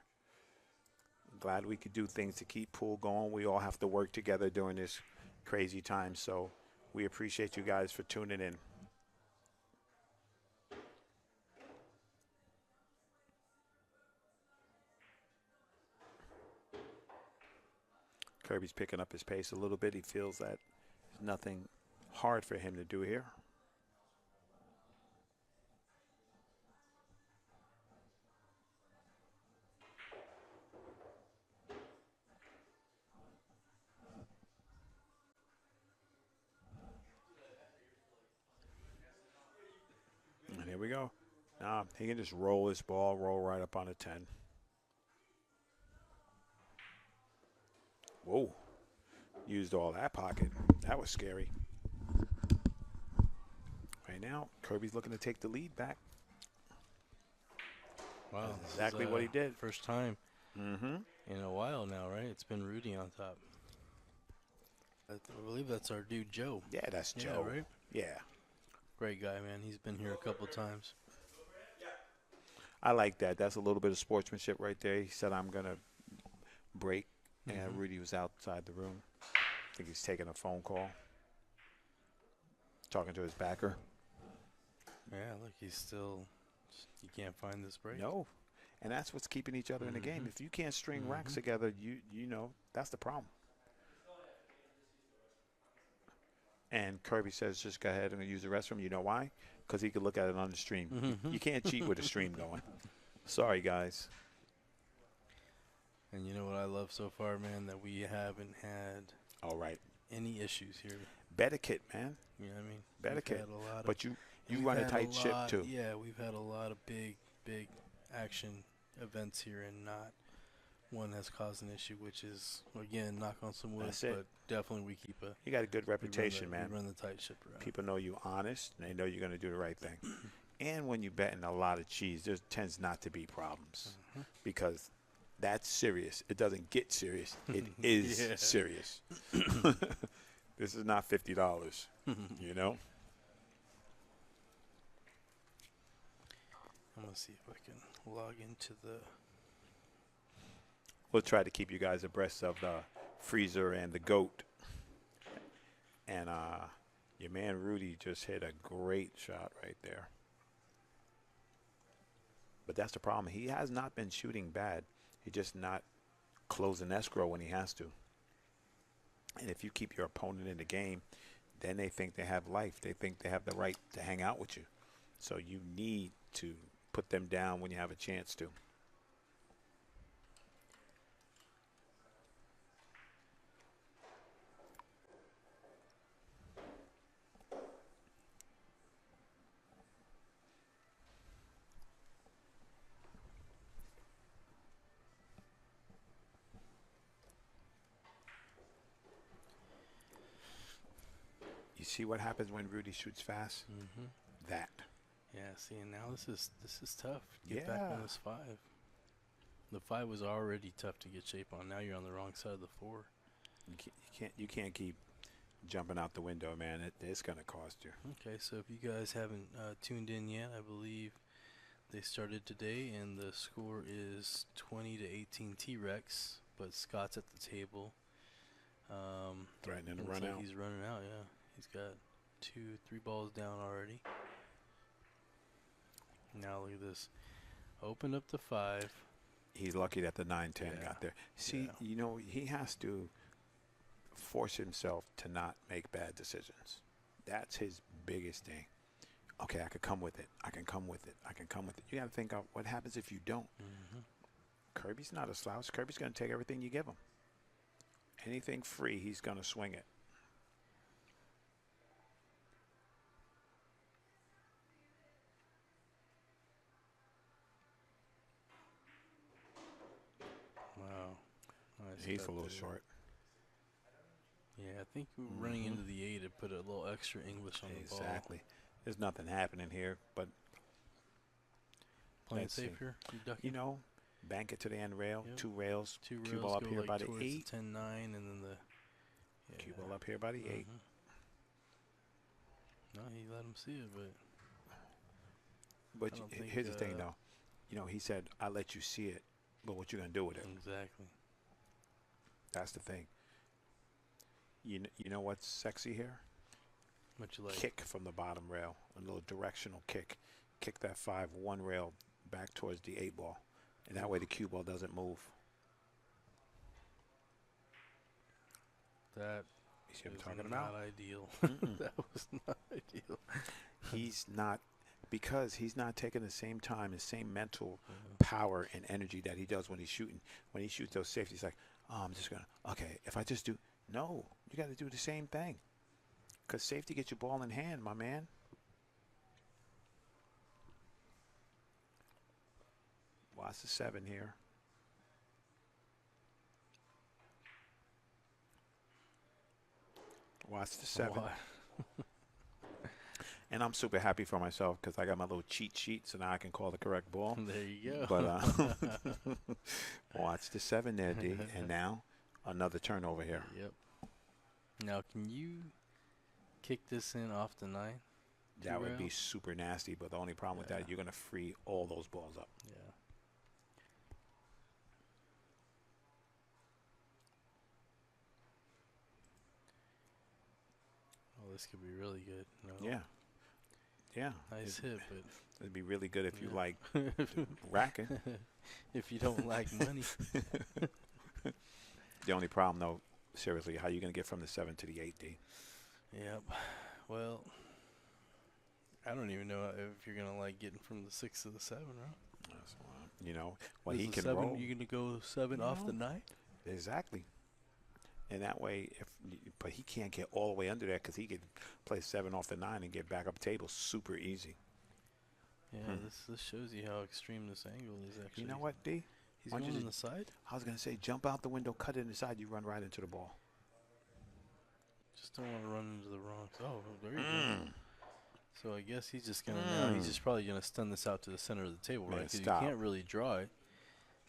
Glad we could do things to keep pool going. We all have to work together during this crazy time, so we appreciate you guys for tuning in. Kirby's picking up his pace a little bit. He feels that there's nothing hard for him to do here. And here we go. Now he can just roll this ball, roll right up on a 10. Whoa. Used all that pocket. That was scary. Right now, Kirby's looking to take the lead back. Wow. That's exactly what he did. First time in a while now, right? It's been Rudy on top. I believe that's our dude, Joe. Yeah, that's Joe. Right? Yeah. Great guy, man. He's been here a couple times. I like that. That's a little bit of sportsmanship right there. He said, I'm going to break. And Rudy was outside the room. I think he's taking a phone call. Talking to his backer. Yeah, look, he's still, you can't find this break. No. And that's what's keeping each other in the game. If you can't string racks together, you know, that's the problem. And Kirby says, just go ahead and use the restroom. You know why? Because he could look at it on the stream. You can't cheat with the stream going. Sorry, guys. And you know what I love so far, man, that we haven't had any issues here. Etiquette, man. You know what I mean? Etiquette. But you run a tight ship, too. Yeah, we've had a lot of big action events here, and not one has caused an issue, which is, again, knock on some wood. That's it. But definitely we keep a... You got a good reputation, man. We run the tight ship around. People know you honest, and they know you're going to do the right thing. And when you're betting a lot of cheese, there tends not to be problems because that's serious. It doesn't get serious. It is serious. This is not $50, you know? I'm going to see if I can log into the... We'll try to keep you guys abreast of the freezer and the goat. And your man Rudy just hit a great shot right there. But that's the problem. He has not been shooting bad. He's just not closing escrow when he has to. And if you keep your opponent in the game, then they think they have life. They think they have the right to hang out with you. So you need to put them down when you have a chance to. see what happens when Rudy shoots fast? Mm-hmm. That. Yeah, see, and now this is tough. Get back on this 5. The 5 was already tough to get shape on. Now you're on the wrong side of the 4. You can't keep jumping out the window, man. It's going to cost you. Okay, so if you guys haven't tuned in yet, I believe they started today, and the score is 20-18 T-Rex, but Scott's at the table. Threatening to run like out. He's running out, yeah. He's got 3 balls down already. Now look at this. Opened up the 5. He's lucky that the 9-10 got there. See, he has to force himself to not make bad decisions. That's his biggest thing. Okay, I could come with it. I can come with it. I can come with it. You got to think of what happens if you don't. Mm-hmm. Kirby's not a slouch. Kirby's going to take everything you give him. Anything free, he's going to swing it. Wow. Nice. He's a little short. Yeah, I think running into the 8, it put a little extra English on the ball. Exactly. There's nothing happening here, but playing safe here. Bank it to the end rail. Yep. 2 rails. 2 rails. Cue ball up here by the 8. 10-9, and then the Cue ball up here by the 8. No, he let him see it, But here's the thing, though. He said, "I let you see it, but what you gonna do with it?" Exactly. That's the thing. You know what's sexy here? What you like? Kick from the bottom rail, a little directional kick. Kick that 5 1 rail back towards the 8 ball, and that way the cue ball doesn't move. That You see what I'm talking not about? ideal. That was not ideal. He's not, because he's not taking the same time, the same mental power and energy that he does when he's shooting. When he shoots those safeties, he's like, oh, I'm just going to, okay, if I just do, no, you got to do the same thing. Because safety gets your ball in hand, my man. Watch the 7 here. Watch the 7. And I'm super happy for myself because I got my little cheat sheet, so now I can call the correct ball. There you go. But watch the 7 there, D. And now another turnover here. Yep. Now, can you kick this in off the 9? That would be super nasty, but the only problem with that, you're going to free all those balls up. Yeah. Oh, this could be really good. No. Yeah. Yeah. Nice hit, but it'd be really good if you like racking. If you don't like money. The only problem, though, seriously, how are you going to get from the 7 to the 8, D? Yep. Well, I don't even know if you're going to like getting from the 6 to the 7, right? That's why. He can 7, roll. you're going to go 7 off the 9? Exactly. And that way, but he can't get all the way under that because he could play 7 off the 9 and get back up table super easy. Yeah, this shows you how extreme this angle is actually. You know what, D? He's going on the side? I was going to say, jump out the window, cut it inside, you run right into the ball. Just don't want to run into the wrong. Oh, there you go. So I guess he's just going to now, he's just probably going to stun this out to the center of the table, right? Because you can't really draw it.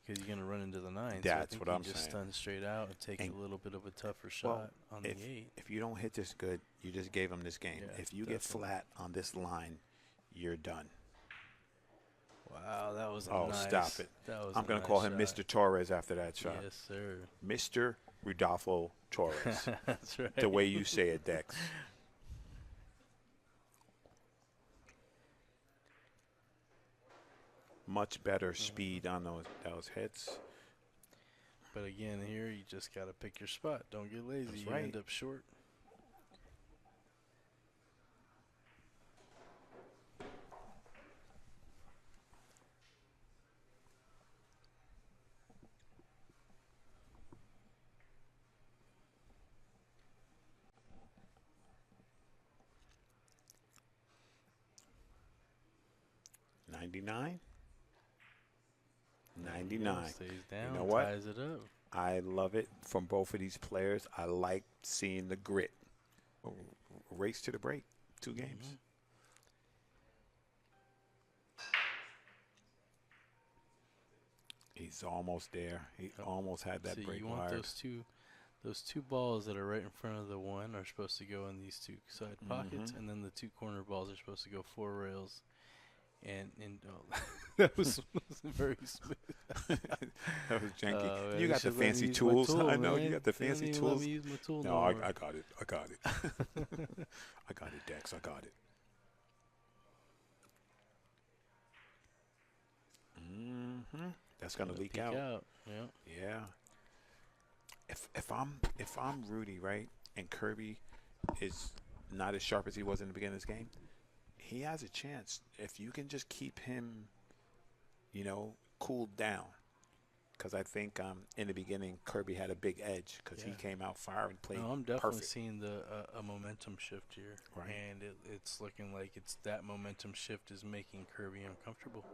Because you're going to run into the 9. That's so what I'm just saying. Stun straight out and take a little bit of a tougher shot on the 8. If you don't hit this good, you just gave him this game. Yeah, if you get flat on this line, you're done. Wow, that was stop it. I'm going to call him Mr. Torres after that shot. Yes, sir. Mr. Rudolfo Torres. That's right. The way you say it, Dex. Much better speed on those hits. But again, here you just got to pick your spot. Don't get lazy. That's you right. end up short. $99. $99. Stays down. You know what? Ties it up. I love it from both of these players. I like seeing the grit. race to the break. 2 games. He's almost there. He almost had that break you want wired. those two balls that are right in front of the one are supposed to go in these 2 side pockets, and then the 2 corner balls are supposed to go 4 rails. And that was very smooth. That was janky. Man, you got the fancy tools. Tool, I know man. you got the fancy Let tools. me use my tool No, I got it. I got it. I got it, Dex. I got it. That's gonna leak out. Yeah. Yeah. If I'm Rudy, right, and Kirby is not as sharp as he was in the beginning of this game, he has a chance if you can just keep him, cooled down. Because I think in the beginning Kirby had a big edge because he came out fire and played. No, I'm definitely perfect. seeing a momentum shift here, Right. and it's looking like that momentum shift is making Kirby uncomfortable.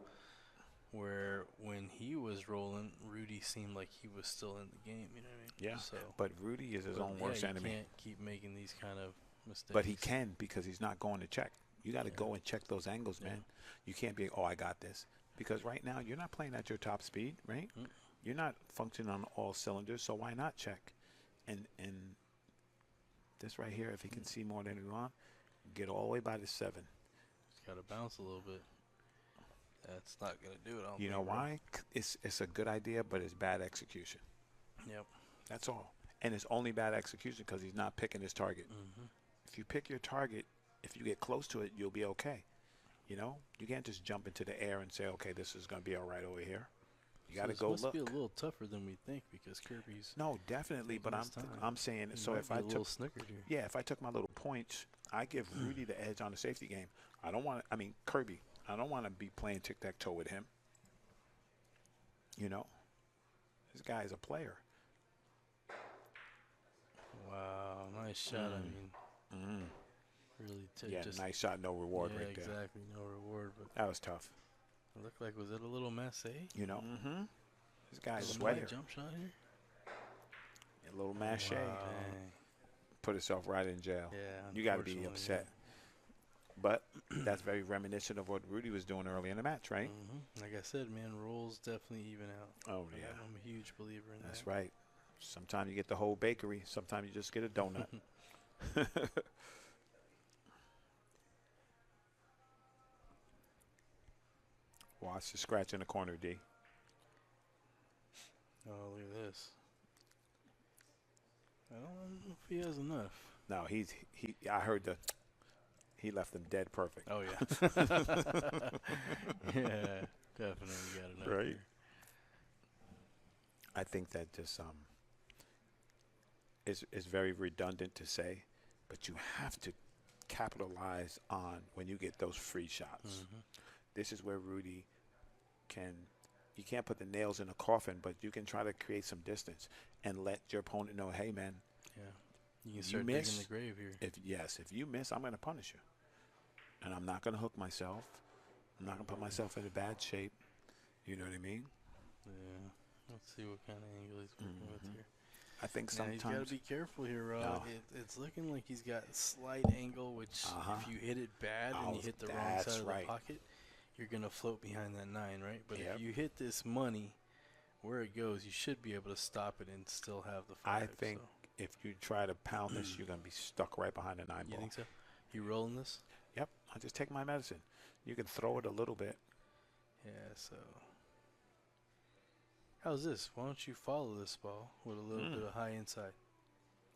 Where when he was rolling, Rudy seemed like he was still in the game. You know what I mean? Yeah. So, but Rudy is his own worst enemy. You can't keep making these kind of mistakes. But he can because he's not going to check. You got to go and check those angles, man. You can't be, I got this. Because right now you're not playing at your top speed, right? You're not functioning on all cylinders, so why not check? And this right here, if he can see more than he wants, get all the way by the 7. He's got to bounce a little bit. That's not going to do it. You know why? It's a good idea, but it's bad execution. Yep. That's all. And it's only bad execution because he's not picking his target. If you pick your target, if you get close to it, you'll be okay. You can't just jump into the air and say, okay, this is going to be all right over here. You got to go look. It must be a little tougher than we think because Kirby's. No, definitely. But I'm saying, so if I took, if I took my little points, I give Rudy the edge on the safety game. Kirby. I don't want to be playing tic-tac-toe with him. This guy is a player. Wow, nice shot. Really nice shot, no reward right there. Exactly, no reward. But that was tough. It looked like, was it a little masse? This guy's a sweater. Jump shot here? A little mache. Wow. Put herself right in jail. Yeah, you got to be upset. But that's very reminiscent of what Rudy was doing early in the match, right? Like I said, man, rolls definitely even out. Oh, yeah. I'm a huge believer in that. That's right. Sometimes you get the whole bakery. Sometimes you just get a donut. Watch the scratch in the corner, D. Oh, look at this. I don't know if he has enough. No, I heard he left them dead perfect. Oh, yeah. Yeah, definitely got enough. Right. Here. I think that just is very redundant to say, but you have to capitalize on when you get those free shots. This is where Rudy you can't put the nails in the coffin, but you can try to create some distance and let your opponent know, hey, man. Yeah. You can start digging the grave here. If you miss, I'm going to punish you. And I'm not going to hook myself. I'm not going to put myself in a bad shape. You know what I mean? Yeah. Let's see what kind of angle he's working with here. I think sometimes he's got to be careful here, Rod. No. It's looking like he's got slight angle, which if you hit it bad and you hit the wrong side of the pocket, you're going to float behind that 9, right? But if you hit this money where it goes, you should be able to stop it and still have the 5. I think if you try to pound this, you're going to be stuck right behind the 9 ball. You think so? You rolling this? Yep. I'll just take my medicine. You can throw it a little bit. Yeah, so. How's this? Why don't you follow this ball with a little bit of high inside?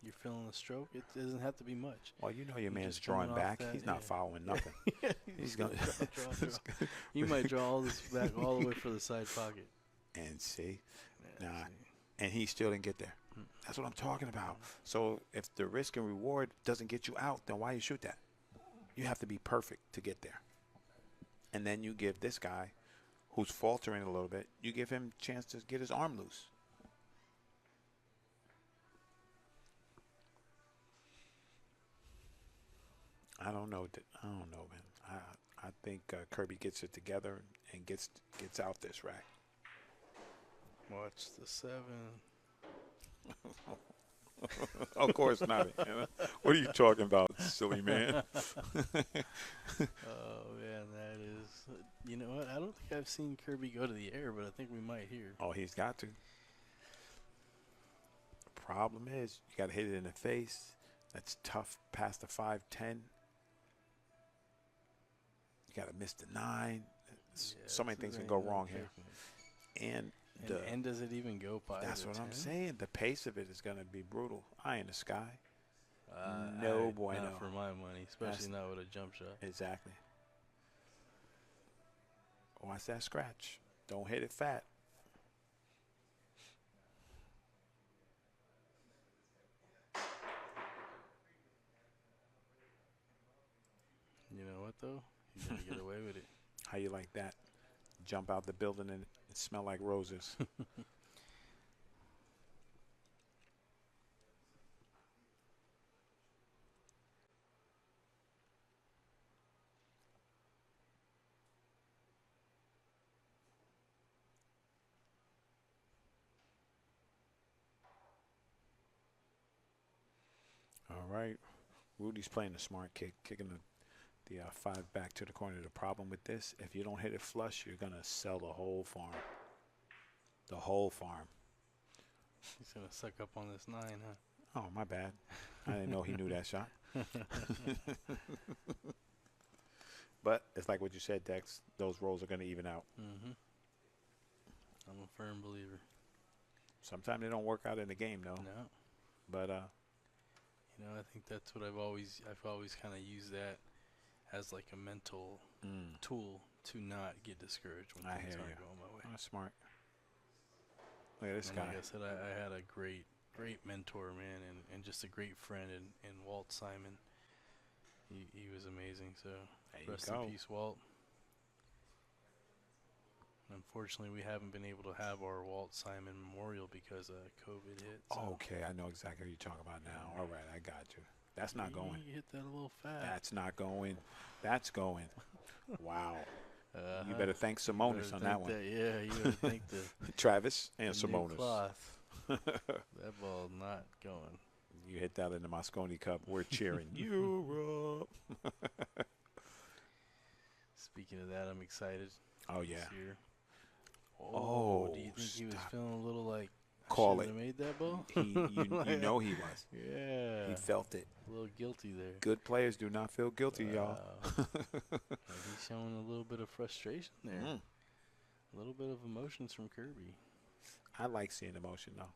You're feeling the stroke. It doesn't have to be much. Well, your man's drawing back. He's not following nothing. He's going to draw. You might draw all this back all the way for the side pocket. And see? And he still didn't get there. That's what I'm talking about. So if the risk and reward doesn't get you out, then why you shoot that? You have to be perfect to get there. And then you give this guy who's faltering a little bit, you give him a chance to get his arm loose. I don't know, man. I think Kirby gets it together and gets out this rack. Watch the 7. Of course not. What are you talking about, silly man? Oh man, that is. You know what? I don't think I've seen Kirby go to the air, but I think we might here. Oh, he's got to. Problem is, you got to hit it in the face. That's tough past the 5-10. You got to miss the 9. So many things can go wrong here. And does it even go by? That's what 10? I'm saying. The pace of it is going to be brutal. Eye in the sky. Not for my money, especially not with a jump shot. Exactly. Watch that scratch. Don't hit it fat. You know what, though? He's going to get away with it. How you like that? Jump out the building and it smell like roses. All right. Rudy's playing a smart kick, kicking the 5 back to the corner. The problem with this, if you don't hit it flush, you're going to sell the whole farm. The whole farm. He's going to suck up on this 9, huh? Oh, my bad. I didn't know he knew that shot. But it's like what you said, Dex. Those rolls are going to even out. Mm-hmm. I'm a firm believer. Sometimes they don't work out in the game, though. No. But, you know, I think that's what I've always kind of used that as like a mental tool to not get discouraged when things aren't going my way. That's smart. Look at this guy. Like I said, I had a great mentor, man, and just a great friend in Walt Simon. He was amazing. So rest in peace, Walt. Unfortunately, we haven't been able to have our Walt Simon memorial because COVID hit. So. Okay, I know exactly what you're talking about now. All right, I got you. That's not going. You hit that a little fast. That's not going. That's going. Wow. You better thank Simonis on that one. Yeah, you better thank the Travis and Simonis. Cloth. That ball not going. You hit that in the Mosconi Cup. We're cheering. Europe. Speaking of that, I'm excited. Oh, yeah. This year. Oh, do you think he was feeling a little like call I made that ball? You know he was. Yeah. He felt it. A little guilty there. Good players do not feel guilty, y'all. He's showing a little bit of frustration there. A little bit of emotions from Kirby. I like seeing emotion, though.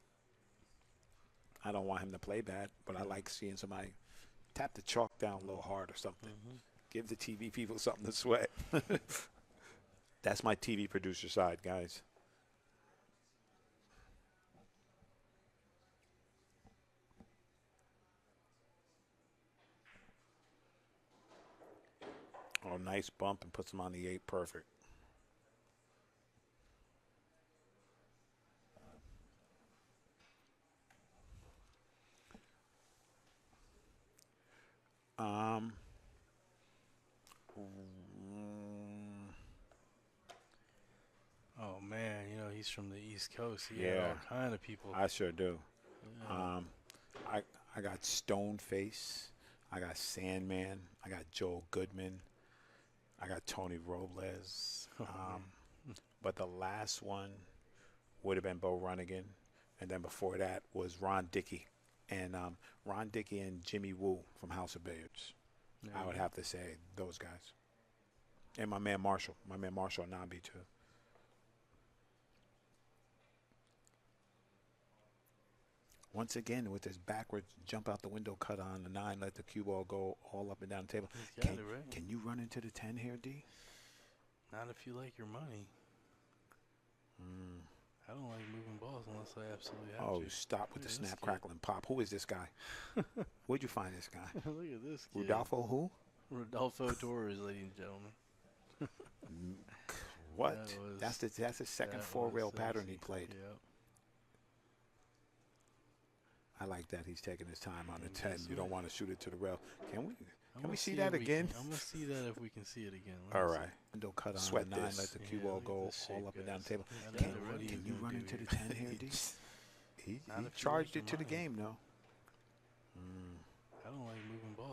I don't want him to play bad, but I like seeing somebody tap the chalk down a little hard or something. Give the TV people something to sweat. That's my TV producer side, guys. Oh, nice bump and puts him on the 8. Perfect. Oh man, you know he's from the East Coast. He had all kind of people. I sure do. Yeah. I got Stoneface. I got Sandman. I got Joel Goodman. I got Tony Robles. But the last one would have been Bo Runnigan, and then before that was Ron Dickey, and Ron Dickey and Jimmy Woo from House of Billards. I would have to say those guys. And my man Marshall Nabi too. Once again, with this backwards jump out the window cut on the 9, let the cue ball go all up and down the table. Can you run into the 10 here, D? Not if you like your money. I don't like moving balls unless I absolutely have to. Oh, stop with the snap, crackle, and pop. Who is this guy? Where'd you find this guy? Look at this kid. Rodolfo who? Rodolfo Torres, ladies and gentlemen. What? That's the second 4-rail pattern he played. Yep. I like that he's taking his time on the 10. You don't want to shoot it to the rail. Can we see that again? I'm going to see that if we can see it again. All right. Window cut on the 9. Let the cue ball go all up and down the table. Can you run into the 10 here, D? He charged it to the game, though.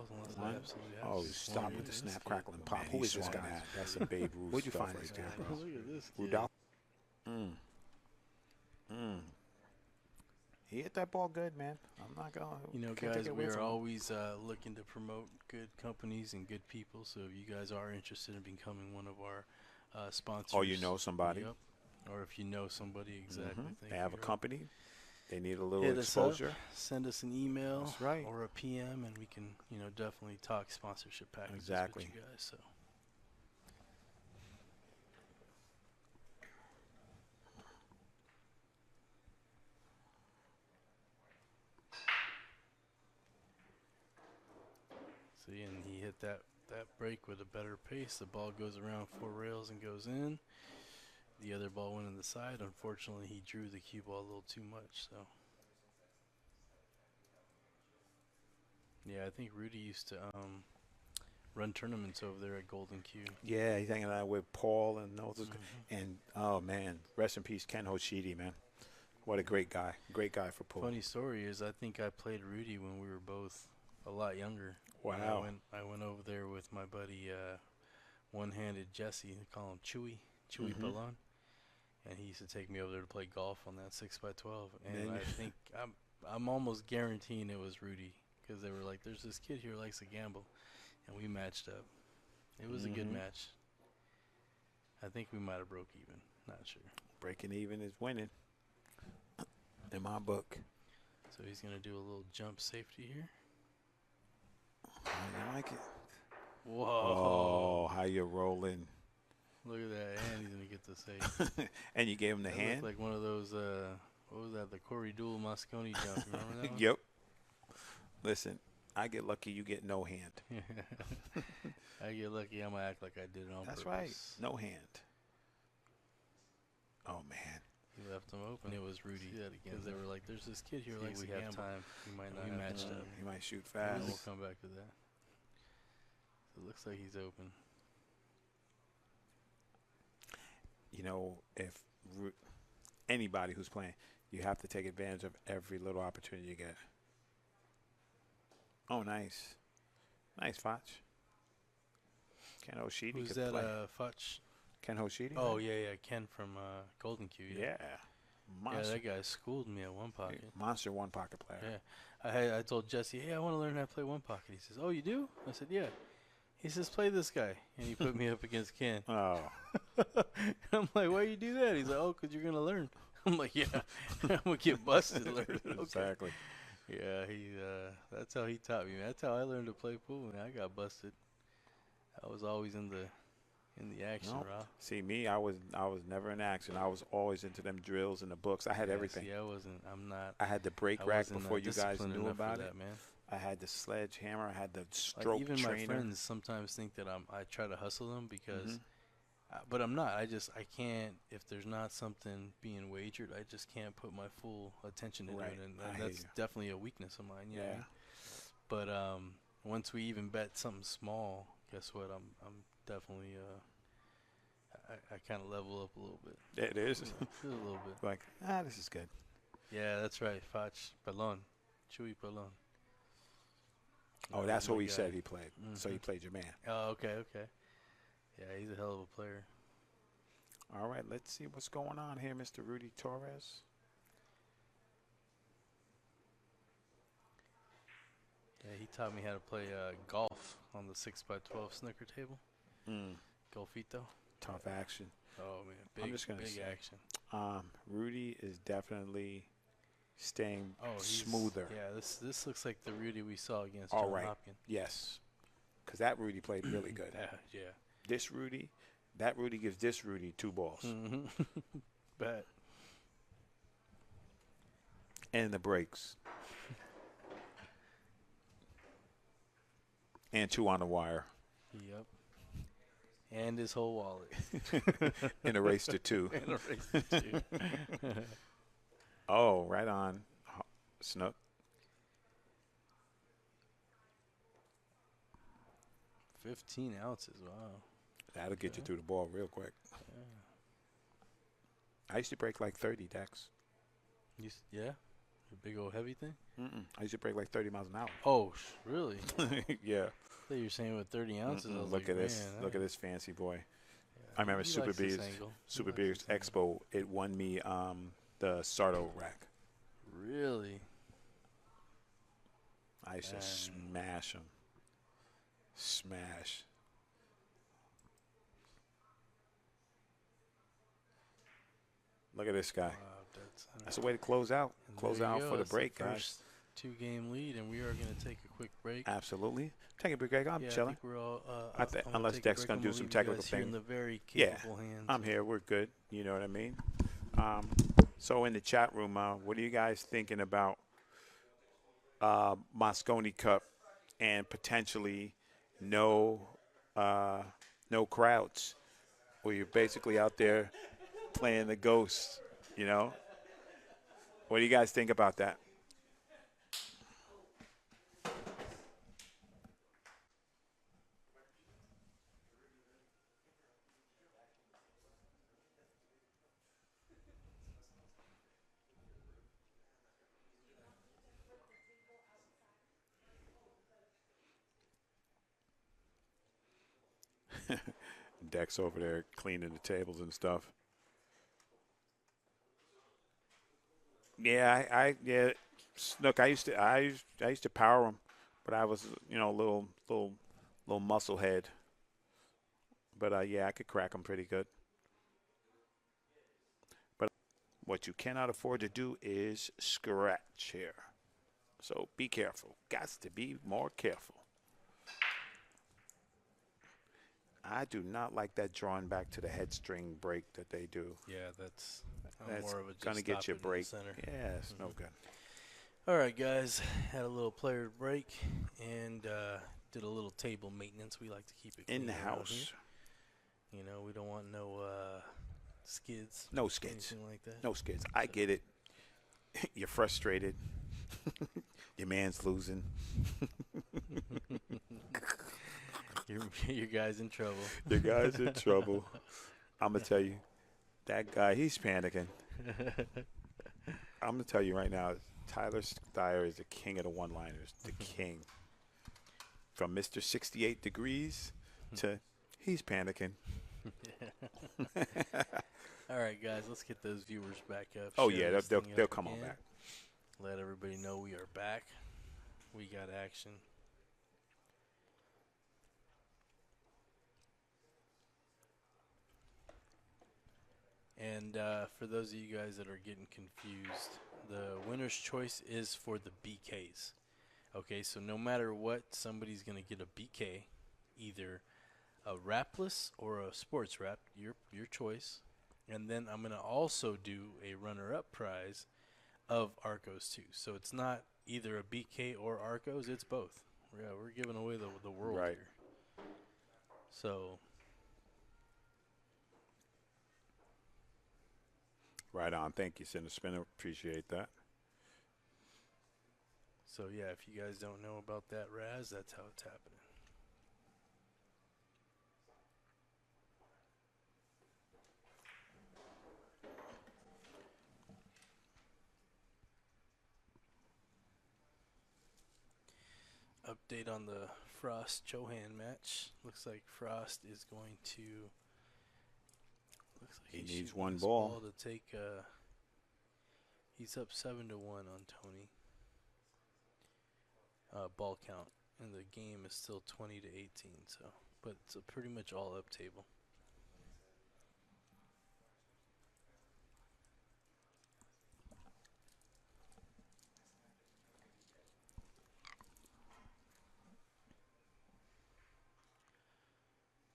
balls unless One. I absolutely have Oh, to. stop with the snap, crackle, and pop. Who is this guy? That's some Babe Ruth Where'd you stuff find right this there, guy? bro. Look at this kid. Rudolph. He hit that ball good, man. I'm not going to. You know, guys, we are always looking to promote good companies and good people. So if you guys are interested in becoming one of our sponsors. Or you know somebody. Yep. Or if you know somebody, exactly. They have a company. They need a little hit exposure. Us up, send us an email. That's right. Or a PM, and we can, definitely talk sponsorship packages Exactly. with you guys. So. See, and he hit that break with a better pace. The ball goes around 4 rails and goes in. The other ball went in the side. Unfortunately, he drew the cue ball a little too much. So, yeah, I think Rudy used to run tournaments over there at Golden Q. Yeah, he's hanging out with Paul and those. And, oh, man, rest in peace, Ken Hoshidi, man. What a great guy. Great guy for pool. Funny story is I think I played Rudy when we were both a lot younger. Wow. I went over there with my buddy, one-handed Jesse. They call him Chewy Ballon. And he used to take me over there to play golf on that 6x12. And I think I'm almost guaranteeing it was Rudy because they were like, "There's this kid here who likes to gamble," and we matched up. It was a good match. I think we might have broke even. Not sure. Breaking even is winning in my book. So he's gonna do a little jump safety here. I like it. Whoa! Oh, how you rolling? Look at that, and he's gonna get the save. And you gave him the That hand? looked like one of those. What was that? The Corey Deuel Moscone jump. Remember that one? Yep. Listen, I get lucky, you get no hand. I get lucky, I'm gonna act like I did it on That's purpose. right. No hand. Oh, man. He left him open. It was Rudy. Because they were like, "There's this kid here who likes to gamble." We have time. We might not. We matched up. He might shoot fast. We'll come back to that. So it looks like he's open. You know, if anybody who's playing, you have to take advantage of every little opportunity you get. Oh, nice. Nice, Foch. Ken Hoshidi. Who's that, Foch? Ken Hoshidi? Oh, yeah. Ken from Golden Q. Yeah. Yeah, that guy schooled me at one pocket. Monster one pocket player. Yeah. I told Jesse, "Hey, I want to learn how to play one pocket." He says, "Oh, you do?" I said, "Yeah." He says, "Play this guy." And he put me up against Ken. Oh. And I'm like, "Why you do that?" He's like, "Oh, because you're going to learn." I'm like, "Yeah, I'm going to get busted learning." Okay. Exactly. Yeah, that's how he taught me. That's how I learned to play pool. And I got busted. I was always in the action, Rob. See, me, I was never in action. I was always into them drills and the books. I had everything. See, I'm not. I had the brake rack before you guys knew about it. That, man. I had the sledgehammer. I had the stroke even trainer. my friends sometimes think that I try to hustle them because, but I'm not. I can't. If there's not something being wagered, I just can't put my full attention into it, and that's definitely a weakness of mine. Yeah. But once we even bet something small, guess what? I'm definitely I kind of level up a little bit. It is. A little bit. Like, this is good. Yeah, that's right. Foch Ballon, Chewy Ballon. Oh, that's what he said he played. So he played your man. Oh, okay. Yeah, he's a hell of a player. All right, let's see what's going on here, Mr. Rudy Torres. Yeah, he taught me how to play golf on the 6x12 snooker table. Golfito. Tough action. Oh, man. Big action. Rudy is definitely staying smoother. Yeah, this looks like the Rudy we saw against All John right. Hopkins. Yes, because that Rudy played really good. Yeah. This Rudy, that Rudy gives this Rudy 2 balls. Bet. And the breaks. And 2 on the wire. Yep. And his whole wallet. In a race to 2. In a race to 2. Oh, right on. Snook. 15 ounces. Wow. That'll get you through the ball real quick. Yeah. I used to break like 30 decks. Yeah? The big old heavy thing? I used to break like 30 miles an hour. Oh, really? Yeah. I thought you were saying with 30 ounces. I was Look like, at this. man, Look at this fancy boy. Yeah, I remember Super Beers Expo. It won me the Sardo rack. Really? I used to smash them. Smash. Look at this guy. Wow, that's the way to close out. And Close out for the break, the guys. first 2-game lead, and we are going to take a quick break. Absolutely. Take a break, Greg. I'm chilling. I think we're all, unless Deck's going to do some technical things. In the very capable hands. I'm here. We're good. You know what I mean? So in the chat room, what are you guys thinking about Moscone Cup and potentially no crowds, where you're basically out there playing the ghost, you know? What do you guys think about that? Deck's over there cleaning the tables and stuff. Yeah, Snook. I used to power them, but I was a little muscle head. But yeah, I could crack them pretty good. But what you cannot afford to do is scratch here. So be careful. Got to be more careful. I do not like that drawing back to the head string break that they do. Yeah, that's more of a going to get you a break. Center. Yeah, it's no good. All right, guys. Had a little player break and did a little table maintenance. We like to keep it clean in the house. Here. You know, we don't want no skids. No skids. Anything like that. No skids. I get it. You're frustrated. Your man's losing. Your guy's in trouble. Your guy's in trouble. I'm going to tell you, that guy, he's panicking. I'm going to tell you right now, Tyler Steyer is the king of the one-liners, the king. From Mr. 68 Degrees to he's panicking. All right, guys, let's get those viewers back up. Oh, yeah, they'll come on back. Let everybody know we are back. We got action. And for those of you guys that are getting confused, the winner's choice is for the BKs. Okay, so no matter what, somebody's going to get a BK, either a wrapless or a sports wrap, your choice. And then I'm going to also do a runner-up prize of Arcos too. So it's not either a BK or Arcos, it's both. Yeah, we're giving away the world right here. So right on. Thank you, Cinder Spinner. Appreciate that. So, yeah, if you guys don't know about that, Raz, that's how it's happening. Update on the Frost-Chohan match. Looks like Frost is going to... Looks like he needs one ball to take... he's up 7-1 on Tony. Ball count, and the game is still 20-18. So, but it's a pretty much all up table.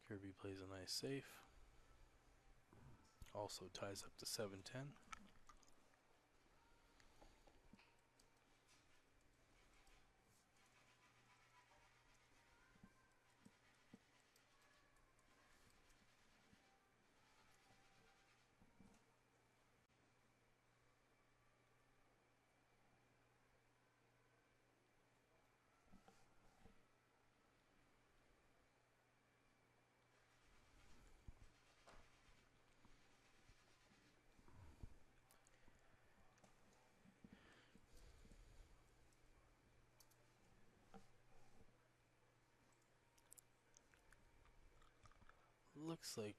Kirby plays a nice safe. Also ties up to 7-10. looks like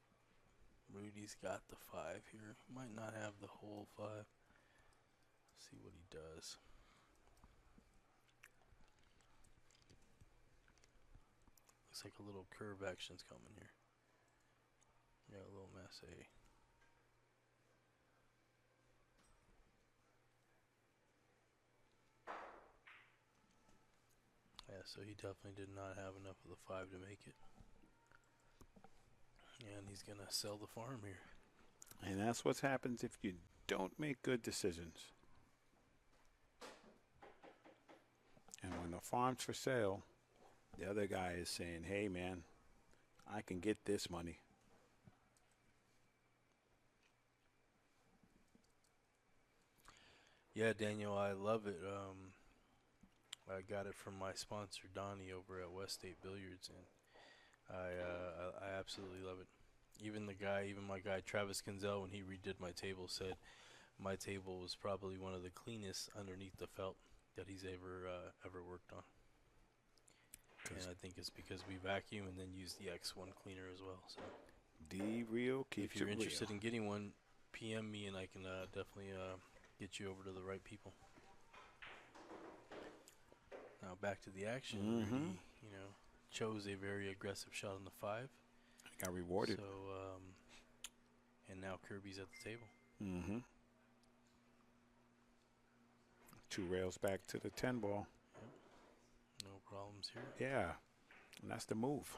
Rudy's got the 5 here. Might not have the whole 5. See what he does. Looks like a little curve action's coming here. Yeah, a little masse. Yeah, so he definitely did not have enough of the 5 to make it. And he's going to sell the farm here. And that's what happens if you don't make good decisions. And when the farm's for sale, the other guy is saying, hey, man, I can get this money. Yeah, Daniel, I love it. I got it from my sponsor, Donnie, over at West State Billards, and I absolutely love it. Even my guy, Travis Kinzel, when he redid my table, said my table was probably one of the cleanest underneath the felt that he's ever worked on. And I think it's because we vacuum and then use the X1 cleaner as well. So D-Real keeps if you're it interested real. in getting one, PM me and I can definitely get you over to the right people. Now back to the action. Rudy, chose a very aggressive shot on the 5. Got rewarded. So, and now Kirby's at the table. 2 rails back to the 10 ball. Yep. No problems here. Yeah, and that's the move.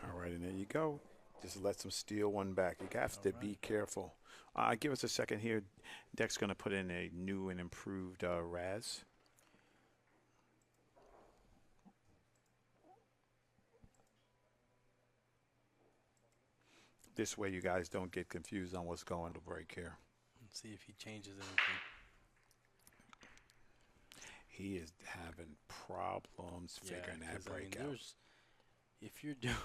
All right, and there you go. Just let them steal one back. You have to be careful. Give us a second here. Deck's going to put in a new and improved Raz. This way you guys don't get confused on what's going to break here. Let's see if he changes anything. He is having problems figuring that break out. If you're doing,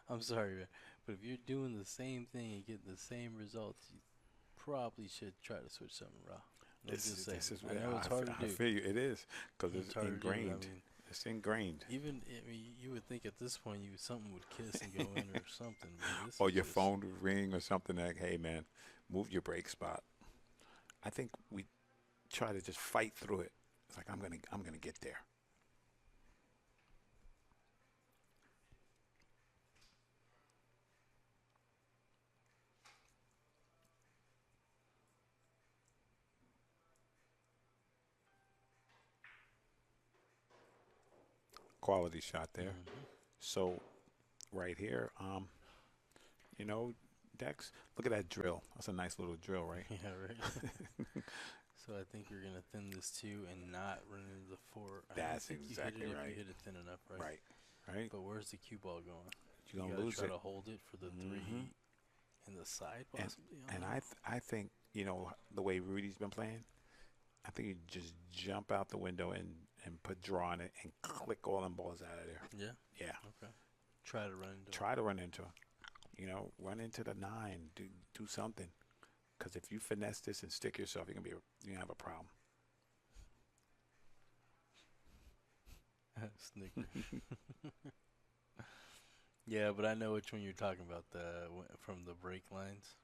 I'm sorry, man, but if you're doing the same thing and getting the same results, you probably should try to switch something raw. This is I know it's hard to do. I feel you. It is because it's ingrained. I mean, it's ingrained. Even you would think at this point something would kiss and go in or something. Or your phone would ring or something like, "Hey man, move your break spot." I think we try to just fight through it. It's like I'm gonna get there. Quality shot there. So right here, Dex, look at that drill. That's a nice little drill, right? Yeah, right. So I think you're gonna thin this too and not run into the 4. That's exactly right. If you hit it thin enough, right? Right. But where's the cue ball going? You're gonna lose it. Try to hold it for the 3 in the side, possibly. And I think the way Rudy's been playing, I think you just jump out the window and put draw on it and click all them balls out of there. Yeah. Yeah. Okay. Try to run into. Try to run into it. Run into the 9. Do something. Because if you finesse this and stick yourself, you're gonna have a problem. Snicker. Yeah, but I know which one you're talking about. From the break lines.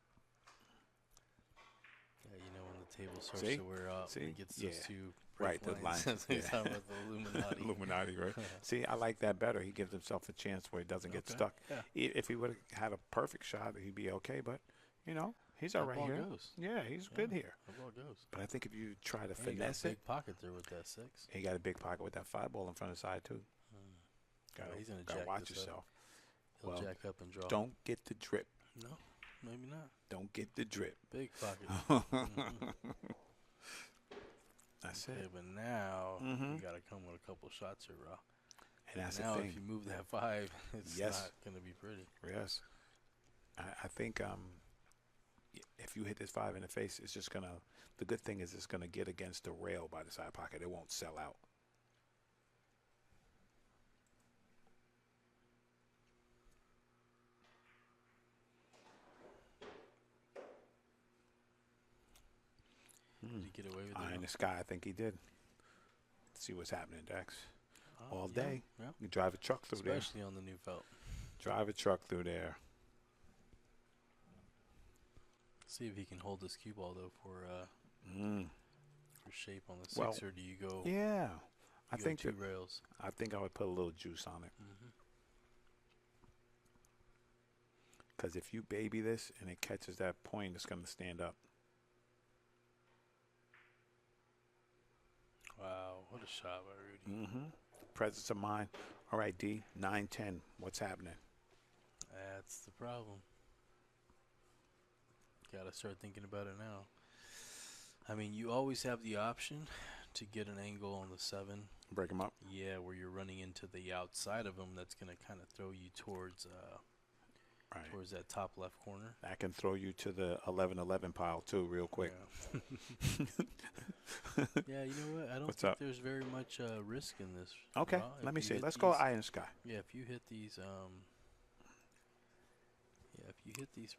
Yeah, when the table starts to wear off, it gets those 2 break lines. The lines. He's talking about the Illuminati. Illuminati, right? See, I like that better. He gives himself a chance where he doesn't get stuck. Yeah. If he would have had a perfect shot, he'd be okay. But he's all right here. Goes. Yeah, he's good here. The ball goes. But I think if you try to finesse he got a big it, pocket there with that 6. he got a big pocket with that 5 ball in front of the side too. He's gonna gotta jack watch this yourself. He'll jack up and draw. Don't get the drip. No, maybe not. Don't get the drip. Big pocket. That's it. But now you got to come with a couple shots here, Raw. And that's now the thing. If you move that 5, it's not going to be pretty. Yes. I think if you hit this 5 in the face, it's just gonna. The good thing is it's gonna get against the rail by the side pocket. It won't sell out. get away with Eye it. in the sky, I think he did. See what's happening, Dex. All Yeah, day. yeah. You drive a truck through there. Especially on the new felt. Drive a truck through there. See if he can hold this cue ball though for shape on the Well, six, or do you go? Yeah, I think two rails. I think I would put a little juice on it. Because if you baby this and it catches that point, it's going to stand up. Wow, what a shot by Rudy. Presence of mind. All right, D, 9-10. What's happening? That's the problem. Got to start thinking about it now. I mean, you always have the option to get an angle on the 7. Break them up? Yeah, where you're running into the outside of them. That's going to kind of throw you towards towards that top left corner. That can throw you to the 11-11 pile, too, real quick. Yeah, yeah, you know what? I don't think there's very much risk in this. Okay, let me see. Let's go eye in the sky. Yeah, if you hit these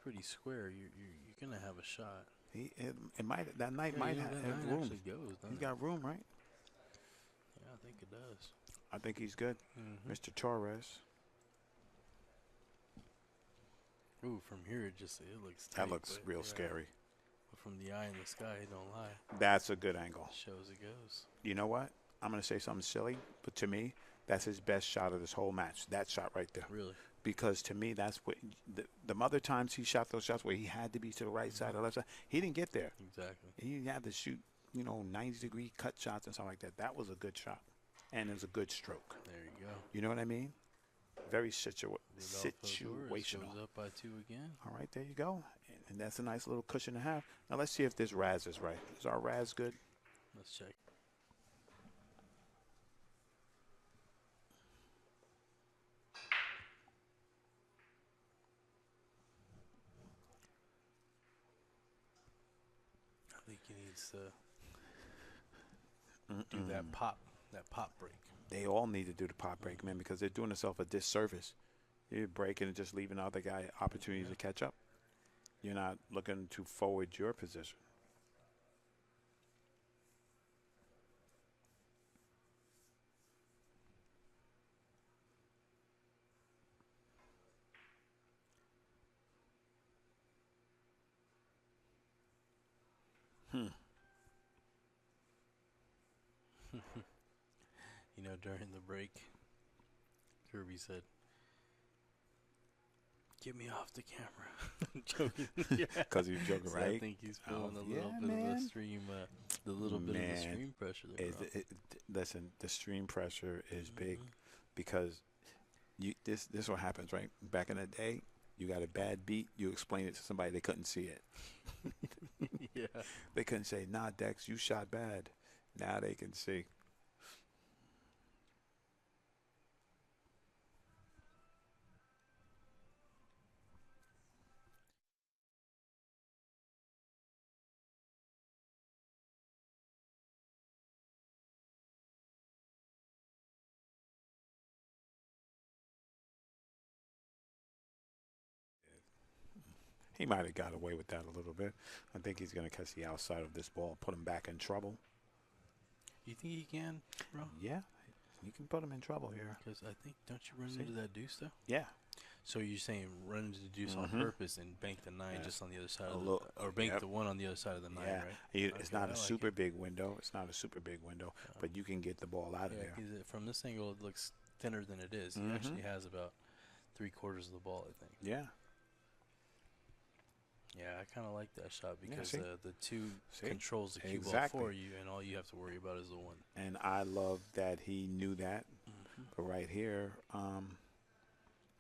pretty square, you're gonna have a shot. That night might have room. He's got room, right? Yeah, I think it does. I think he's good, Mr. Torres. Ooh, from here it looks tight. That looks real scary. But from the eye in the sky, don't lie. That's a good angle. Shows it goes. You know what? I'm gonna say something silly, but to me, that's his best shot of this whole match. That shot right there. Really? Because to me, that's what the other times he shot those shots where he had to be to the right side or left side, he didn't get there. Exactly. He had to shoot, 90-degree cut shots and something like that. That was a good shot, and it was a good stroke. There you go. You know what I mean? Very situational. Goes up by 2 again. All right, there you go. And that's a nice little cushion to have. Now let's see if this Raz is right. Is our Raz good? Let's check. I think he needs to do that pop break. They all need to do the pop break, man, because they're doing themselves a disservice. You're breaking and just leaving the other guy opportunities to catch up. You're not looking to forward your position. During the break, Kirby said, "Get me off the camera." Joking. Because he's joking, right? I think he's feeling a little bit of the stream, bit of the stream pressure there. Listen, the stream pressure is big because this is what happens, right? Back in the day, you got a bad beat, you explain it to somebody, they couldn't see it. Yeah. They couldn't say, "Nah, Dex, you shot bad." Now they can see. He might have got away with that a little bit. I think he's going to catch the outside of this ball, put him back in trouble. You think he can, bro? Yeah, you can put him in trouble here. Because I think, don't you run into that deuce, though? Yeah. So you're saying run into the deuce on purpose and bank the 9 just on the other side or bank the 1 on the other side of the 9, right? It's not a super big window. It's not a super big window, but you can get the ball out of there. From this angle, it looks thinner than it is. He actually has about 3/4 of the ball, I think. Yeah. Yeah, I kind of like that shot because the 2 controls the cue ball for you, and all you have to worry about is the 1. And I love that he knew that. But right here,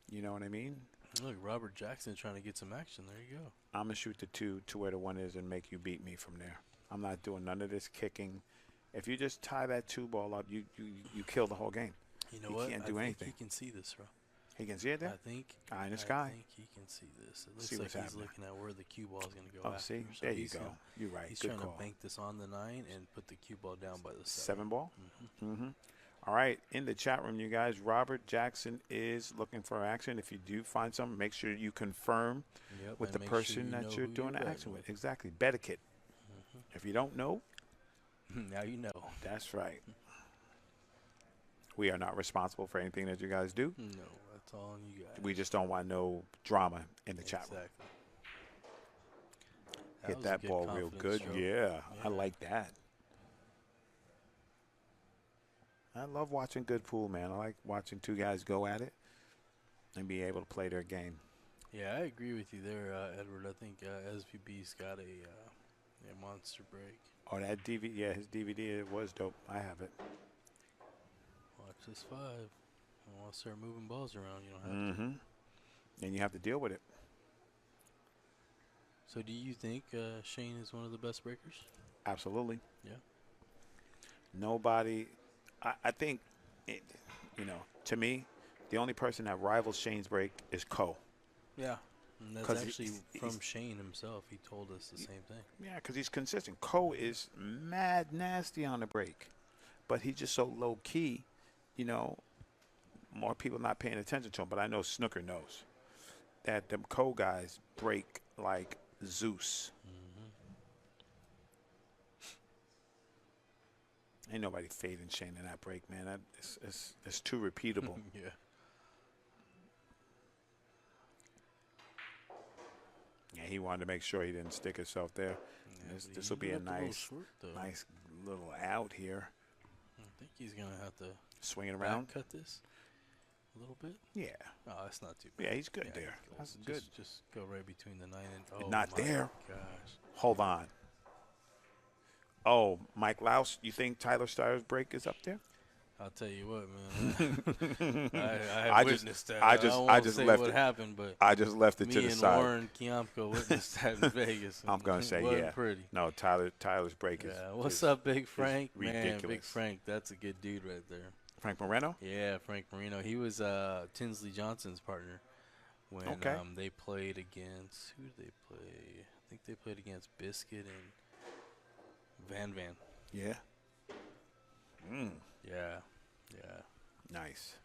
you know what I mean? Look, Robert Jackson trying to get some action. There you go. I'm going to shoot the 2 to where the 1 is and make you beat me from there. I'm not doing none of this kicking. If you just tie that 2 ball up, you kill the whole game. You know what? Can't do anything. He can see this, bro. He can see it there? I think. Eye in the sky. I think he can see this. It looks like he's looking at where the cue ball is going to go. Oh, see? So there you go. You're right. He's Good trying call. to bank this on the 9 and put the cue ball down by the 7 ball? All right. In the chat room, you guys, Robert Jackson is looking for action. If you do find something, make sure you confirm with the person that you're doing the action with. Exactly. Betikit. If you don't know, Now you know. That's right. We are not responsible for anything that you guys do. No, that's all on you guys. We just don't want no drama in the chat room. Exactly. Hit that ball real good. Yeah, I like that. I love watching good pool, man. I like watching two guys go at it and be able to play their game. Yeah, I agree with you there, Edward. I think SVB's got a monster break. Oh, that DVD, yeah, his DVD, it was dope. I have it. Watch this 5. I want to start moving balls around. You don't have to. And you have to deal with it. So do you think Shane is one of the best breakers? Absolutely. Yeah. Nobody, I think, to me, the only person that rivals Shane's break is Ko. Yeah. And that's actually from Shane himself. He told us the same thing. Yeah, because he's consistent. Ko is mad nasty on the break, but he's just so low key, more people not paying attention to him. But I know Snooker knows that them Ko guys break like Zeus. Ain't nobody fading Shane in that break, man. It's too repeatable. Yeah. Yeah, he wanted to make sure he didn't stick himself there. Yeah, this will be a nice little out here. I think he's going to have to swing it around. Cut this a little bit. Yeah. Oh, that's not too bad. Yeah, he's good there. That's good. Just go right between the 9 and. Oh, not there. Gosh. Hold on. Oh, Mike Louse, you think Tyler Steyer's break is up there? I'll tell you what, man. I witnessed that. I just say left what happened, but I just left it to the side. Me and Warren Kiamko witnessed that in Vegas. I'm gonna say yeah. Pretty. No, Tyler's break is. Yeah. What's up, Big Frank? Ridiculous. Man, Big Frank, that's a good dude right there. Frank Moreno? Yeah, Frank Moreno. He was Tinsley Johnson's partner when they played against. Who did they play? I think they played against Biscuit and Van. Yeah. Yeah. Nice.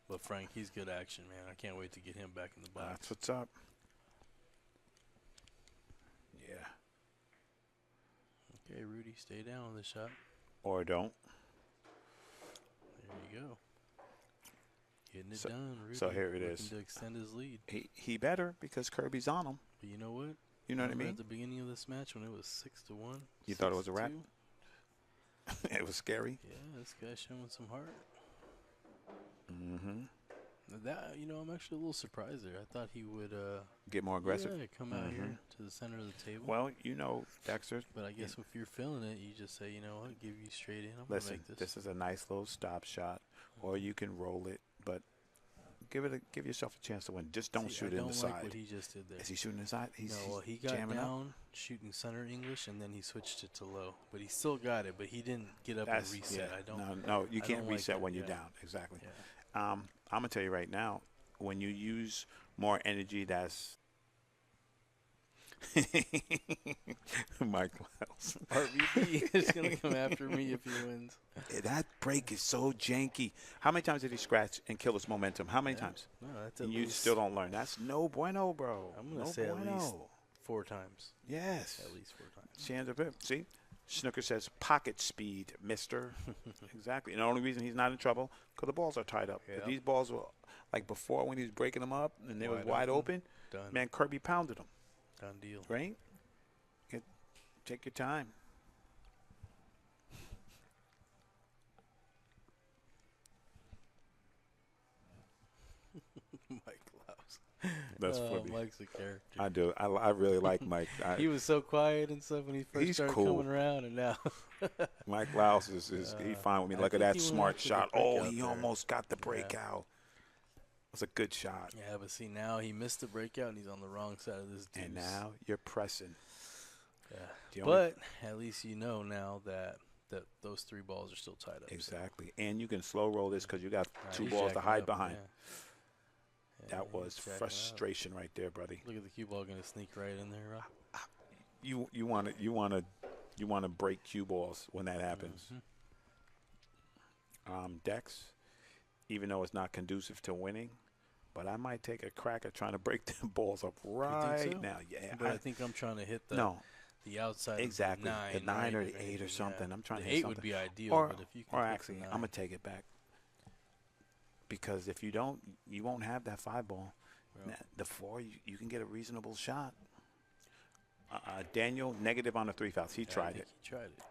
But Frank, he's good action, man. I can't wait to get him back in the box. That's what's up. Yeah. Okay, Rudy, stay down on this shot. Or don't. There you go. Getting it done, Rudy. So here it is. To extend his lead. He better because Kirby's on him. But you know what? You know what I mean? At the beginning of this match when it was 6-1. You thought it was a wrap? It was scary. Yeah, this guy's showing some heart. That I'm actually a little surprised there. I thought he would get more aggressive. Yeah, come out here to the center of the table. Well, Dexter. But I guess if you're feeling it, you just say, I'll give you straight in. I'm Listen, gonna make this is a nice little stop shot, or you can roll it, but give yourself a chance to win. Just don't shoot it in the side. I don't like what he just did there. Is he shooting inside? He got down shooting center English, and then he switched it to low. But he still got it, but he didn't get up and reset. Yeah. No, you can't reset when you're down. Exactly. Yeah. I'm going to tell you right now, when you use more energy, that's Mike Wells. RVD is going to come after me if he wins. That break is so janky. How many times did he scratch and kill his momentum? How many times? No, that's and you still don't learn. That's no bueno, bro. I'm going to say at least 4 times. Yes. At least 4 times. Chance of it. See? Snooker says pocket speed, mister. Exactly. And the only reason he's not in trouble because the balls are tied up. Yep. If these balls were like before when he was breaking them up and they were wide open, man, Kirby pounded them. Done deal. Right? Take your time. Mike Louse. That's funny. Mike's a character. I do. I really like Mike. He was so quiet and stuff when he first started coming around, and now Mike Louse is he fine with me. Look at that smart shot. Oh, he almost got the breakout. It was a good shot. Yeah, but see now he missed the breakout and he's on the wrong side of this deuce. And now you're pressing. Yeah. But at least you know now that those 3 balls are still tied up. Exactly. So. And you can slow roll this because you got 2 balls to hide behind. Yeah. That was frustration right there, buddy. Look at the cue ball going to sneak right in there, Rob. You want to break cue balls when that happens. Dex, even though it's not conducive to winning, but I might take a crack at trying to break them balls up right now. Yeah, but I think I'm trying to hit the outside exactly of the 9 right, or the 8 or something. I'm trying the to hit 8 something. would be ideal, but if you can Or pick actually, the 9. I'm gonna take it back because if you don't, you won't have that 5 ball. Well, The 4, you can get a reasonable shot. Daniel, negative on the 3 fouls. He tried it.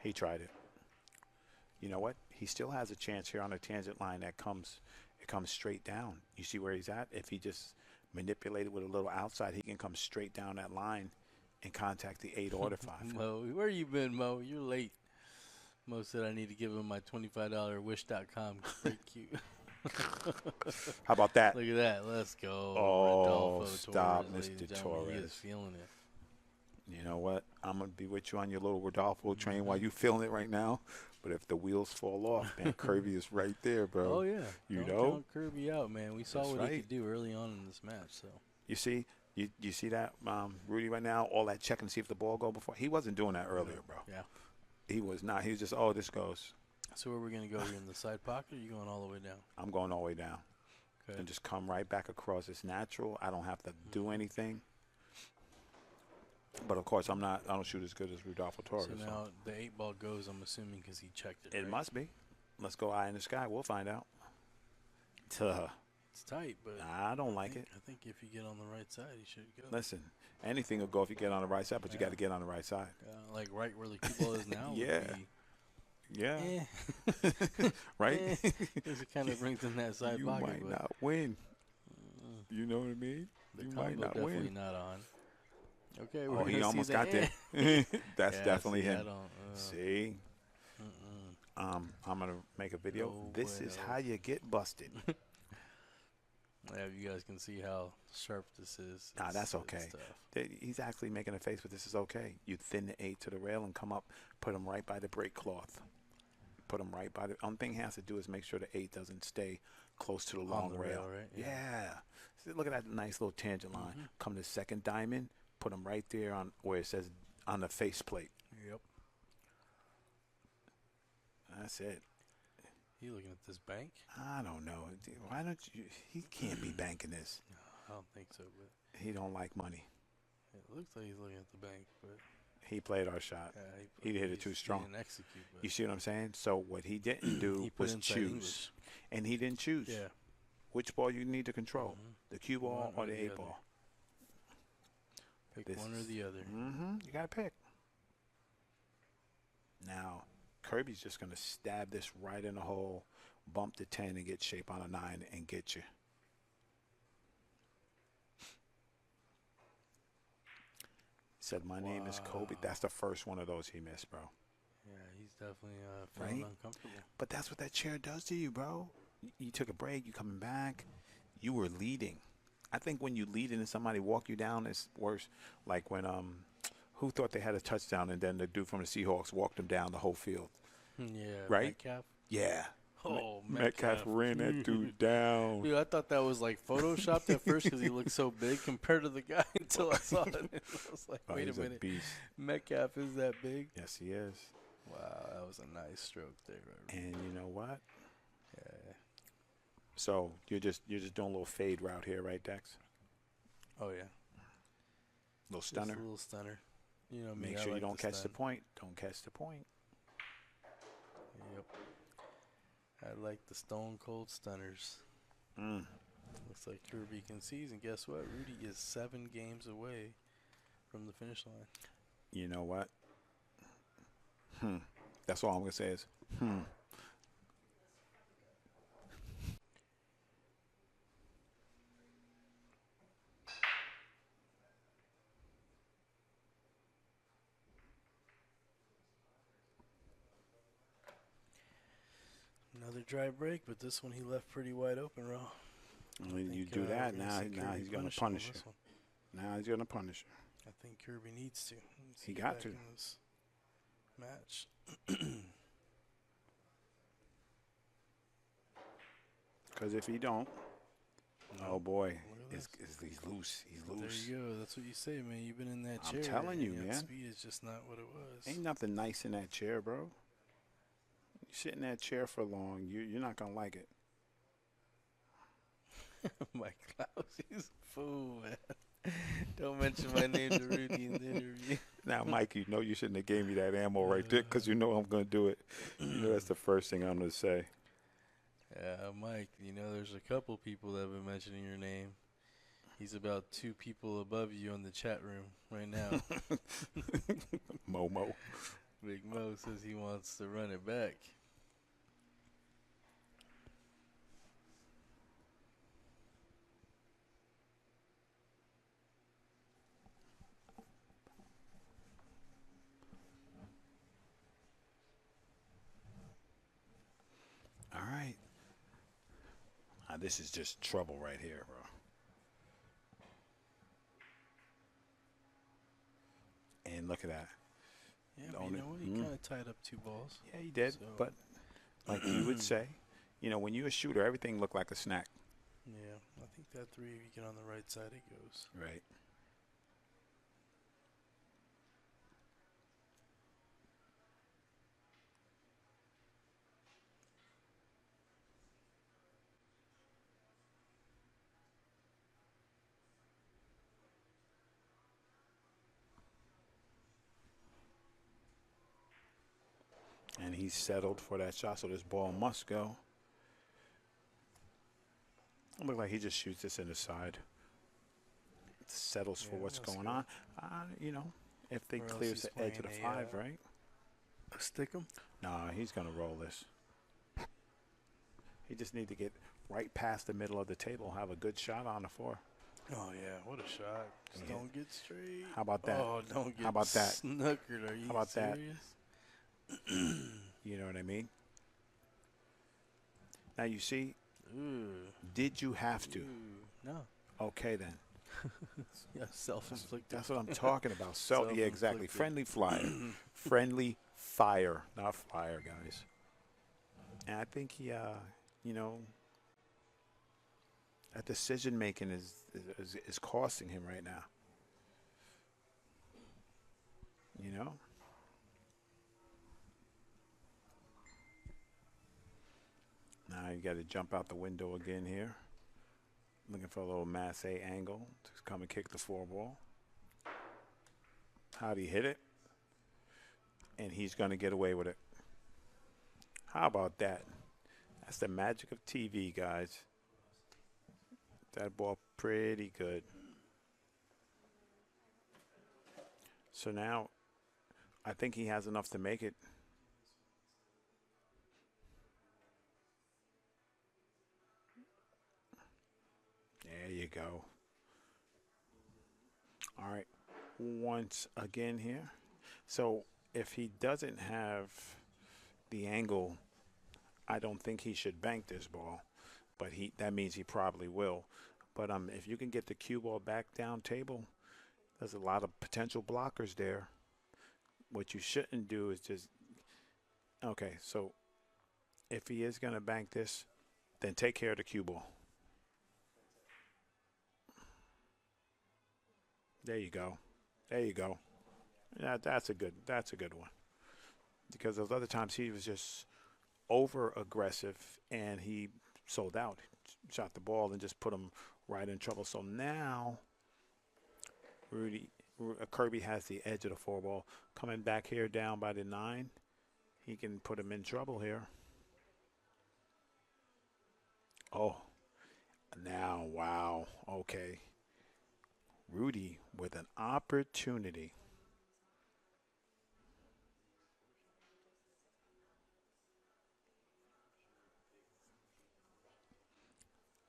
He tried it. You know what? He still has a chance here on a tangent line that comes straight down. You see where he's at? If he just manipulated with a little outside, he can come straight down that line and contact the 8 or the 5. Mo, where you been, Mo? You're late. Mo said I need to give him my $25 wish.com. Great cute. How about that? Look at that. Let's go. Oh, Rodolfo stop, Torres, Mr. Torres. He is feeling it. You know what? I'm going to be with you on your little Rodolfo train while you feeling it right now. But if the wheels fall off, man, Kirby is right there, bro. Oh, yeah. You Don't know? count Kirby out, man. We saw That's what right. he could do early on in this match. So You see? You see that, Rudy, right now? All that checking to see if the ball go before. He wasn't doing that earlier, bro. Yeah. He was not. He was just, oh, this goes. So where are we going to go here in the side pocket, or are you going all the way down? I'm going all the way down. Okay. And just come right back across. It's natural. I don't have to do anything. But, of course, I don't shoot as good as Rodolfo Torres. So now the 8 ball goes, I'm assuming, because he checked it, It right? must be. Let's go eye in the sky. We'll find out. It's tight, but I don't like it. I think if you get on the right side, he should go. Listen, anything will go if you get on the right side, but you got to get on the right side. Like right where the cue ball is now. Yeah. Yeah. Right? It kind of brings in that side You pocket. might not win. You know what I mean? The You combo might not definitely win. not on. Okay, Oh, he almost got there. That's definitely him. See? I'm going to make a video. No This is how you get busted. Yeah, you guys can see how sharp this is. Nah, that's okay. He's actually making a face, but this is okay. You thin the 8 to the rail and come up, put him right by the break cloth. Put him right by the. Only thing he has to do is make sure the 8 doesn't stay close to the long rail. Right? Yeah. See, look at that nice little tangent line. Come to second diamond, put him right there on where it says on the faceplate. Yep. That's it. You looking at this bank? I don't know. Why don't you? He can't be banking this. No, I don't think so. But He don't like money. it looks like he's looking at the bank, but He played our shot. yeah, He hit it too strong. He didn't execute. But You see what I'm saying? So what he didn't do He put was inside choose. English. And he didn't choose. Yeah. Which ball you need to control, the cue ball or the 8 ball. Pick one or the other. You got to pick. Now, Kirby's just going to stab this right in the hole, bump the 10 and get shape on a 9 and get you. Said, my name is Kobe. That's the first one of those he missed, bro. Yeah, he's definitely feeling uncomfortable. But that's what that chair does to you, bro. You took a break. You coming back. You were leading. I think when you lead and somebody walk you down, it's worse. Like when who thought they had a touchdown and then the dude from the Seahawks walked them down the whole field. Yeah. Right? Metcalf? Yeah. Oh, Metcalf ran that dude down. Dude, I thought that was like photoshopped at first because he looked so big compared to the guy until I saw it. I was like, wait a minute. Beast. Metcalf is that big? Yes, he is. Wow, that was a nice stroke there. And you know what? Yeah. So you're just doing a little fade route here, right, Dex? Oh yeah. Little stunner. Just a little stunner. You know me. Make I sure you like don't to catch the stun. point. Don't catch the point. Yep. I like the stone cold stunners. Looks like Kirby concedes, and guess what? Rudy is 7 games away from the finish line. You know what? That's all I'm gonna say is Another dry break, but this one he left pretty wide open, Ro. When you do that, now he's going to punish you. Now he's going to punish you. I think Kirby needs to. He got to. In this match. Because if he don't, oh boy, he's loose. He's loose. There you go. That's what you say, man. You've been in that chair. I'm telling you, man. Speed is just not what it was. Ain't nothing nice in that chair, bro. You sit in that chair for long, you're not going to like it. Mike Klaus, he's a fool, man. Don't mention my name to Rudy in the interview. Now, Mike, you know you shouldn't have gave me that ammo right there because you know I'm going to do it. You know that's the first thing I'm going to say. Yeah, Mike, there's a couple people that have been mentioning your name. He's about 2 people above you in the chat room right now. Momo. Big Mo says he wants to run it back. All right. This is just trouble right here, bro. And look at that. Yeah, but you know what? He kind of tied up 2 balls. Yeah, he did. So. But like you would say, when you're a shooter, everything looked like a snack. Yeah, I think that 3, if you get on the right side, it goes. Right. And he's settled for that shot, so this ball must go. It looks like he just shoots this in the side. Settles for what's going on. If they clears the edge of the 5, right? Stick him? Nah, he's going to roll this. He just need to get right past the middle of the table, have a good shot on the 4. Oh, yeah, what a shot. Just don't get straight. How about that? Oh, don't get How about that? Snookered. Are you How about serious? You know what I mean? Now, you see, Ooh. Did you have to? Ooh. No. Okay, then. Yeah, self-inflicted. That's what I'm talking about. Yeah, exactly. Friendly flyer. Friendly fire, not fire, guys. And I think he, that decision making is costing him right now. Now you got to jump out the window again here. Looking for a little Masse angle to come and kick the 4 ball. How'd he hit it? And he's going to get away with it. How about that? That's the magic of TV, guys. That ball pretty good. So now I think he has enough to make it. There you go. All right. Once again here. So if he doesn't have the angle, I don't think he should bank this ball. But that means he probably will. But if you can get the cue ball back down table, there's a lot of potential blockers there. What you shouldn't do is just, okay, so if he is going to bank this, then take care of the cue ball. There you go. There you go. Yeah, that's a good one. Because those other times he was just over aggressive and he sold out, shot the ball and just put him right in trouble. So now Kirby has the edge of the 4 ball. Coming back here down by the 9, he can put him in trouble here. Oh, now, wow, okay. Rudy with an opportunity.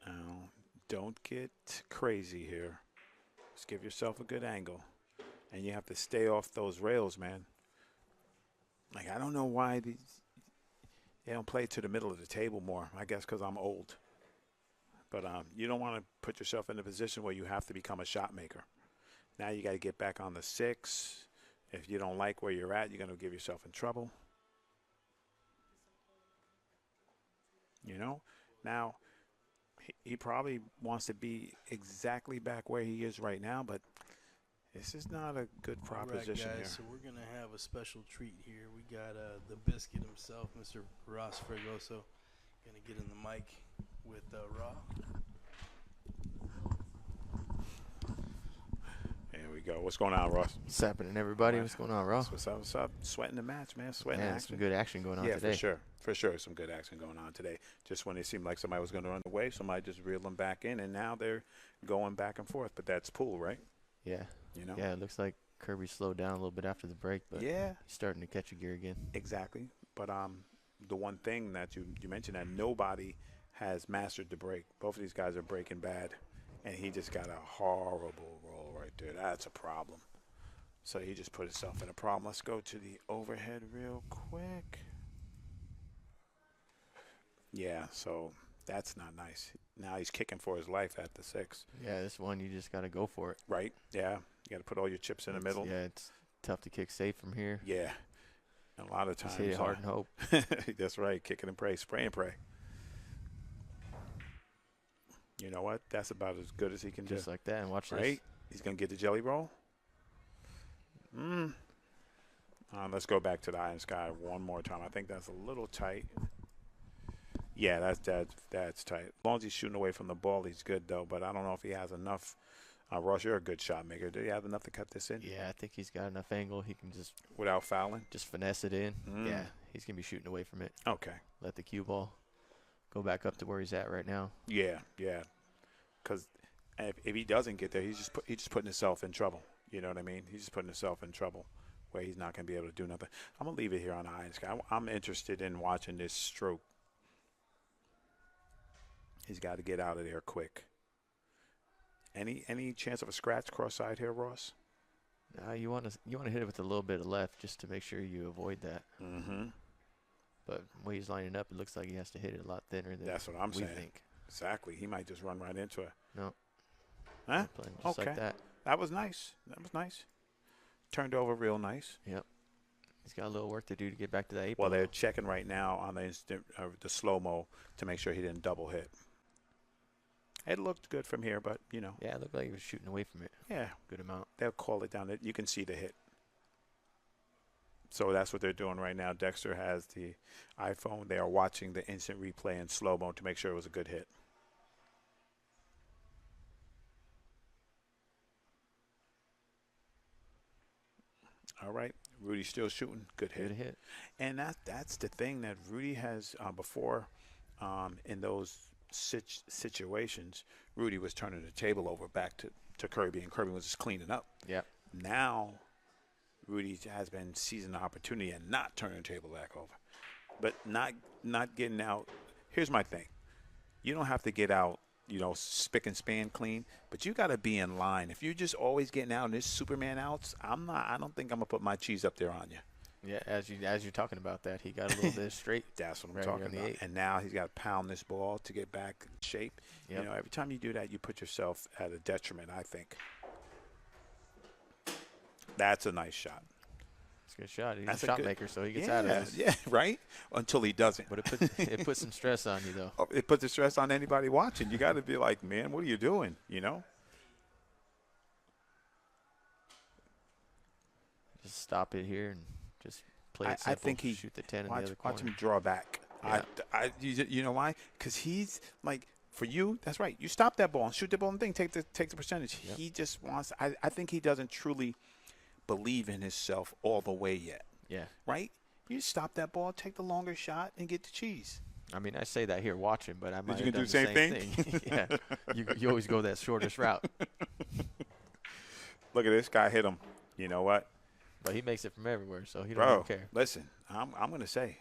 Now, don't get crazy here. Just give yourself a good angle. And you have to stay off those rails, man. Like, I don't know why they don't play to the middle of the table more. I guess because I'm old. But you don't want to put yourself in a position where you have to become a shot maker. Now you got to get back on the 6. If you don't like where you're at, you're going to give yourself in trouble. Now he probably wants to be exactly back where he is right now, but this is not a good proposition. All right, guys, here. So we're going to have a special treat here. We got the biscuit himself, Mr. Ross Fregoso, going to get in the mic with Raw. go. What's going on, Ross? What's happening, everybody? What's going on, Ross? What's up? What's up? Sweating the match, man. Sweating action. Some good action going on today. Yeah, for sure. For sure, some good action going on today. Just when it seemed like somebody was going to run away, somebody just reeled them back in, and now they're going back and forth. But that's pool, right? Yeah. You know? Yeah, it looks like Kirby slowed down a little bit after the break, but yeah, he's starting to catch a gear again. Exactly. But the one thing that you mentioned, that nobody has mastered the break. Both of these guys are breaking bad, and he just got a horrible roll right there. That's a problem. So he just put himself in a problem. Let's go to the overhead real quick. Yeah, so that's not nice. Now he's kicking for his life at the 6. Yeah, this one you just got to go for it. Right, yeah. You got to put all your chips in the middle. Yeah, it's tough to kick safe from here. Yeah. And a lot of times. Just hit it hard and hope. That's right, kick it and pray, spray and pray. You know what? That's about as good as he can do. Just like that, and watch this. Right? He's going to get the jelly roll. Let's go back to the Iron Sky one more time. I think that's a little tight. Yeah, that's tight. As long as he's shooting away from the ball, he's good, though. But I don't know if he has enough. Ross, you're a good shot maker. Do you have enough to cut this in? Yeah, I think he's got enough angle. He can just – without fouling? Just finesse it in. Yeah, he's going to be shooting away from it. Okay. Let the cue ball go back up to where he's at right now. Yeah. Because if he doesn't get there, he's just putting himself in trouble. You know what I mean? He's just putting himself in trouble where he's not going to be able to do nothing. I'm going to leave it here on the Iron Sky. I'm interested in watching this stroke. He's got to get out of there quick. Any chance of a scratch cross-side here, Ross? You want to hit it with a little bit of left just to make sure you avoid that. Mm-hmm. But when he's lining up, it looks like he has to hit it a lot thinner than that's what I'm saying. Think. Exactly. He might just run right into it. No. Huh? Just like that. That was nice. Turned over real nice. Yep. He's got a little work to do to get back to that 8 Well, ball. they're checking right now on the slow-mo to make sure he didn't double hit. It looked good from here, but, you know. Yeah, it looked like he was shooting away from it. Yeah. Good amount. They'll call it down. You can see the hit. So that's what they're doing right now. Dexter has the iPhone. They are watching the instant replay in slow-mo to make sure it was a good hit. All right. Rudy's still shooting. Good hit. Good hit. And that's the thing that Rudy has before in those situations, Rudy was turning the table over back to Kirby, and Kirby was just cleaning up. Yeah. Now, Rudy has been seizing the opportunity and not turning the table back over, but not getting out. Here's my thing: you don't have to get out, spick and span clean, but you got to be in line. If you're just always getting out and this Superman outs, I don't think I'm gonna put my cheese up there on you. Yeah, as you're talking about that, he got a little bit straight. That's what I'm talking about. And now he's got to pound this ball to get back in shape. Yep. Every time you do that, you put yourself at a detriment, I think. That's a nice shot. It's a good shot. He's a shot maker, so he gets out of this. Yeah, right? Until he doesn't. But it puts some stress on you, though. Oh, it puts the stress on anybody watching. You got to be like, man, what are you doing, Just stop it here and just play it simple. I think he shoot the 10 in the other corner. Watch him draw back. Yeah. You know why? Because he's like, for you, that's right. You stop that ball and shoot the ball and take the percentage. Yep. He just wants. I think he doesn't truly believe in himself all the way yet. Yeah. Right? You stop that ball, take the longer shot, and get the cheese. I mean, I say that here watching, but I might you have can done do the same thing. Yeah. You always go that shortest route. Look at this guy hit him. You know what? But he makes it from everywhere, so he don't even care. Listen, I'm going to say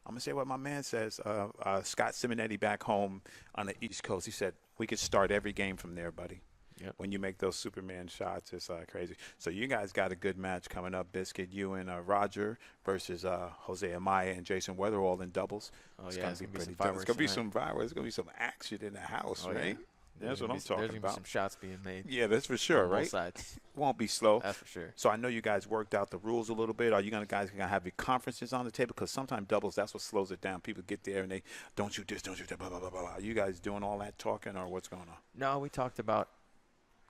what my man says. Scott Simonetti back home on the East Coast. He said, we could start every game from there, buddy. Yep. When you make those Superman shots, it's crazy. So you guys got a good match coming up. Biscuit, you and Roger versus Jose Amaya and Jason Weatherall in doubles. Oh, it's yeah, going to be pretty tough. It's going to be some fireworks. It's going to be some action in the house, right? Yeah. That's what I'm talking about. There's going to be some shots being made. Yeah, that's for sure, right? Both sides. Won't be slow. That's for sure. So I know you guys worked out the rules a little bit. Are you guys going to have your conferences on the table? Because sometimes doubles, that's what slows it down. People get there and they don't shoot this, don't shoot that, blah, blah, blah, blah. Are you guys doing all that talking or what's going on? No, we talked about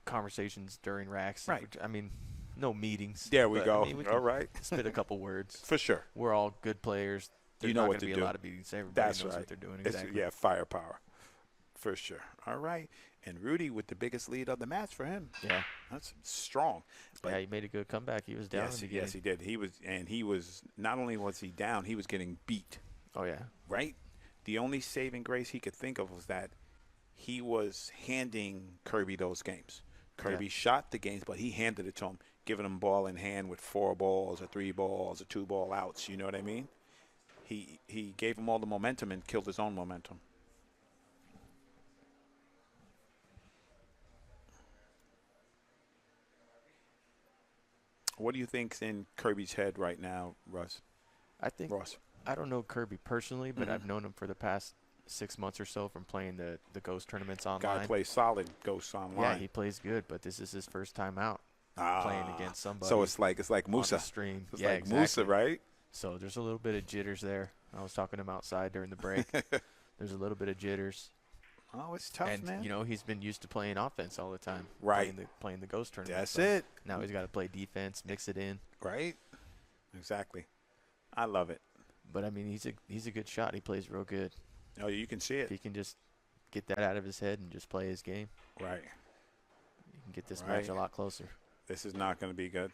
conversations during racks. Right. I mean, no meetings. There we go. I mean, we all right. Spit a couple words. For sure. We're all good players. There's not going to be a lot of meetings. Everybody knows what they're doing exactly. Yeah, firepower. for sure. All right. And Rudy with the biggest lead of the match for him. Yeah. That's strong. But yeah, he made a good comeback. He was down in the beginning. Yes, he did. He was not only was he down, he was getting beat. Oh, yeah. Right? The only saving grace he could think of was that he was handing Kirby those games. Kirby shot the games, but he handed it to him, giving him ball in hand with 4 balls or 3 balls or 2 ball outs. You know what I mean? He gave him all the momentum and killed his own momentum. What do you think's in Kirby's head right now, Ross? I don't know Kirby personally, but I've known him for the past 6 months or so from playing the Ghost tournaments online. Guy plays solid Ghost online. Yeah, he plays good, but this is his first time out playing against somebody. So it's like Musa. Stream. It's like exactly. Musa, right? So there's a little bit of jitters there. I was talking to him outside during the break. There's a little bit of jitters. Oh, it's tough, and, man. You know, he's been used to playing offense all the time. Right. Playing the Ghost tournament. That's it. Now he's got to play defense, mix it in. Right. Exactly. I love it. But, I mean, he's a good shot. He plays real good. Oh, you can see it. If he can just get that out of his head and just play his game. Right. You can get this match a lot closer. This is not going to be good.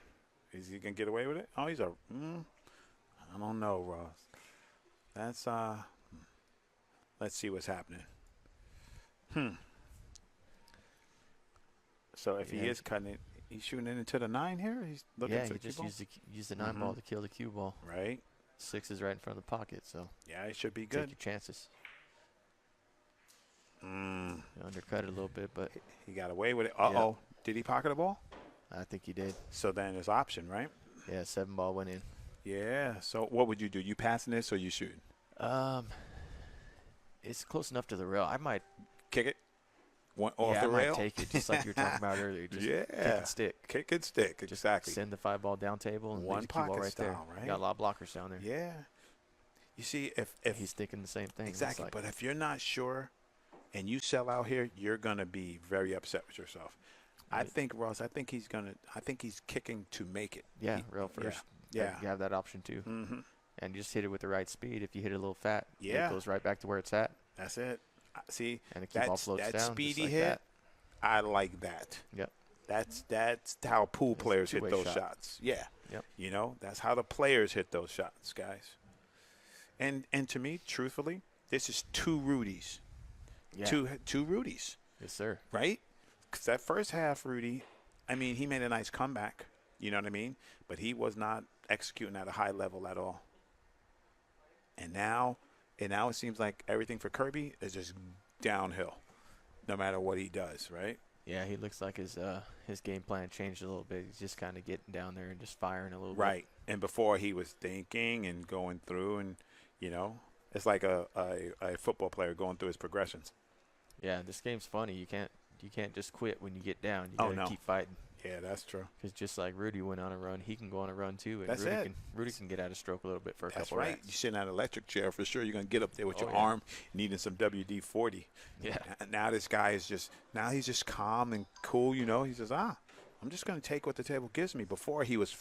Is he going to get away with it? Oh, he's I don't know, Ross. That's, let's see what's happening. So if he is cutting it, he's shooting it into the 9 here? He's looking for the cue ball? used the 9 ball to kill the cue ball. Right. 6 is right in front of the pocket, so. Yeah, it should be good. Take your chances. Undercut it a little bit, but. He got away with it. Uh-oh. Yeah. Did he pocket the ball? I think he did. So then there's option, right? Yeah, 7 ball went in. Yeah. So what would you do? You passing this or you shooting? It's close enough to the rail. I might kick it off the rail. I might take it just like you were talking about earlier. Just kick and stick. Kick and stick. Exactly. Just send the 5 ball down table and one pocket ball right style, there. Right? You got a lot of blockers down there. Yeah. You see, if he's thinking the same thing. Exactly. But if you're not sure and you sell out here, you're gonna be very upset with yourself. Right. I think Ross. I think he's kicking to make it. Yeah, rail first. Yeah. You have that option too. Mm-hmm. And just hit it with the right speed. If you hit it a little fat, it goes right back to where it's at. That's it. See, and the cue ball floats that down. Speedy like hit. That. I like that. Yep. That's how pool players hit those shots. Yeah. Yep. You know, that's how the players hit those shots, guys. And to me, truthfully, this is 2 Rudys. Yeah. Two Rudys. Yes, sir. Right? Because that first half, Rudy, I mean, he made a nice comeback. You know what I mean? But he was not executing at a high level at all. And now it seems like everything for Kirby is just downhill, no matter what he does, right? Yeah, he looks like his game plan changed a little bit. He's just kind of getting down there and just firing a little bit. Right. And before he was thinking and going through and, you know, it's like a football player going through his progressions. Yeah, this game's funny. You can't just quit when you get down. You got to keep fighting. Yeah, that's true. Because just like Rudy went on a run, he can go on a run too. And that's Rudy can get out of stroke a little bit for a couple That's right. racks. You're sitting at an electric chair for sure. You're going to get up there with your arm needing some WD-40. Yeah. Now this guy is he's just calm and cool, you know. He says, I'm just going to take what the table gives me. Before he was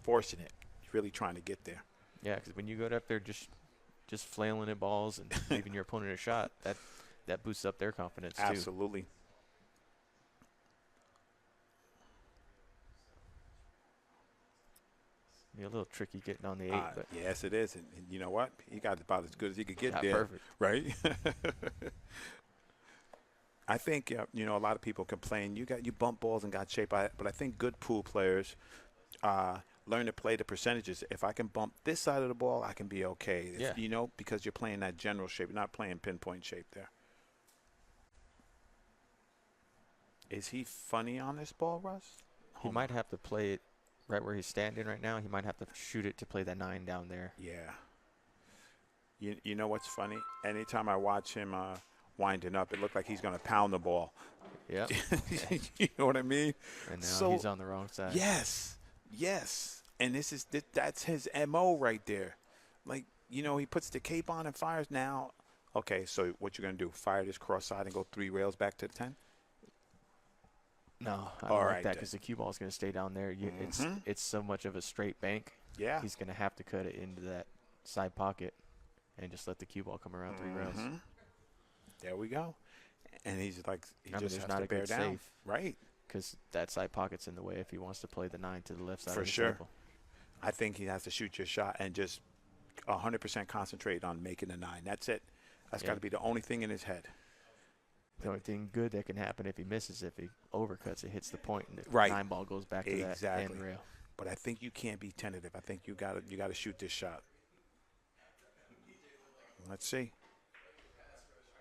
forcing it, really trying to get there. Yeah, because when you go up there just flailing at balls and leaving your opponent a shot, that boosts up their confidence too. Absolutely. A little tricky getting on the 8. But yes, it is. And you know what? He got about as good as he could get there. Perfect. Right? I think, you know, a lot of people complain, you bump balls and got shape. But I think good pool players learn to play the percentages. If I can bump this side of the ball, I can be okay. You know, because you're playing that general shape. You're not playing pinpoint shape there. Is he funny on this ball, Russ? He might have to play it right where he's standing right now. He might have to shoot it to play that 9 down there. Yeah. You know what's funny? Anytime I watch him winding up, it looked like he's going to pound the ball. Yeah. You know what I mean? And now he's on the wrong side. Yes. And that's his MO right there. Like, you know, he puts the cape on and fires now. Okay, so what you're going to do, fire this cross side and go 3 rails back to the 10? No, I don't like that because the cue ball is going to stay down there. It's so much of a straight bank. Yeah. He's going to have to cut it into that side pocket and just let the cue ball come around 3 rails. There we go. And he's like, he I mean, just there's has not to a bear good down. safe. Right. Because that side pocket's in the way if he wants to play the 9 to the left side For of the sure. table. I think he has to shoot your shot and just 100% concentrate on making the 9. That's it. That's got to be the only thing in his head. The only thing good that can happen if he misses, if he overcuts, it hits the point, and the Right. 9 ball goes back to that end rail. But I think you can't be tentative. I think you got to shoot this shot. Let's see.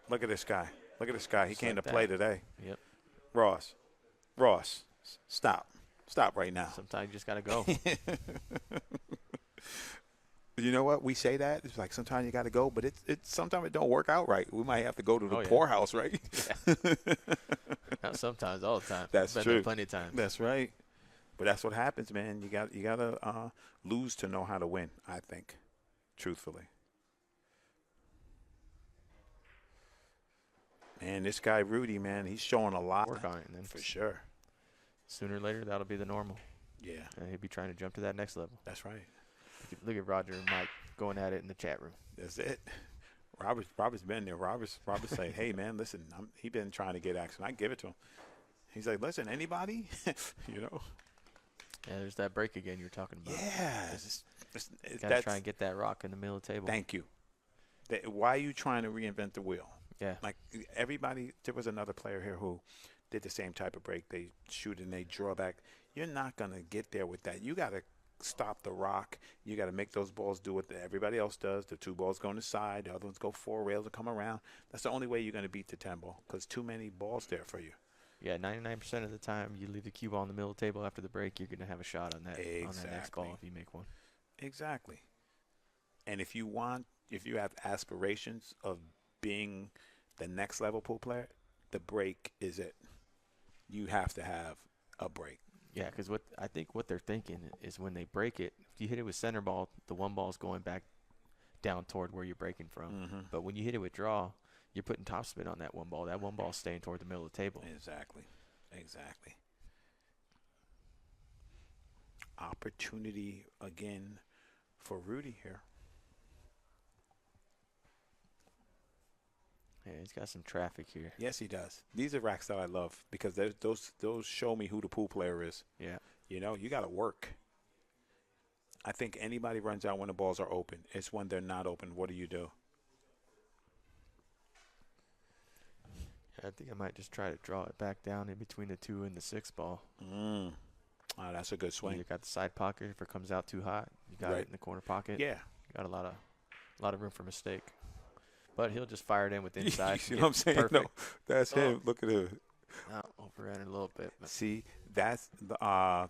Look at this guy. Look at this guy. He came to play today. Yep. Ross, stop. Stop right now. Sometimes you just got to go. You know what? We say that. It's like sometimes you got to go, but it's sometimes it don't work out right. We might have to go to the poorhouse, right? Yeah. Not sometimes, all the time. That's been true. there plenty of times. That's right. But that's what happens, man. You got to lose to know how to win, I think, truthfully. Man, this guy Rudy, man, he's showing a lot. Work on it, and then for sure. Sooner or later, that'll be the normal. Yeah. And he'll be trying to jump to that next level. That's right. Look at Roger and Mike going at it in the chat room. That's it. Robert's been there. Robert's saying, hey, man, listen, he been trying to get action. I give it to him. He's like, listen, anybody? You know? Yeah, there's that break again you're talking about. Yeah. Got to try and get that rock in the middle of the table. Thank you. Why are you trying to reinvent the wheel? Yeah. Like everybody, there was another player here who did the same type of break. They shoot and they draw back. You're not going to get there with that. You got to stop the rock. You got to make those balls do what everybody else does. The 2 balls go on the side. The other ones go 4 rails and come around. That's the only way you're going to beat the 10 ball because too many balls there for you. Yeah, 99% of the time you leave the cue ball in the middle of the table after the break, you're going to have a shot on that next ball if you make one. Exactly. And if you have aspirations of being the next level pool player, the break is it. You have to have a break. Yeah, because I think what they're thinking is when they break it, if you hit it with center ball, the 1 ball is going back down toward where you're breaking from. Mm-hmm. But when you hit it with draw, you're putting topspin on that 1 ball. That 1 ball is staying toward the middle of the table. Exactly. Opportunity again for Rudy here. Yeah, he's got some traffic here. Yes, he does. These are racks that I love because those show me who the pool player is. Yeah. You know, you got to work. I think anybody runs out when the balls are open. It's when they're not open. What do you do? I think I might just try to draw it back down in between the 2 and the 6 ball. Oh, that's a good swing. You got the side pocket. If it comes out too hot, you got it in the corner pocket. Yeah. You got a lot of room for mistake. But he'll just fire it in with the inside. You see what I'm saying? Perfect. No, that's him. Look at him. Overran it a little bit. See, that's the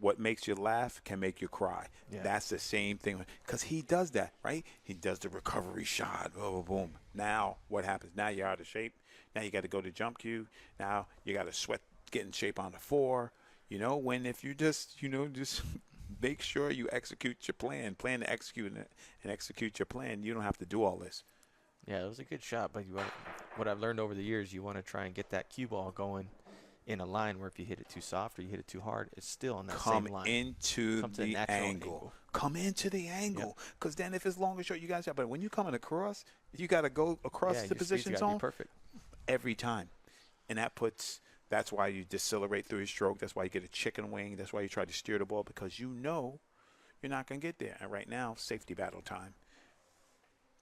what makes you laugh can make you cry. Yeah. That's the same thing because he does that, right? He does the recovery shot. Boom, boom. Now what happens? Now you're out of shape. Now you got to go to jump cue. Now you got to sweat, get in shape on the 4. You know, when if you just make sure you execute your plan to execute it, and execute your plan. You don't have to do all this. Yeah, it was a good shot, but what I've learned over the years, you want to try and get that cue ball going in a line where if you hit it too soft or you hit it too hard, it's still on that same line. Come into the angle. Come into the angle. Because then if it's long or short, you guys have. But when you're coming across, you got to go across the position zone. Perfect. Every time. And that's why you decelerate through his stroke. That's why you get a chicken wing. That's why you try to steer the ball because you know you're not going to get there. And right now, safety battle time.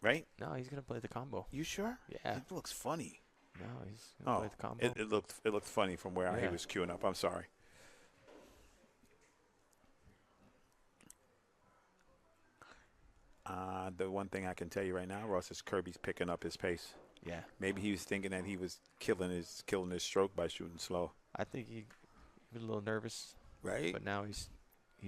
Right? No, he's going to play the combo. You sure? Yeah. It looks funny. No, he's going to play the combo. It looked funny from where he was queuing up. I'm sorry. The one thing I can tell you right now, Ross, is Kirby's picking up his pace. Yeah. Maybe he was thinking that he was killing his stroke by shooting slow. I think he was a little nervous. Right. But now he's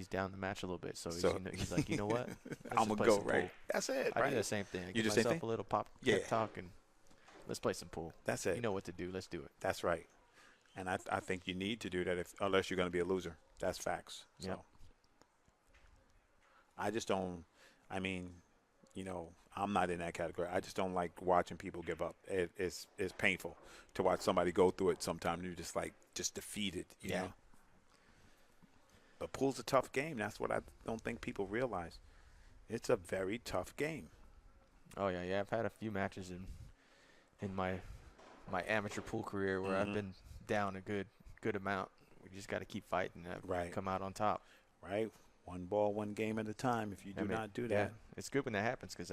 down the match a little bit, so he's like, you know what? I'm gonna go right. That's it. I right? do the same thing. I you give myself a little pep talk and let's play some pool. That's it. You know what to do. Let's do it. That's right. And I think you need to do that unless you're going to be a loser. That's facts. So yep. I just don't. I mean, I'm not in that category. I just don't like watching people give up. It's painful to watch somebody go through it. Sometimes you're just defeated. You know. But pool's a tough game. That's what I don't think people realize. It's a very tough game. Oh yeah. I've had a few matches in my my amateur pool career where I've been down a good amount. We just got to keep fighting and come out on top. Right. One ball, one game at a time. If you do not do that. It's good when that happens because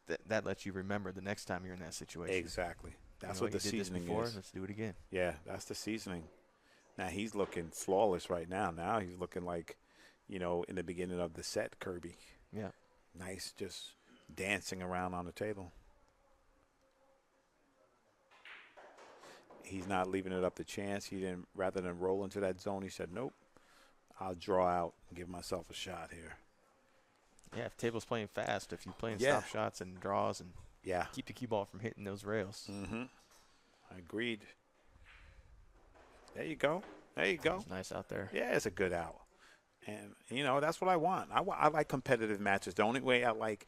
that lets you remember the next time you're in that situation. Exactly. That's what the seasoning is. Let's do it again. Yeah, that's the seasoning. Now he's looking flawless right now. Now he's looking like, in the beginning of the set, Kirby. Yeah. Nice, just dancing around on the table. He's not leaving it up to chance. He didn't, rather than roll into that zone, he said, nope, I'll draw out and give myself a shot here. Yeah, if table's playing fast, if you're playing stop shots and draws and keep the cue ball from hitting those rails. Agreed. There you go. There you go. It's nice out there. Yeah, it's a good out. And, that's what I want. I like competitive matches. The only way I like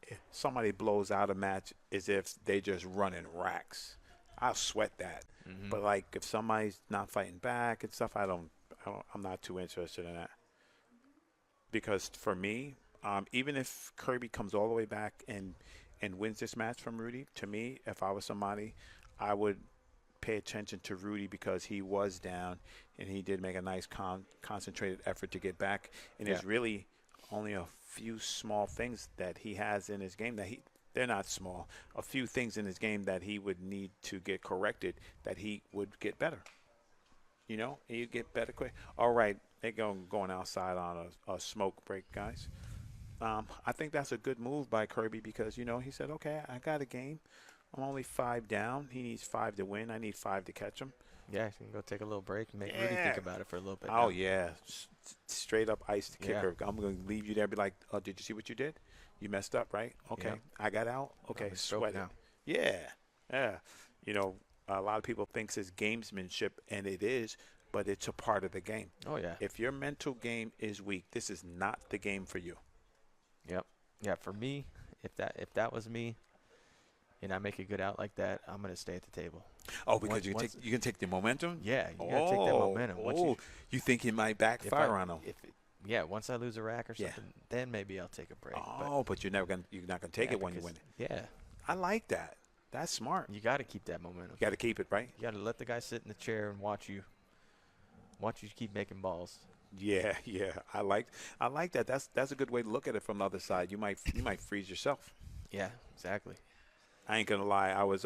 if somebody blows out a match is if they just running racks. I'll sweat that. But, like, if somebody's not fighting back and stuff, I'm not too interested in that. Because for me, even if Kirby comes all the way back and wins this match from Rudy, to me, if I was somebody, I would pay attention to Rudy because he was down and he did make a nice concentrated effort to get back. And there's really only a few small things that he has in his game that they're not small. A few things in his game that he would need to get corrected that he would get better. He'd get better quick. All right, they're going outside on a smoke break, guys. I think that's a good move by Kirby because, he said, okay, I got a game. I'm only 5 down. He needs 5 to win. I need 5 to catch him. Yeah, you can go take a little break and make Rudy think about it for a little bit. Oh, yeah. Straight up ice the kicker. I'm going to leave you there and be like, oh, did you see what you did? You messed up, right? Okay. I got out. Okay, sweat it. Yeah. A lot of people think it's gamesmanship, and it is, but it's a part of the game. Oh, yeah. If your mental game is weak, this is not the game for you. Yep. Yeah, for me, if that was me, and I make a good out like that, I'm going to stay at the table. Oh, because you can take the momentum? Yeah, you got to take that momentum. You think it might backfire on him? Once I lose a rack or something, then maybe I'll take a break. Oh, but you're not going to take it when you win it. Yeah. I like that. That's smart. You got to keep that momentum. You got to keep it, right? You got to let the guy sit in the chair and watch you keep making balls. Yeah. I like that. That's a good way to look at it from the other side. You might freeze yourself. Yeah, exactly. I ain't gonna lie. I was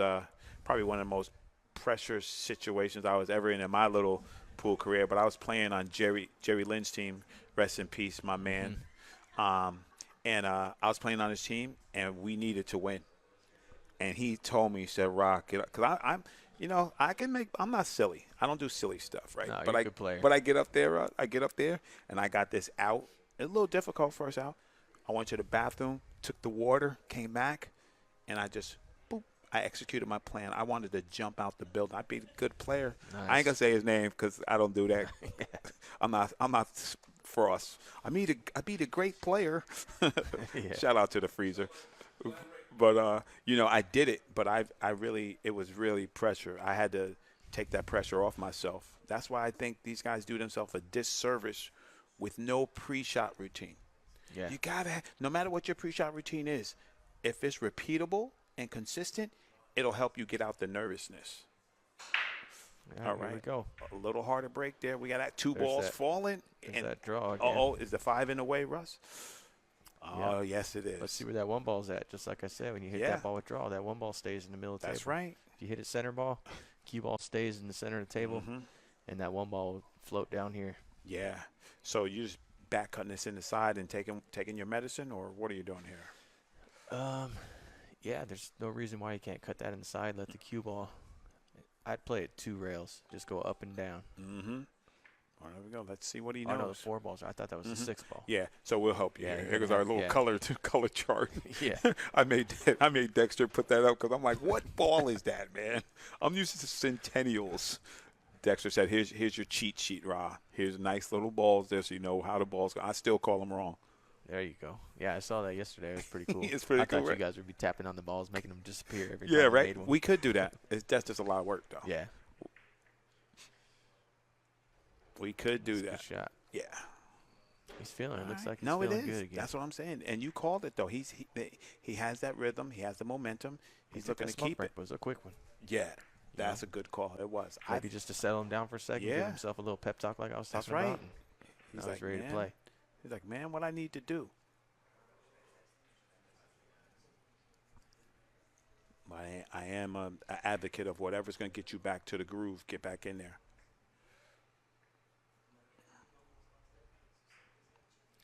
probably one of the most pressure situations I was ever in my little pool career. But I was playing on Jerry Lynn's team. Rest in peace, my man. And I was playing on his team, and we needed to win. And he told me, he said, "Rock, because I can make. I'm not silly. I don't do silly stuff, right? No, but you're a good player. But I get up there. And I got this out. It's a little difficult first out. I went to the bathroom, took the water, came back, and I just I executed my plan. I wanted to jump out the building. I'd be a good player. Nice. I ain't gonna say his name because I don't do that. I'm not for us. I be the great player. Shout out to the freezer. But I did it. But it was really pressure. I had to take that pressure off myself. That's why I think these guys do themselves a disservice with no pre-shot routine. Yeah. You gotta, no matter what your pre-shot routine is, if it's repeatable and consistent, it'll help you get out the nervousness. Yeah, all right. Here we go. A little harder break there. We got that two balls falling. There's that draw again. Is the 5 in the way, Russ? Oh, yes, it is. Let's see where that one ball's at. Just like I said, when you hit that ball with draw, that one ball stays in the middle of the table. That's right. If you hit it center ball, cue ball stays in the center of the table, and that one ball will float down here. Yeah. So you just back cutting this in the side and taking your medicine, or what are you doing here? Yeah, there's no reason why you can't cut that inside. Let the cue ball. I'd play it 2 rails. Just go up and down. Well, there we go. Let's see what he knows. Oh, no, the 4 balls. I thought that was the 6 ball. Yeah, so we'll help you. Yeah, here's our little color chart. Yeah. I made Dexter put that up because I'm like, what ball is that, man? I'm used to centennials. Dexter said, here's your cheat sheet, Ra. Here's nice little balls there so you know how the balls go. I still call them wrong. There you go. Yeah, I saw that yesterday. It was pretty cool. It's pretty cool. I thought you guys would be tapping on the balls, making them disappear every time. Yeah, right. We could do that. That's just a lot of work, though. Yeah. We could do that. Good shot. Yeah. He's feeling it. Looks like he's feeling good again. That's what I'm saying. And you called it, though. He has that rhythm. He has the momentum. He's looking to keep it. It was a quick one. Yeah, that's a good call. It was. Maybe just to settle him down for a second, give himself a little pep talk like I was talking about. And he's like, ready to play. He's like, man, what I need to do. I am an advocate of whatever's going to get you back to the groove. Get back in there.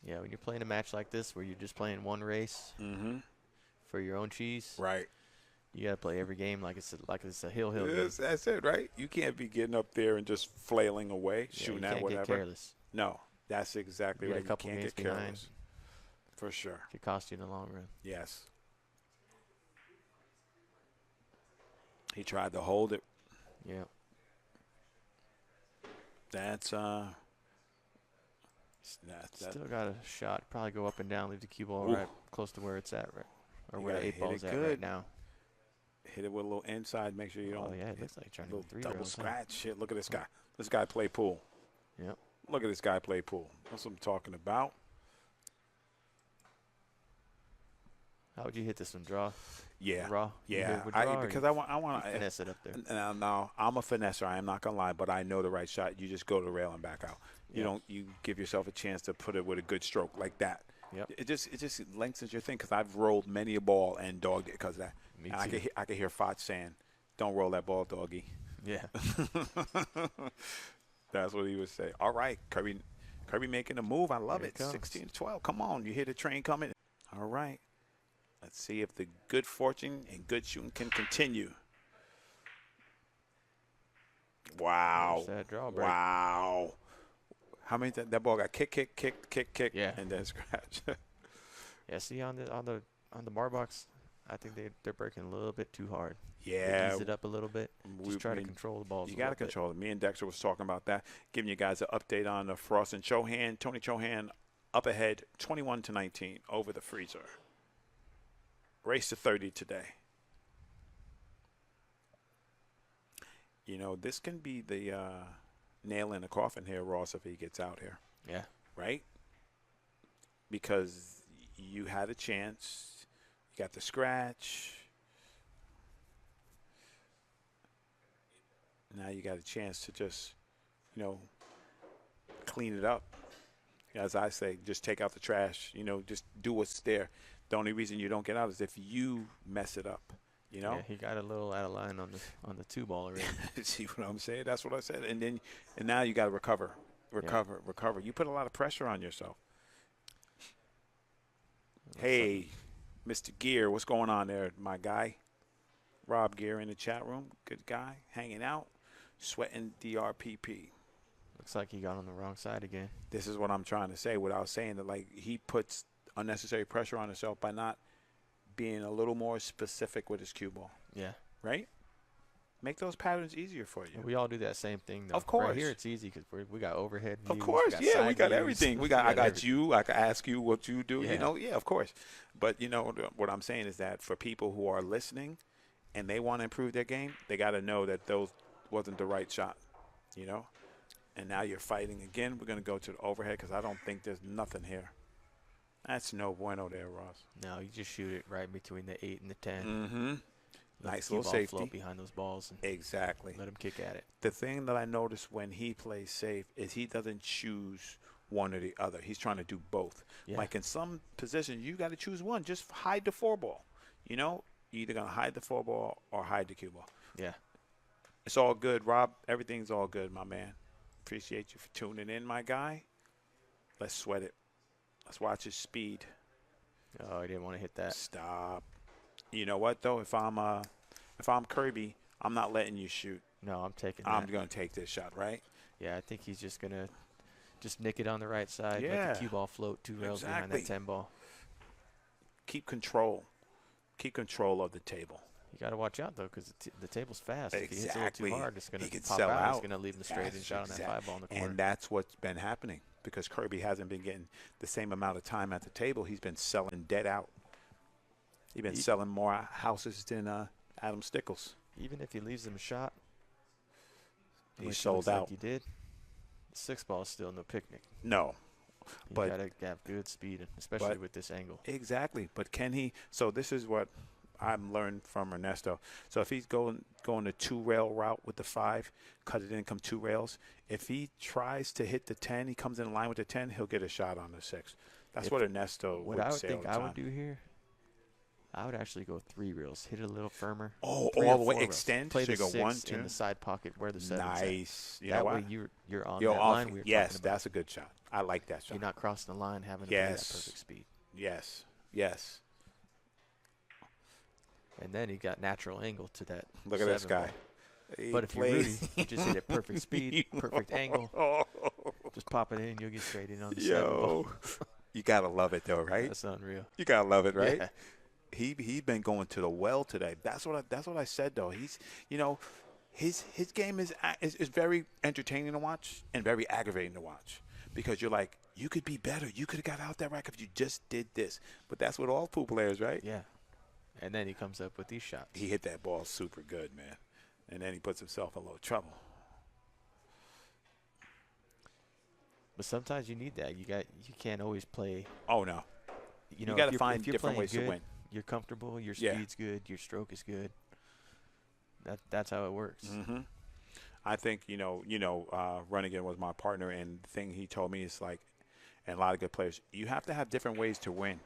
Yeah, when you're playing a match like this where you're just playing one race for your own cheese, right? You got to play every game like it's a hill game. That's it, right? You can't be getting up there and just flailing away, shooting at whatever. You can't get careless. No, that's exactly right. You can't get careless. Behind. For sure. It could cost you in the long run. Yes. He tried to hold it. Yeah. That's still got a shot. Probably go up and down, leave the cue ball right close to where it's at, right, or where the 8 ball's at right now. Hit it with a little inside. Make sure you don't. Oh yeah, it looks like trying to little three double rails, scratch. Shit, look at this guy. This guy play pool. Yep. Look at this guy play pool. That's what I'm talking about. How would you hit this one? Draw? Yeah. Raw? Yeah. Because I want to finesse it up there. No, I'm a finesser. I am not gonna lie, but I know the right shot. You just go to the rail and back out. You don't. You give yourself a chance to put it with a good stroke like that. Yep. It just lengthens your thing. Because I've rolled many a ball and dogged it because of that. Me and too. I could hear Foch saying, "Don't roll that ball, doggy." Yeah. That's what he would say. All right, Kirby making a move. I love it. 16-12. Come on, you hear the train coming. All right. Let's see if the good fortune and good shooting can continue. Wow. That draw break. Wow. How many that ball got kick, yeah, and then scratch. Yeah, see on the bar box, I think they're breaking a little bit too hard. Yeah. Ease it up a little bit. Just try to control the balls. You got to control it. Me and Dexter was talking about that, giving you guys an update on the Frost and Chohan. Tony Chohan up ahead 21-19 over the Freezer. Race to 30 today. You know, this can be the nail in the coffin here, Ross, if he gets out here. Yeah. Right? Because you had a chance. You got the scratch. Now you got a chance to just, clean it up. As I say, just take out the trash. Just do what's there. The only reason you don't get out is if you mess it up, Yeah, he got a little out of line on the 2 ball already. See what I'm saying? That's what I said. And now you got to recover. You put a lot of pressure on yourself. Hey, Mr. Gear, what's going on there, my guy? Rob Gear in the chat room. Good guy. Hanging out. Sweating DRPP. Looks like he got on the wrong side again. This is what I'm trying to say without saying that, like, he puts unnecessary pressure on himself by not being a little more specific with his cue ball. Yeah. Right? Make those patterns easier for you. We all do that same thing, though. Of course. Right here it's easy because we got overhead views. Of course, we got everything. I got everything. you. I can ask you what you do. Yeah. Of course. But, what I'm saying is that for people who are listening and they want to improve their game, they got to know that those wasn't the right shot, And now you're fighting again. We're going to go to the overhead because I don't think there's nothing here. That's no bueno there, Ross. No, you just shoot it right between the 8 and the 10. Mm-hmm. Nice little safety. safety. Float behind those balls. And exactly. Let him kick at it. The thing that I notice when he plays safe is he doesn't choose one or the other. He's trying to do both. Yeah. Like in some positions, you got to choose one. Just hide the 4 ball. You're either going to hide the 4 ball or hide the cue ball. Yeah. It's all good, Rob. Everything's all good, my man. Appreciate you for tuning in, my guy. Let's sweat it. Let's watch his speed. Oh, I didn't want to hit that. Stop. You know what, though? If I'm Kirby, I'm not letting you shoot. No, I'm taking that. I'm going to take this shot, right? Yeah, I think he's just going to nick it on the right side. Yeah. Let the cue ball float 2 rails behind that 10 ball. Keep control. Keep control of the table. You got to watch out, though, because the table's fast. Exactly. If he hits it a little too hard, it's going to pop sell out. out. It's going to leave him straight and shot on that 5 ball in the corner. And that's what's been happening because Kirby hasn't been getting the same amount of time at the table. He's been selling dead out. He's been selling more houses than Adam Stickles. Even if he leaves him a shot, he's sold out. Like he did. The 6 ball is still no picnic. No. You but got to have good speed, especially with this angle. Exactly. But can he? So this is what I'm learned from Ernesto. So if he's going the 2-rail route with the 5, cut it in, come 2 rails. If he tries to hit the 10, he comes in line with the 10, he'll get a shot on the 6. That's what Ernesto would say all the time. What I would think I would do here, I would actually go 3 reels, hit it a little firmer. Oh, all the way, extend. Play so the you go 6 1, 2 in the side pocket where the 7's nice. At. You that know way what? you're on that line we were talking about. That's a good shot. I like that shot. You're not crossing the line having to play that perfect speed. Yes. And then he got natural angle to that. Look at this guy. But if you're Rudy, you just hit it perfect speed, perfect angle. Just pop it in, you'll get straight in on the 7 ball. You got to love it, though, right? That's unreal. You got to love it, right? Yeah. He's been going to the well today. That's what I said, though. He's, his game is very entertaining to watch and very aggravating to watch because you're like, you could be better. You could have got out that rack if you just did this. But that's what all pool players, right? Yeah. And then he comes up with these shots. He hit that ball super good, man. And then he puts himself in a little trouble. But sometimes you need that. You can't always play. Oh no. You got to find different ways to win. You're comfortable. Your speed's good. Your stroke is good. That's how it works. Mm-hmm. I think Runnigan was my partner, and the thing he told me is like, and a lot of good players, you have to have different ways to win.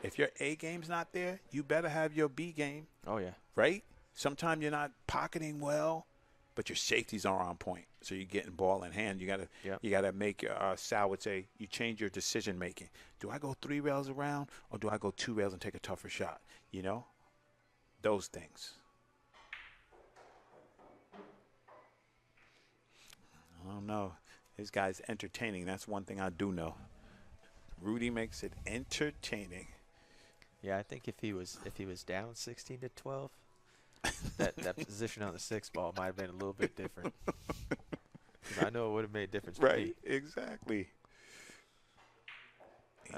If your A game's not there, you better have your B game. Oh yeah. Right? Sometimes you're not pocketing well, but your safeties are on point. So you're getting ball in hand. You gotta make Sal would say you change your decision making. Do I go 3 rails around or do I go 2 rails and take a tougher shot? Those things. I don't know. This guy's entertaining. That's one thing I do know. Rudy makes it entertaining. Yeah, I think if he was down 16-12, that position on the 6 ball might have been a little bit different. 'Cause I know it would have made a difference. Right, exactly.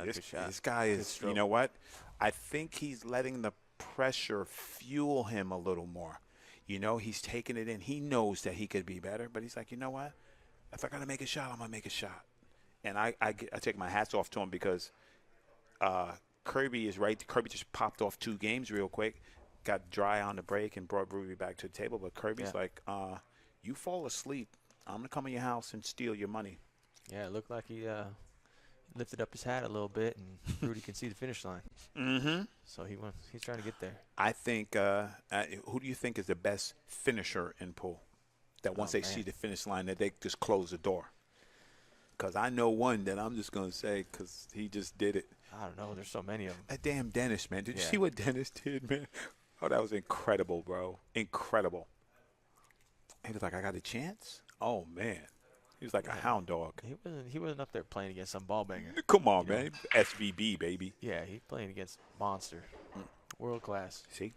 This guy is, you know what? I think he's letting the pressure fuel him a little more. He's taking it in. He knows that he could be better, but he's like, you know what? If I got to make a shot, I'm going to make a shot. And I take my hats off to him because Kirby is right. Kirby just popped off 2 games real quick, got dry on the break, and brought Rudy back to the table. But Kirby's like, you fall asleep, I'm going to come in your house and steal your money. Yeah, it looked like he lifted up his hat a little bit, and Rudy can see the finish line. Mm-hmm. So he's trying to get there. I think who do you think is the best finisher in pool? That once they see the finish line, that they just close the door. Because I know one that I'm just going to say because he just did it. I don't know. There's so many of them. That damn Dennis, man. Did you see what Dennis did, man? Oh, that was incredible, bro. Incredible. He was like, I got a chance? Oh, man. He was like a hound dog. He wasn't up there playing against some ball banger. Come on, man. SVB, baby. Yeah, he's playing against monster. World class. See?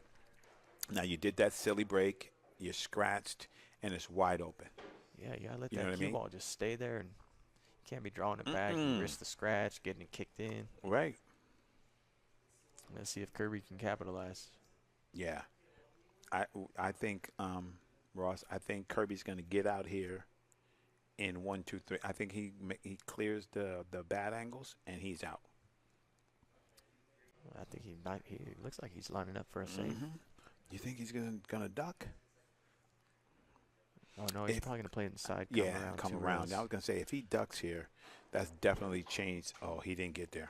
Now, you did that silly break. You scratched, and it's wide open. Yeah, you got to let that cue ball just stay there, and you can't be drawing it back. You risk the scratch, getting it kicked in. Right. Let's see if Kirby can capitalize. Yeah. I think, Ross, I think Kirby's going to get out here in 1, 2, 3. I think he clears the bad angles, and he's out. I think he looks like he's lining up for a save. You think he's gonna duck? Oh no, he's probably gonna play inside. Come around. I was gonna say if he ducks here, that's definitely changed. Oh, he didn't get there.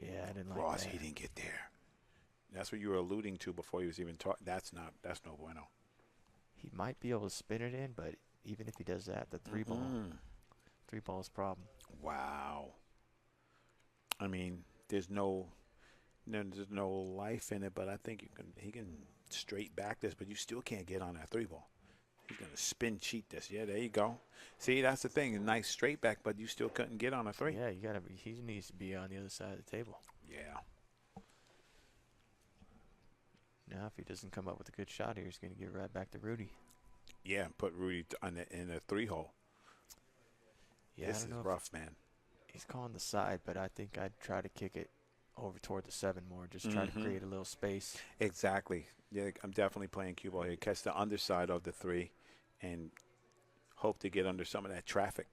Yeah, I didn't like Ross, that. he didn't get there. That's what you were alluding to before he was even talking. That's no bueno. He might be able to spin it in, but even if he does that, the 3 ball is a problem. Wow. I mean, there's no life in it, but I think he can straight back this, but you still can't get on that 3 ball. He's going to spin cheat this. Yeah, there you go. See, that's the thing. A nice straight back, but you still couldn't get on a 3. Yeah, he needs to be on the other side of the table. Yeah. Now, if he doesn't come up with a good shot here, he's going to get right back to Rudy. Yeah, put Rudy in a 3 hole. Yeah, this is rough, man. He's calling the side, but I think I'd try to kick it over toward the 7 more. Just try to create a little space. Exactly. Yeah, I'm definitely playing cue ball here. Catch the underside of the 3 and hope to get under some of that traffic.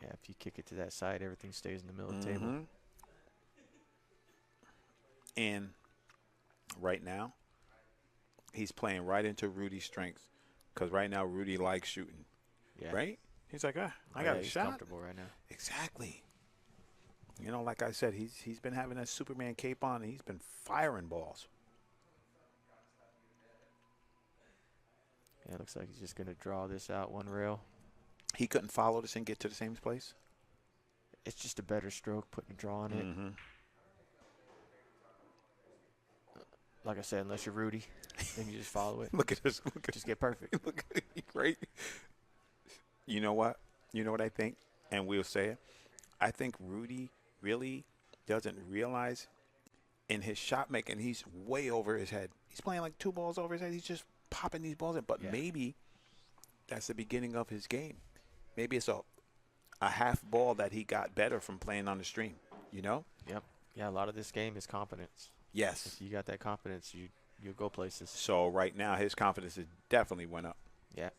Yeah, if you kick it to that side, everything stays in the middle of the table. And right now, he's playing right into Rudy's strengths. Because right now, Rudy likes shooting. Yeah. Right? He's like, I got a he's shot. Comfortable right now. Exactly. You know, like I said, he's been having that Superman cape on, and he's been firing balls. Yeah, it looks like he's just going to draw this out one rail. He couldn't follow this and get to the same place? It's just a better stroke, putting a draw on it. Mm-hmm. Like I said, unless you're Rudy, then you just follow it. Look at this. Just get perfect. Look at it, right? You know what? You know what I think? And we'll say it. I think Rudy really doesn't realize in his shot making, he's way over his head. He's playing like 2 balls over his head. He's just popping these balls in. But maybe that's the beginning of his game. Maybe it's a half ball that he got better from playing on the stream, you know? Yep. Yeah, a lot of this game is confidence. Yes. If you got that confidence, you'll go places. So right now his confidence has definitely went up. Yeah.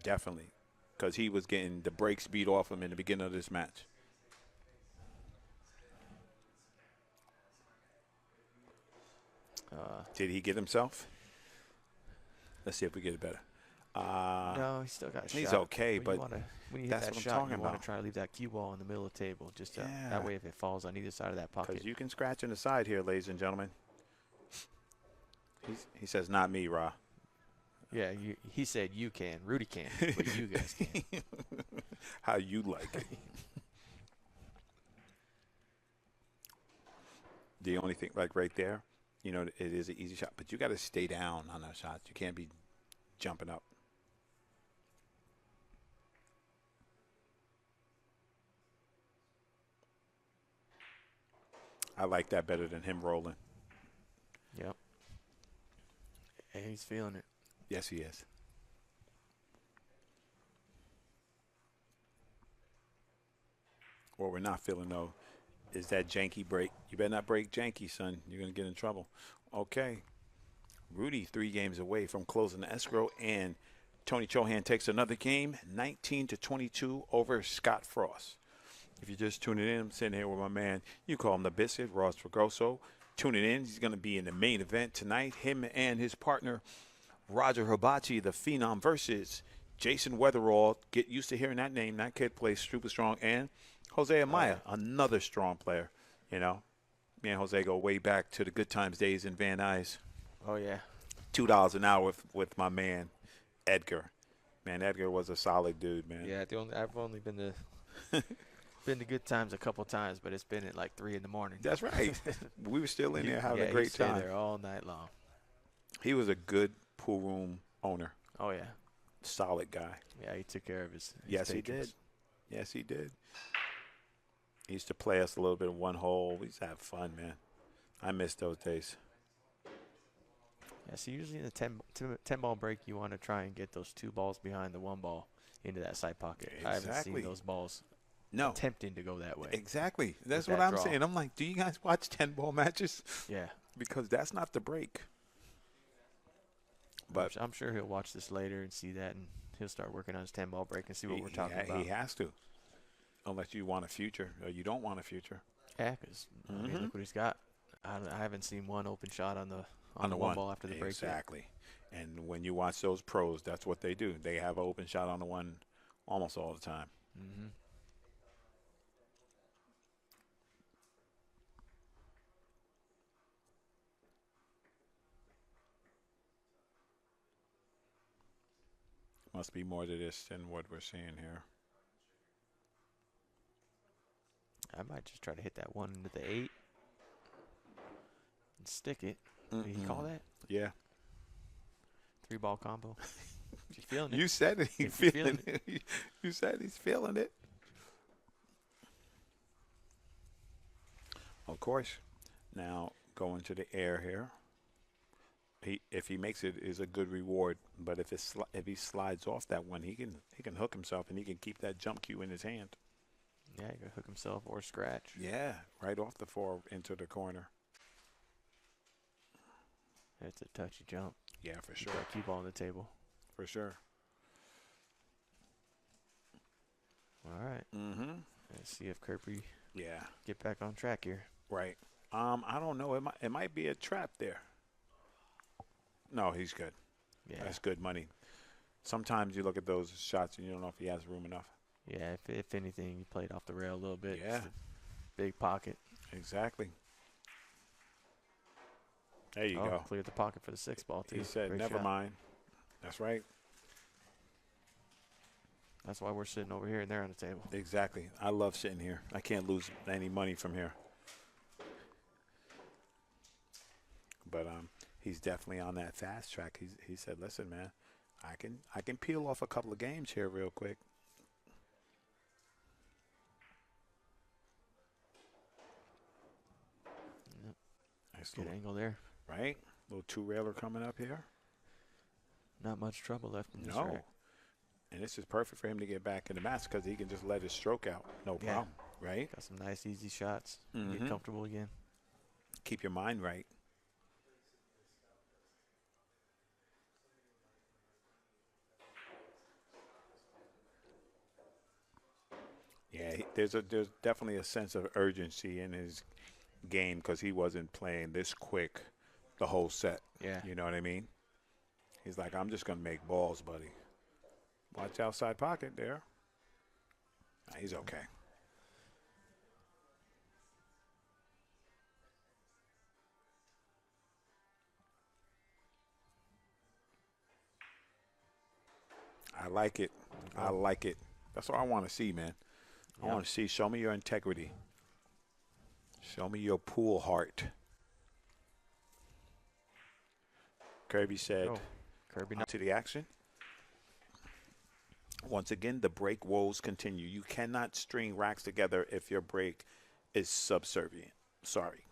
Definitely. Because he was getting the brakes beat off him in the beginning of this match. Did he get himself? Let's see if we get it better. No, he's still got a shot. He's okay, but when you hit that's that what I'm shot, talking you want about. to try to leave that cue ball in the middle of the table. Just that way, if it falls on either side of that pocket. Because you can scratch in the side here, ladies and gentlemen. He says, not me, Ra. Yeah, he said you can. Rudy can, but you guys can. How you like it. The only thing, like right there, you know, it is an easy shot. But you got to stay down on those shots. You can't be jumping up. I like that better than him rolling. Yep. And he's feeling it. Yes, he is. What we're not feeling, though, is that janky break. You better not break janky, son. You're going to get in trouble. Okay. Rudy 3 games away from closing the escrow, and Tony Chohan takes another game, 19-22 over Scott Frost. If you're just tuning in, I'm sitting here with my man. You call him the Biscuit, Ross Fregoso. Tuning in, he's going to be in the main event tonight. Him and his partner, Roger Hibachi, the Phenom, versus Jason Weatherall. Get used to hearing that name. That kid plays super strong. And Jose Amaya, another strong player. You know, me and Jose go way back to the good times days in Van Nuys. Oh, yeah. $2 an hour with my man, Edgar. Man, Edgar was a solid dude, man. Yeah, I've only been to good times a couple times, but it's been at like 3 in the morning. That's right. We were still in there having a great time. There all night long. He was a good pool room owner. Oh, yeah. Solid guy. Yeah, he took care of his Yes, patrons. he did. Yes, he did. He used to play us a little bit of one hole. We used to have fun, man. I miss those days. Yeah, so usually in the 10 ball break, you want to try and get those 2 balls behind the 1 ball into that side pocket. Exactly. I haven't seen those balls attempting to go that way. Exactly. That's what that I'm draw. saying. I'm like, do you guys watch 10-ball matches? Yeah. Because that's not the break. But I'm sure he'll watch this later and see that, and he'll start working on his 10 ball break and see what we're talking about. He has to. Unless you want a future or you don't want a future. Yeah, because I mean, look what he's got. I haven't seen one open shot on the 1 ball after the break. Exactly. And when you watch those pros, that's what they do. They have an open shot on the 1 almost all the time. Mm-hmm. Must be more to this than what we're seeing here. I might just try to hit that 1 into the 8 and stick it. Did he call that? Yeah. 3-ball combo. You feeling it? You said it. He's feeling it. You said he's feeling it. Of course. Now going to the air here. If he makes it, is a good reward. But if he slides off that 1, he can hook himself and he can keep that jump cue in his hand. Yeah, he can hook himself or scratch. Yeah, right off the 4 into the corner. It's a touchy jump. Yeah, for sure. Cue ball on the table. For sure. All right. Mm-hmm. Let's see if Kirby get back on track here. Right. I don't know. It might be a trap there. No, he's good. Yeah. That's good money. Sometimes you look at those shots and you don't know if he has room enough. Yeah, if anything, he played off the rail a little bit. Yeah. Big pocket. Exactly. There you go. Cleared the pocket for the 6 ball, too. He said, Great never shot. mind. That's right. That's why we're sitting over here and they're on the table. Exactly. I love sitting here. I can't lose any money from here. But he's definitely on that fast track. He said, listen, man, I can peel off a couple of games here real quick. Yep. Nice Good angle there. Right? Little 2-railer coming up here. Not much trouble left in this No. rack. And this is perfect for him to get back in the match because he can just let his stroke out. No problem. Right? Got some nice, easy shots. Mm-hmm. Get comfortable again. Keep your mind right. Yeah, there's definitely a sense of urgency in his game because he wasn't playing this quick the whole set. Yeah. You know what I mean? He's like, I'm just going to make balls, buddy. Watch outside pocket there. Nah, he's okay. I like it. I like it. That's what I want to see, man. I want to see. Show me your integrity. Show me your pool heart. Kirby said, Kirby to the action. Once again, the break woes continue. You cannot string racks together if your break is subservient. Sorry.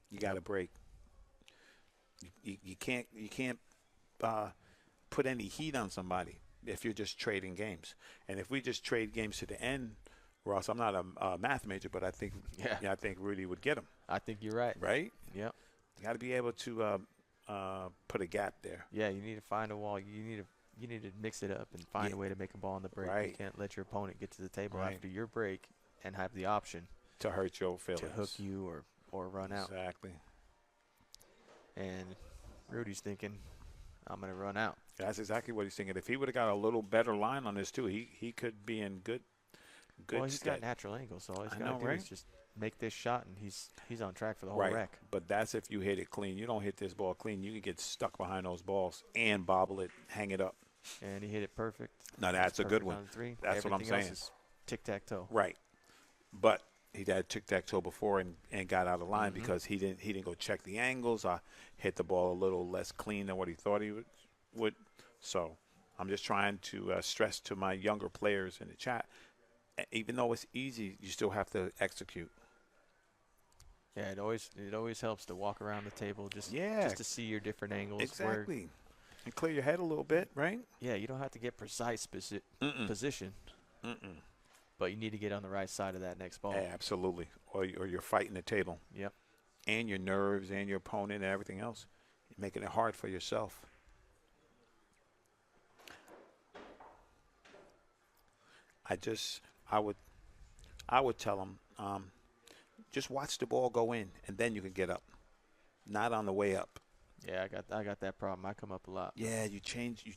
You got to break. You can't put any heat on somebody if you're just trading games. And if we just trade games to the end, Ross, I'm not a math major, but I think I think Rudy would get him. I think you're right. Right? Yep. You got to be able to put a gap there. Yeah, you need to find a wall. You need to mix it up and find a way to make a ball on the break. Right. You can't let your opponent get to the table Right. after your break and have the option To hurt your feelings. to hook you or run out. Exactly. And Rudy's thinking, I'm going to run out. That's exactly what he's thinking. If he would have got a little better line on this too, he could be in good Well, he's stead. got natural angles, so all he's I got know, to do right? is just make this shot, and he's on track for the whole Right. rack. But that's if you hit it clean. You don't hit this ball clean, you can get stuck behind those balls and bobble it, hang it up. And he hit it perfect. Now that's a good one. On the 3. That's what I'm Everything else saying. is tic-tac-toe. Right. But he had tic-tac-toe before and got out of line because he didn't go check the angles. Hit the ball a little less clean than what he thought he would. So I'm just trying to stress to my younger players in the chat, even though it's easy, you still have to execute. Yeah, it always helps to walk around the table just to see your different angles. Exactly. And clear your head a little bit, right? Yeah, you don't have to get precise position, but you need to get on the right side of that next ball. Yeah, absolutely. Or you're fighting the table. Yep. And your nerves and your opponent and everything else. You're making it hard for yourself. I would tell them, just watch the ball go in, and then you can get up, not on the way up. Yeah, I got that problem. I come up a lot. Yeah, you change your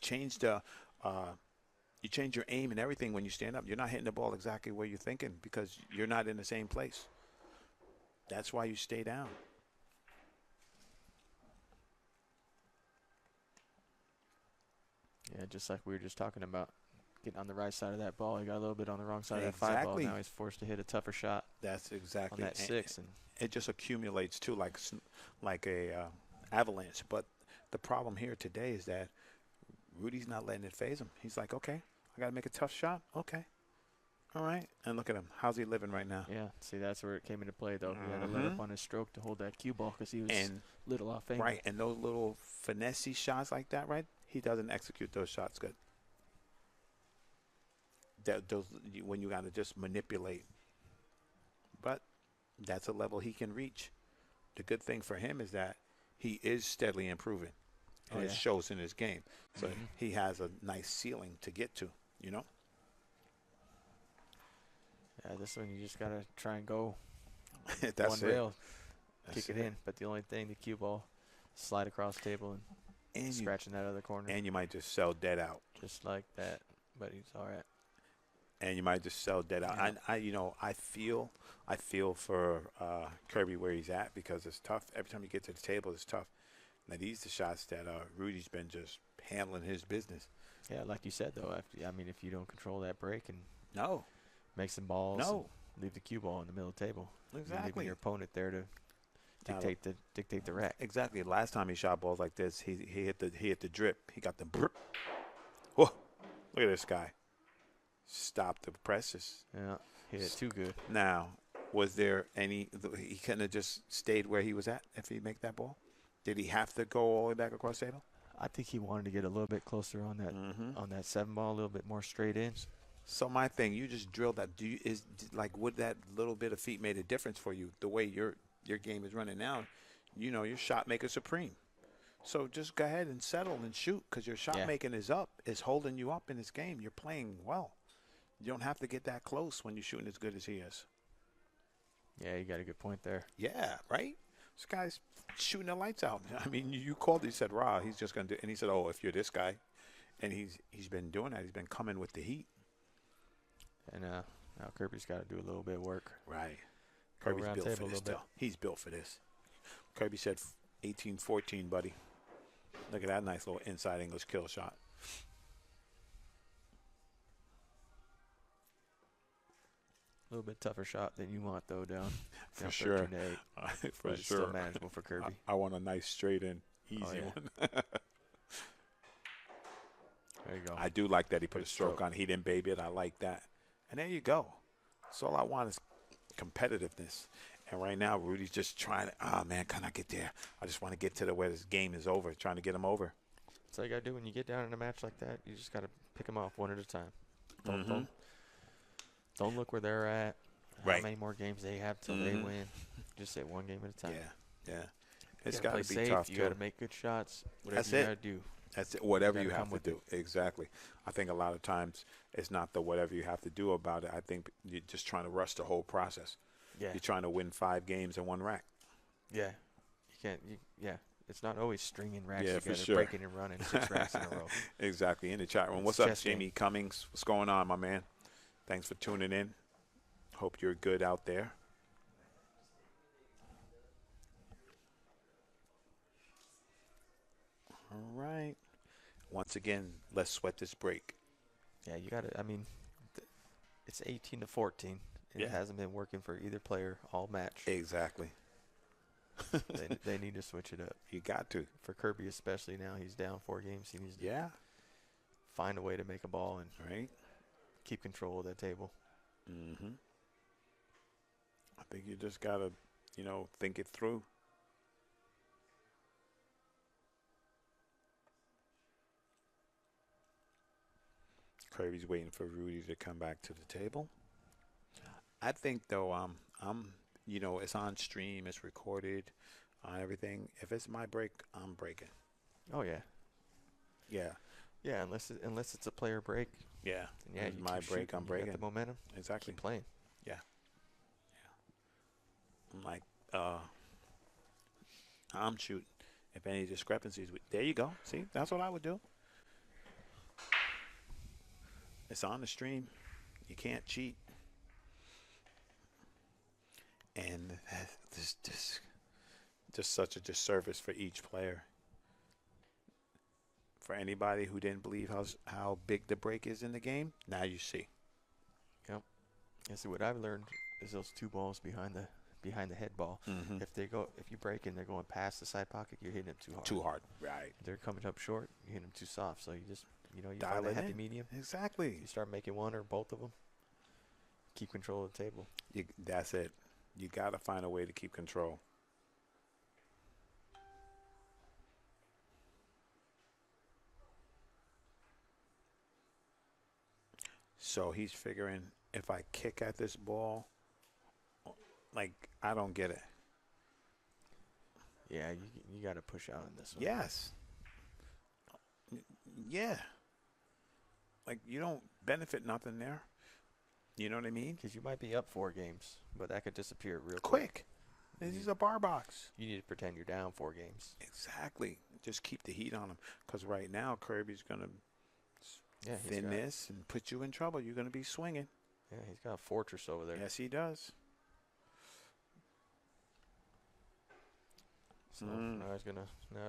aim and everything when you stand up. You're not hitting the ball exactly where you're thinking because you're not in the same place. That's why you stay down. Yeah, just like we were just talking about, getting on the right side of that ball. He got a little bit on the wrong side of that 5 ball. Now he's forced to hit a tougher shot. That's exactly on that 6, and it just accumulates too, like a avalanche. But the problem here today is that Rudy's not letting it phase him. He's like, okay, I got to make a tough shot. Okay, all right. And look at him. How's he living right now? Yeah, see, that's where it came into play, though. He had to let up on his stroke to hold that cue ball because he was little off angle. Right, and those little finesse shots like that, right? He doesn't execute those shots good. Those when you got to just manipulate. But that's a level he can reach. The good thing for him is that he is steadily improving, and it shows in his game. So he has a nice ceiling to get to, you know? Yeah, this one you just got to try and go That's one it. rail, That's kick it in. But the only thing, the cue ball, slide across the table and and scratching that other corner. And you might just sell dead out. Just like that, but he's all right. And you might just sell dead out. Yeah. I feel for Kirby where he's at because it's tough. Every time you get to the table, it's tough. Now, these are the shots that Rudy's been just handling his business. Yeah, like you said, though, if you don't control that break and No. make some balls, No. leave the cue ball in the middle of the table. Exactly. You're leaving your opponent there to dictate the rack. Exactly. Last time he shot balls like this, he hit the drip. He got the brr. Whoa. Look at this guy. Stop the presses. Yeah, hit it too good. Now, was there any – he couldn't have just stayed where he was at if he make that ball? Did he have to go all the way back across the table? I think he wanted to get a little bit closer on that 7 ball, a little bit more straight in. So my thing, you just drilled that. Would that little bit of feet made a difference for you? The way your game is running now, your shot maker supreme. So just go ahead and settle and shoot because your shot making is holding you up in this game. You're playing well. You don't have to get that close when you're shooting as good as he is. Yeah, you got a good point there. Yeah, right? This guy's shooting the lights out. I mean, you called, he said, he's just going to do, and he said, if you're this guy. And he's been doing that. He's been coming with the heat. And now Kirby's got to do a little bit of work. Right. Kirby's built for this, though. He's built for this. Kirby said 18-14, buddy. Look at that nice little inside English kill shot. A little bit tougher shot than you want, though, down for sure. 13-8. For but sure. Still manageable for Kirby. I want a nice straight in, easy one. There you go. I do like that he put a stroke on. He didn't baby it. I like that. And there you go. That's all I want is competitiveness. And right now, Rudy's just trying to, man, can I get there? I just want to get to where this game is over, trying to get him over. That's all you got to do when you get down in a match like that. You just got to pick them off one at a time. Don't look where they're at. How many more games they have till they win. Just say one game at a time. Yeah. It's got to be safe. tough, You too. got to make good shots. Whatever That's you it. got to do. That's it. Whatever you gotta have to do. Exactly. I think a lot of times it's not the whatever you have to do about it. I think you're just trying to rush the whole process. Yeah. You're trying to win 5 games in one rack. Yeah. You can't. It's not always stringing racks Yeah, together, for sure. breaking and running 6 racks in a row. Exactly. In the chat room. It's What's up, chess Jamie game. Cummings? What's going on, my man? Thanks for tuning in. Hope you're good out there. All right. Once again, let's sweat this break. Yeah, you got to. I mean, it's 18-14. It hasn't been working for either player all match. Exactly. They need to switch it up. You got to. For Kirby especially now, he's down 4 games. He needs to find a way to make a ball and keep control of that table. I think you just got to, think it through. Kirby's waiting for Rudy to come back to the table. I think, though, it's on stream, it's recorded, everything. If it's my break, I'm breaking. Oh, yeah. Yeah. Yeah, unless it's a player break. Yeah. Yeah, it's my break, I'm breaking. You got the momentum. Exactly. Keep playing. Yeah. I'm like, I'm shooting. If any discrepancies, there you go. See, that's what I would do. It's on the stream. You can't cheat. And this just such a disservice for each player. For anybody who didn't believe how big the break is in the game, now you see. Yep. And see, what I've learned is those 2 balls behind the head ball. If you break and they're going past the side pocket, you're hitting them too hard. Too hard, right? If they're coming up short, you hit them too soft. So you just you Dial find a it happy in. medium. Exactly. You start making one or both of them. Keep control of the table. That's it. You got to find a way to keep control. So he's figuring if I kick at this ball, I don't get it. Yeah, you got to push out in this one. Yes. Yeah. You don't benefit nothing there. You know what I mean? Because you might be up 4 games, but that could disappear real Quick. This is a bar box. You need to pretend you're down 4 games. Exactly. Just keep the heat on him. Because right now, Kirby's going to thin this and put you in trouble. You're going to be swinging. Yeah, he's got a fortress over there. Yes, he does. So now he's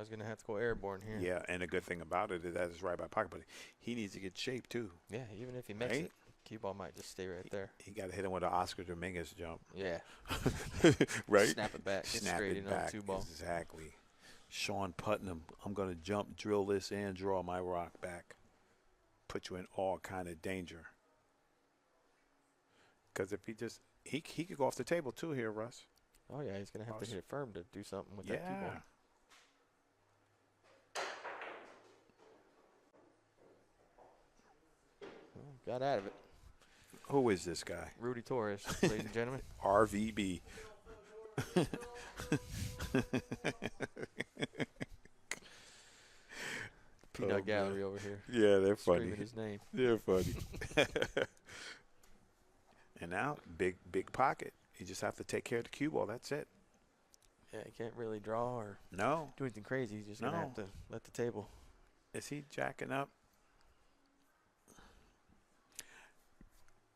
gonna have to go airborne here. Yeah, and the good thing about it is that it's right by pocket, but he needs to get shape too. Yeah, even if he makes it, cue ball might just stay right there. He got to hit him with an Oscar Dominguez jump. Yeah. Right? Snap it back. Snap straight it in back. On 2 ball. Exactly. Sean Putnam, I'm going to jump, drill this, and draw my rock back. Put you in all kind of danger. Because if he could go off the table too here, Russ. Oh, yeah, he's going to have to hit it firm to do something with that cue ball. Got out of it. Who is this guy? Rudy Torres, ladies and gentlemen. RVB. Peanut gallery over here. Yeah, they're funny. Screaming his name. They're funny. And now, big pocket. You just have to take care of the cue ball. That's it. Yeah, he can't really draw or do anything crazy. He's just going to have to let the table. Is he jacking up?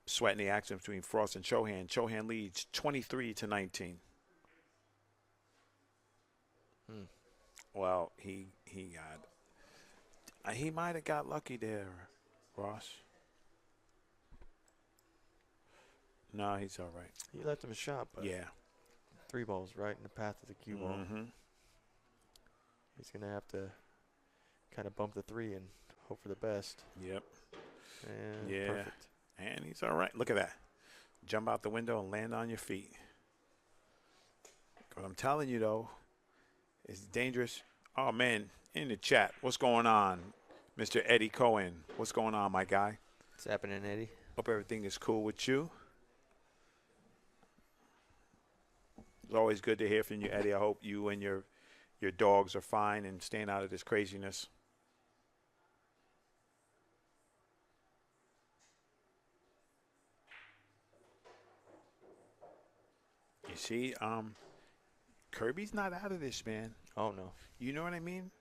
Sweating the action between Frost and Chohan. Chohan leads 23-19. Well, he might have got lucky there, Ross. No, he's all right. He left him a shot, but yeah, 3 balls right in the path of the cue ball. He's going to have to kind of bump the 3 and hope for the best. Yep. And yeah. Perfect. And he's all right. Look at that. Jump out the window and land on your feet. What I'm telling you, though, it's dangerous. Oh, man, in the chat, what's going on? Mr. Eddie Cohen, what's going on, my guy? What's happening, Eddie? Hope everything is cool with you. It's always good to hear from you, Eddie. I hope you and your dogs are fine and staying out of this craziness. You see, Kirby's not out of this, man. Oh, no. You know what I mean?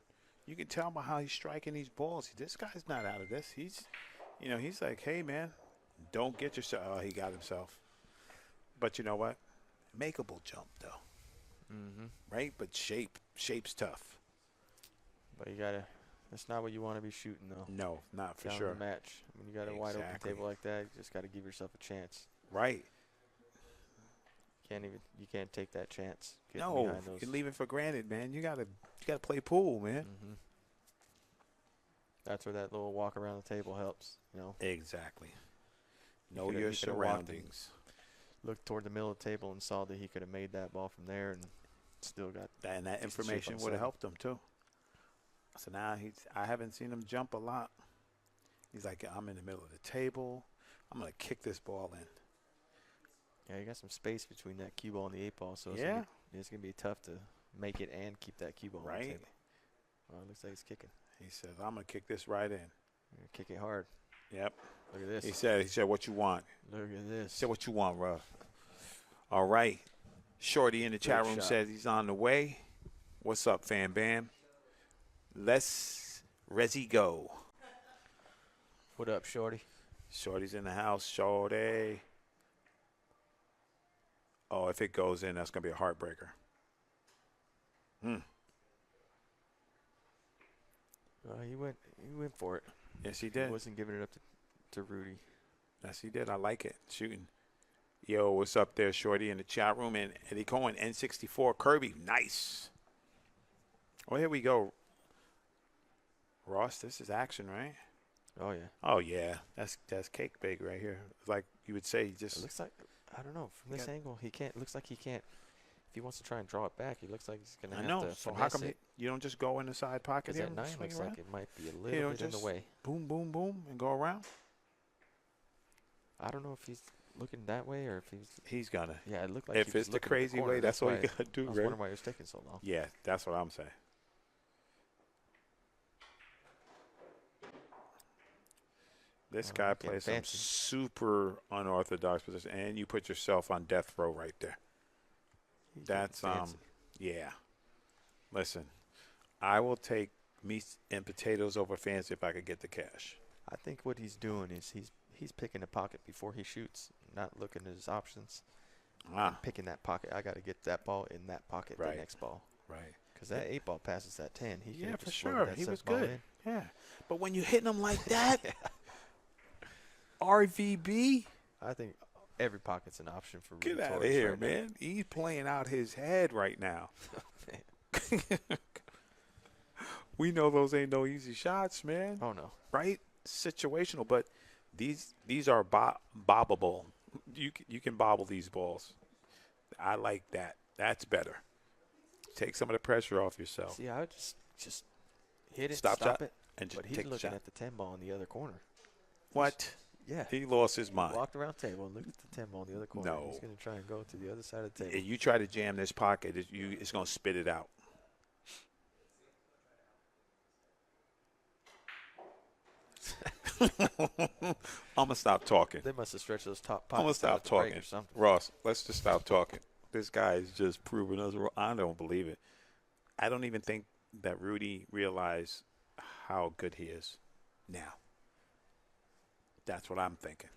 You can tell by how he's striking these balls. This guy's not out of this. He's like, hey, man, don't get yourself. Oh, he got himself. But you know what? Makeable jump, though. Right? But shape's tough. But you got to – that's not what you want to be shooting, though. No, not for down sure. The match. When you got a wide open table like that, you just got to give yourself a chance. Right. You can't take that chance. No, you're leaving for granted, man. You gotta play pool, man. That's where that little walk around the table helps, you know. Exactly. Know your surroundings. Looked toward the middle of the table and saw that he could have made that ball from there and still got. And that information would have helped him too. So now I haven't seen him jump a lot. He's like, I'm in the middle of the table. I'm gonna kick this ball in. Yeah, you got some space between that cue ball and the 8 ball, so it's gonna be tough to make it and keep that cue ball on the table. Well, it looks like he's kicking. He says, I'm gonna kick this right in. Kick it hard. Yep. Look at this. He said, what you want? Look at this. He said, what you want, Ruff? All right. Shorty in the chat room says he's on the way. What's up, Fam Bam? Let's Resi go. What up, Shorty? Shorty's in the house. Shorty. Oh, if it goes in, that's going to be a heartbreaker. He went for it. Yes, he did. He wasn't giving it up to Rudy. Yes, he did. I like it. Shooting. Yo, what's up there, Shorty, in the chat room? And Eddie Cohen, N64. Kirby, nice. Well, here we go. Ross, this is action, right? Oh, yeah. Oh, yeah. That's cake bake right here. It's like you would say, just. It looks like, I don't know, from this angle, he can't. It looks like he can't. If he wants to try and draw it back, he looks like he's going to have to. So how come you don't just go in the side pocket here? That 9 looks like it might be a little bit in the way. Boom, boom, boom, and go around? I don't know if he's looking that way or if he's going to. Yeah, it looked like if it's the crazy way, that's what you got to do, right? I was wondering why he was taking so long. Yeah, that's what I'm saying. This guy plays some super unorthodox position, and you put yourself on death row right there. That's yeah. Listen, I will take meat and potatoes over fancy if I could get the cash. I think what he's doing is he's picking the pocket before he shoots, not looking at his options. And picking that pocket. I got to get that ball in that pocket. The next ball. Right. Because that 8 ball passes that 10. Yeah, for sure. He was good. In. Yeah. But when you're hitting him like that, RVB. I think every pocket's an option for Rudy. Get out of here, right man. Now. He's playing out his head right now. We know those ain't no easy shots, man. Oh, no. Right? Situational. But these are bobbable. You can bobble these balls. I like that. That's better. Take some of the pressure off yourself. See, I would just hit it, stop it, and just but he's looking at the 10 ball in the other corner. What? Yeah. He lost his mind. Walked around the table and looked at the 10 ball in the other corner. No. He's going to try and go to the other side of the table. If you try to jam this pocket, it's going to spit it out. I'm going to stop talking. They must have stretched those top pockets. I'm going to stop talking. Ross, let's just stop talking. This guy is just proving us wrong. I don't believe it. I don't even think that Rudy realized how good he is now. That's what I'm thinking.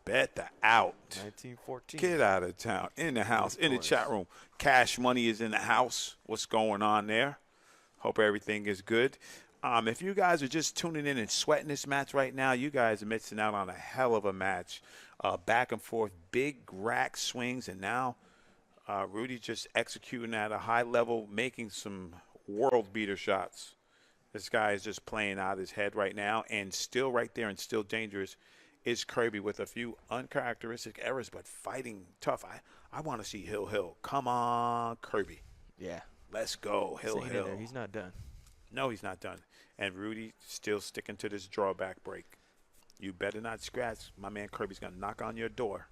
Bet the out. 1914. Get out of town. In the house. In the chat room. Cash Money is in the house. What's going on there? Hope everything is good. If you guys are just tuning in and sweating this match right now, you guys are missing out on a hell of a match. Back and forth, big rack swings, and now Rudy just executing at a high level, making some world beater shots. This guy is just playing out his head right now, and still right there and still dangerous is Kirby with a few uncharacteristic errors, but fighting tough. I want to see Hill. Come on, Kirby. Yeah. Let's go, Hill. He's not done. No, he's not done. And Rudy still sticking to this drawback break. You better not scratch. My man Kirby's going to knock on your door.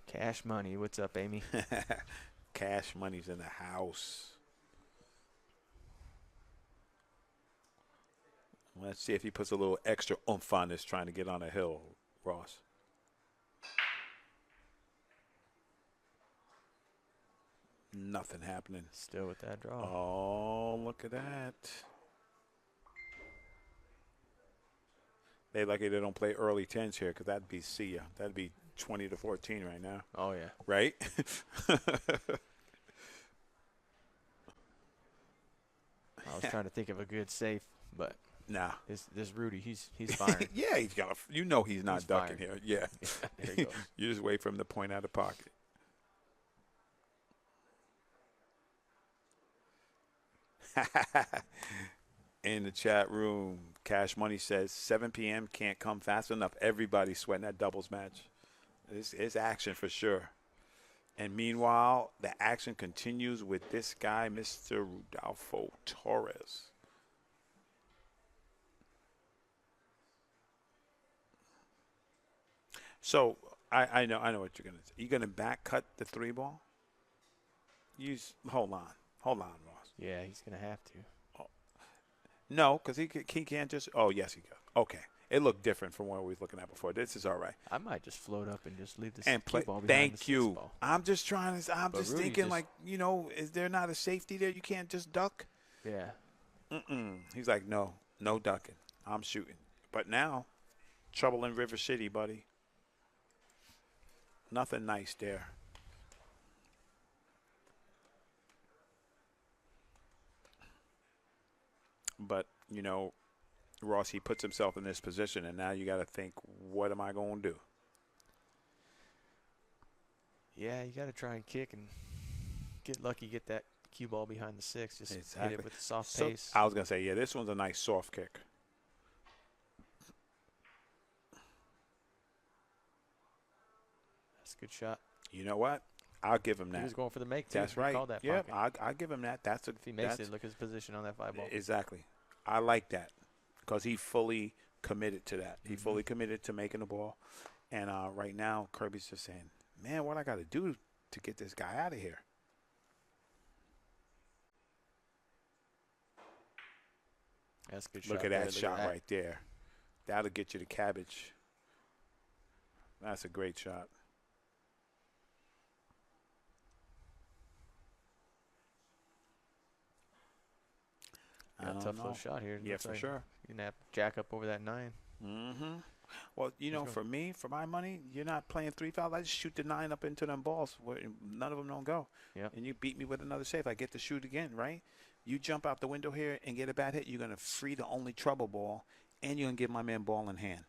Cash Money. What's up, Amy? Cash Money's in the house. Let's see if he puts a little extra oomph on this trying to get on a hill, Ross. Nothing happening. Still with that draw. Oh, look at that. They lucky they don't play early 10s here because that'd be see ya. That'd be 20-14 right now. Oh, yeah. Right? I was trying to think of a good safe, but nah. This Rudy, he's firing. Yeah, he's got. He's not ducking here. Yeah. There you go. You just wait for him to point out the pocket. In the chat room, Cash Money says 7 p.m. can't come fast enough. Everybody's sweating that doubles match. It's action for sure. And meanwhile, the action continues with this guy, Mr. Rudolfo Torres. So I know what you're gonna say. You gonna back cut the 3 ball? Hold on, Ross. Yeah, he's gonna have to. Oh. No, because he can't just. Oh yes, he can. Okay, it looked different from what we was looking at before. This is all right. I might just float up and just leave this and play. Ball behind Thank you. Ball. I'm just trying to. I'm just thinking like is there not a safety there? You can't just duck. Yeah. He's like no ducking. I'm shooting. But now, trouble in River City, buddy. Nothing nice there. But, Ross, he puts himself in this position, and now you got to think, what am I going to do? Yeah, you got to try and kick and get lucky, get that cue ball behind the 6. Just hit it with the soft pace. I was going to say, yeah, this one's a nice soft kick. That's a good shot. You know what? I'll give him that. He was going for the make, too. That's right. Called that yeah, I'll give him that. If he makes it, look at his position on that 5 ball. Exactly. I like that because he fully committed to that. He fully committed to making the ball. And right now, Kirby's just saying, man, what I got to do to get this guy out of here? That's a good shot. Look at that shot right there. That'll get you the cabbage. That's a great shot. Yeah, tough little shot here. Yeah, for sure. You can have jack up over that 9. Mm-hmm. Well, for me, for my money, you're not playing 3 fouls. I just shoot the 9 up into them balls where none of them don't go. Yeah. And you beat me with another save. I get to shoot again, right? You jump out the window here and get a bad hit, you're going to free the only trouble ball, and you're going to give my man ball in hand.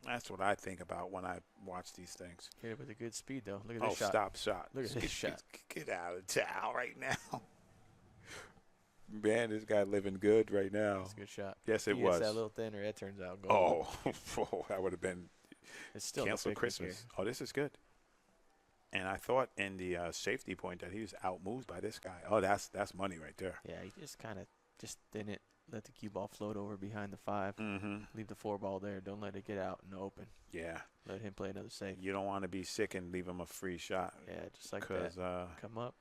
That's what I think about when I watch these things. Hit it with a good speed, though. Look at this shot. Stop shot. Look at this shot. Get out of town right now. Man, this guy living good right now. It's a good shot. Yes, it was. That little thinner, that turns out gold. Oh, that would have been it's still canceled Christmas. Here. Oh, this is good. And I thought in the safety point that he was outmoved by this guy. Oh, that's money right there. Yeah, he just kind of thin it, let the cue ball float over behind the 5. Mm-hmm. Leave the 4 ball there. Don't let it get out in the open. Yeah. Let him play another save. You don't want to be sick and leave him a free shot. Yeah, just like that. Come up.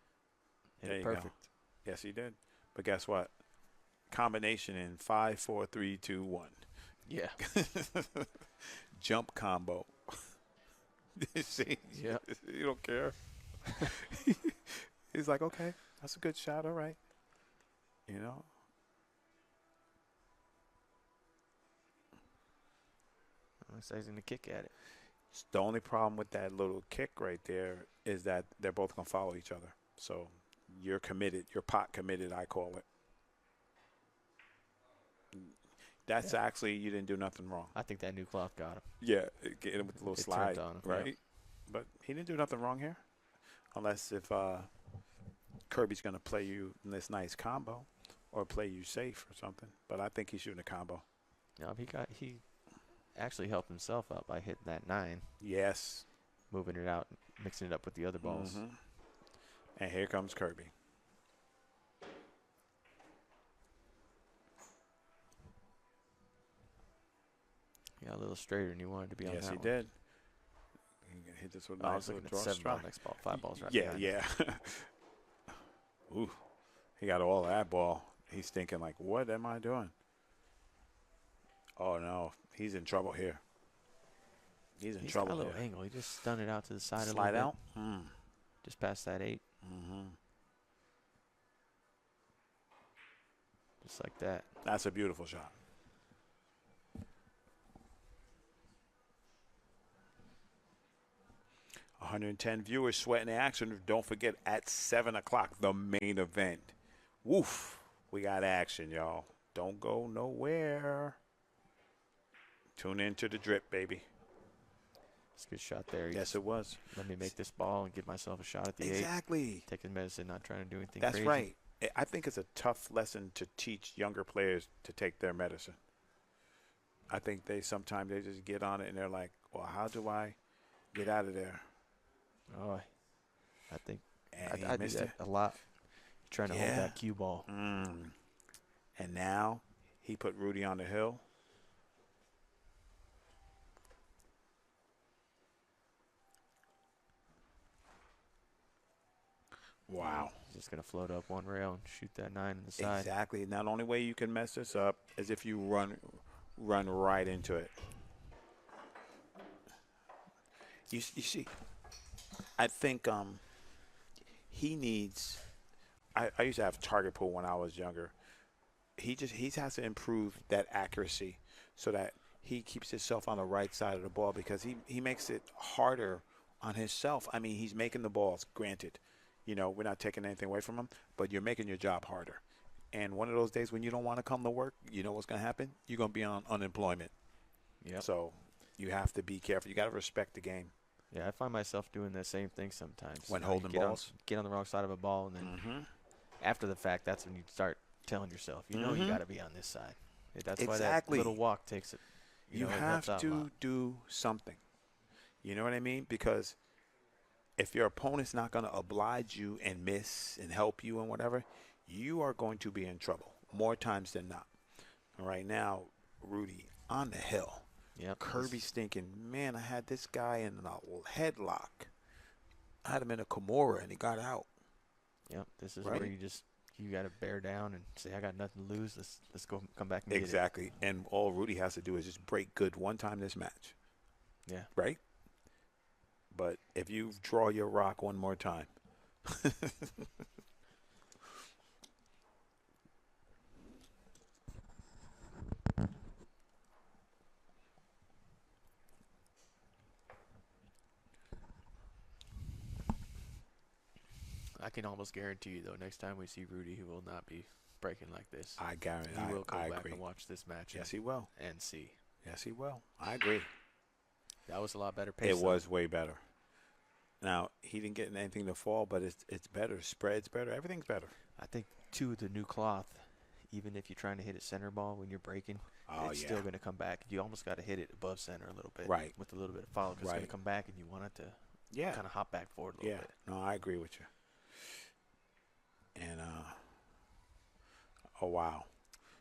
Hit it perfect. Go. Yes, he did. But guess what? Combination in 5, 4, 3, 2, 1. Yeah. Jump combo. See? Yeah. You don't care. He's like, okay, that's a good shot. All right. You know? Looks like he's going to kick at it. The only problem with that little kick right there is that they're both going to follow each other. So you're committed. You're pot committed, I call it. That's actually, you didn't do nothing wrong. I think that new cloth got him. Yeah, get him with the little slide, on him, right? Yeah. But he didn't do nothing wrong here. Unless if Kirby's going to play you in this nice combo or play you safe or something. But I think he's shooting a combo. No, he actually helped himself out by hitting that 9. Yes. Moving it out, mixing it up with the other balls. Mm-hmm. And here comes Kirby. He got a little straighter than you wanted to be on that one. Yes, he did. He hit this with a nice little draw 7 ball strike. next ball. 5 balls right Yeah, behind yeah. Ooh, he got all that ball. He's thinking like, what am I doing? Oh, no. He's in trouble here. He's in trouble got a little here. angle. He just stunned it out to the side Slide a little out? bit. Just past that 8. Mm-hmm. Just like that. That's a beautiful shot. $110 viewers sweating the action. Don't forget, at 7 o'clock, the main event. Woof. We got action, y'all. Don't go nowhere. Tune into the drip, baby. It's a good shot there. Yes, it was. Let me make this ball and give myself a shot at the 8. Exactly. Taking medicine, not trying to do anything That's crazy. right. I think it's a tough lesson to teach younger players to take their medicine. I think sometimes they just get on it and they're like, well, how do I get out of there? Oh, I think And I do that a lot. Trying to hold that cue ball. And now he put Rudy on the hill. Wow. He's just going to float up one rail and shoot that 9 in the side. Exactly. Now, the only way you can mess this up is if you run right into it. You see, I think he needs – I used to have target pull when I was younger. He has to improve that accuracy so that he keeps himself on the right side of the ball because he makes it harder on himself. I mean, he's making the balls, granted. You know, we're not taking anything away from him, but you're making your job harder. And one of those days when you don't want to come to work, you know what's going to happen? You're going to be on unemployment. Yep. So you have to be careful. You got to respect the game. Yeah, I find myself doing the same thing sometimes. When holding balls? Get on the wrong side of a ball, and then after the fact, that's when you start telling yourself, you know you got to be on this side. That's why that little walk takes it. You have to do something. You know what I mean? Because if your opponent's not going to oblige you and miss and help you and whatever, you are going to be in trouble more times than not. Right now, Rudy on the hill. Yep. Kirby's thinking, man, I had this guy in a headlock. I had him in a Kimura, and he got out. Yep. This is where you got to bear down and say, I got nothing to lose. Let's go come back and get it. Exactly. And all Rudy has to do is just break good one time this match. Yeah. Right? But if you draw your rock one more time. I can almost guarantee you, though, next time we see Rudy, he will not be breaking like this. I guarantee. He will go I back agree. and watch this match. Yes, he will. And see. Yes, he will. I agree. That was a lot better pace. It was way better. Now, he didn't get anything to fall, but it's better. Spread's better. Everything's better. I think, too, the new cloth, even if you're trying to hit a center ball when you're breaking, it's still going to come back. You almost got to hit it above center a little bit. Right. With a little bit of follow, because it's going to come back, and you want it to kind of hop back forward a little bit. No, I agree with you. And, oh, wow.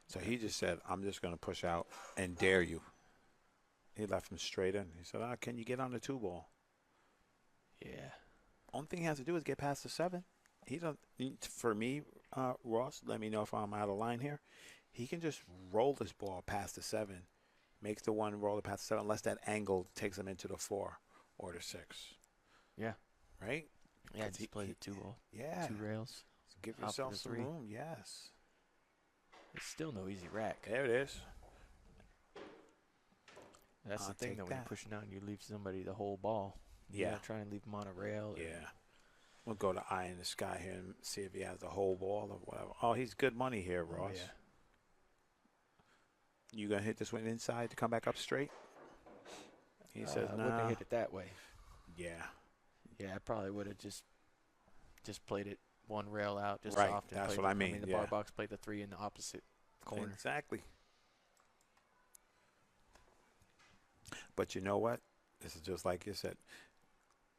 So he just said, I'm just going to push out and dare you. He left him straight in. He said, can you get on the 2-ball? Yeah. Only thing he has to do is get past the 7. He don't. For me, Ross, let me know if I'm out of line here. He can just roll this ball past the 7, makes the 1 roll it past the 7, unless that angle takes him into the 4 or the 6. Yeah. Right? Yeah, he played the 2-ball. Yeah. 2 rails. So give yourself some room. Yes. It's still no easy rack. There it is. That's the thing, though. When you're pushing out and you leave somebody the whole ball. You gotta try and leave them on a rail. Yeah. We'll go to eye in the sky here and see if he has the whole ball or whatever. Oh, he's good money here, Ross. Oh, yeah. You going to hit this one inside to come back up straight? He says, no. I wouldn't have hit it that way. Yeah. Yeah, I probably would have just played it 1 rail out, just right. soft. That's what I mean. The bar box played the 3 in the opposite corner. Exactly. But you know what? This is just like you said.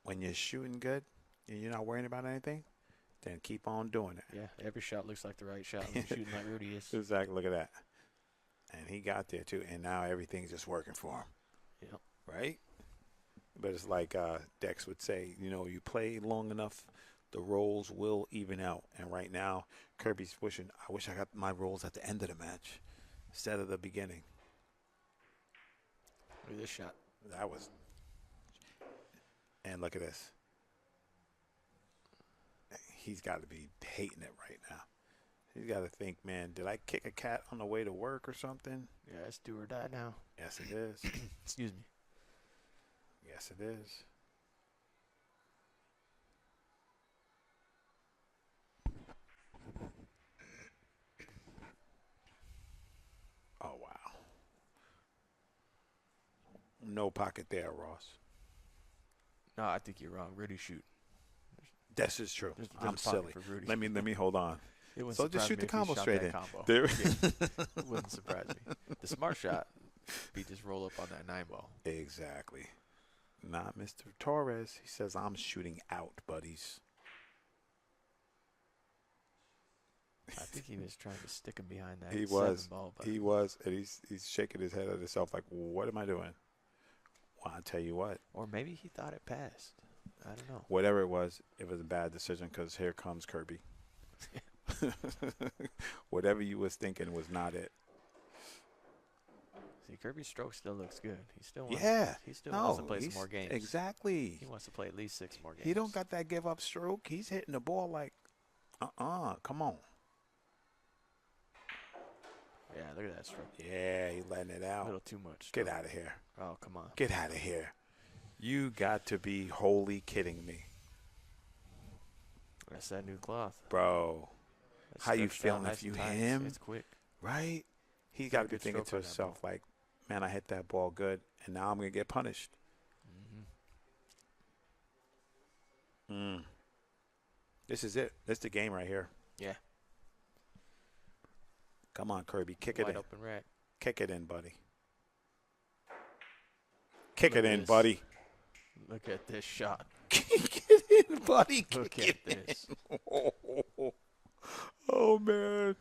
When you're shooting good and you're not worrying about anything, then keep on doing it. Yeah, every shot looks like the right shot when you're shooting like Rudy is. Exactly. Look at that. And he got there, too. And now everything's just working for him. Yep. Right? But it's like Dex would say, you play long enough, the rolls will even out. And right now, Kirby's wishing, I wish I got my rolls at the end of the match instead of the beginning. Look at this shot. That was. And look at this. He's got to be hating it right now. He's got to think, man, did I kick a cat on the way to work or something? Yeah, it's do or die now. Yes, it is. Excuse me. Yes, it is. Oh, wow. No pocket there, Ross. No, I think you're wrong. Rudy shoot. This is true. There's I'm silly. Let me hold on. So just shoot the combo straight in. There. It wouldn't surprise me. The smart shot be just roll up on that 9-ball. Exactly. Not Mr. Torres. He says, I'm shooting out, buddies. I think he was trying to stick him behind that. He was. He was. And he's shaking his head at himself like, what am I doing? Well, I'll tell you what. Or maybe he thought it passed. I don't know. Whatever it was a bad decision because here comes Kirby. Whatever you was thinking was not it. See, Kirby's stroke still looks good. He still wants, wants to play some more games. Exactly. He wants to play at least 6 more games. He don't got that give up stroke. He's hitting the ball like, come on. Yeah, look at that stroke. Yeah, he's letting it out. A little too much. Get out of here. Oh, come on. Get out of here. You got to be wholly kidding me. That's that new cloth. Bro. How you feeling if you hit him? It's quick. Right? He got to be thinking to himself like, man, I hit that ball good, and now I'm going to get punished. This is it. This is the game right here. Yeah. Come on, Kirby. Kick it in. Wide open rack. Kick it in, buddy. Kick it in, buddy. Look at this shot. Kick it in, buddy. Look at this. Oh, man.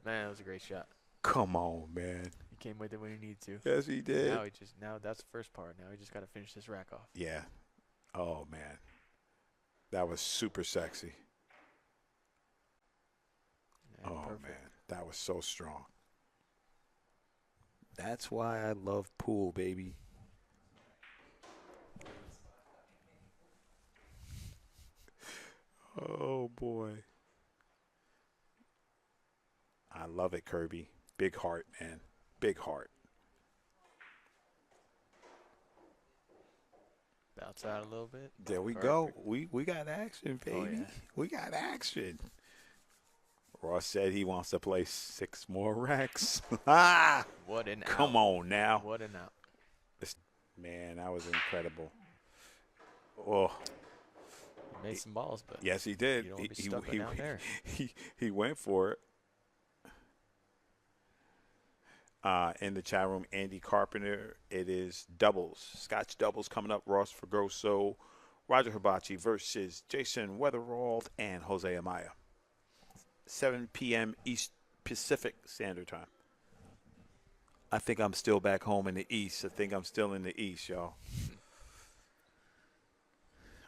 Man, that was a great shot. Come on, man. He came with it when he needed to. Yes, he did. Now that's the first part. Now he just got to finish this rack off. Yeah. Oh, man. That was super sexy. And oh, perfect. Man. That was so strong. That's why I love pool, baby. Oh, boy. I love it, Kirby. Big heart, man. Big heart. Bounce out a little bit. There we Perfect. go. We got action, baby. Oh, yeah. We got action. Ross said he wants to play 6 more racks. Ah! What an Come out. on now. What an out. Man, that was incredible. Oh. He made some balls, but yes, he did. you don't want to be stuck down there. He went for it. In the chat room, Andy Carpenter, it is doubles. Scotch doubles coming up. Ross Fergoso, Roger Hibachi versus Jason Weatherald and Jose Amaya. 7 p.m. East Pacific Standard Time. I think I'm still back home in the East. I think I'm still in the East, y'all.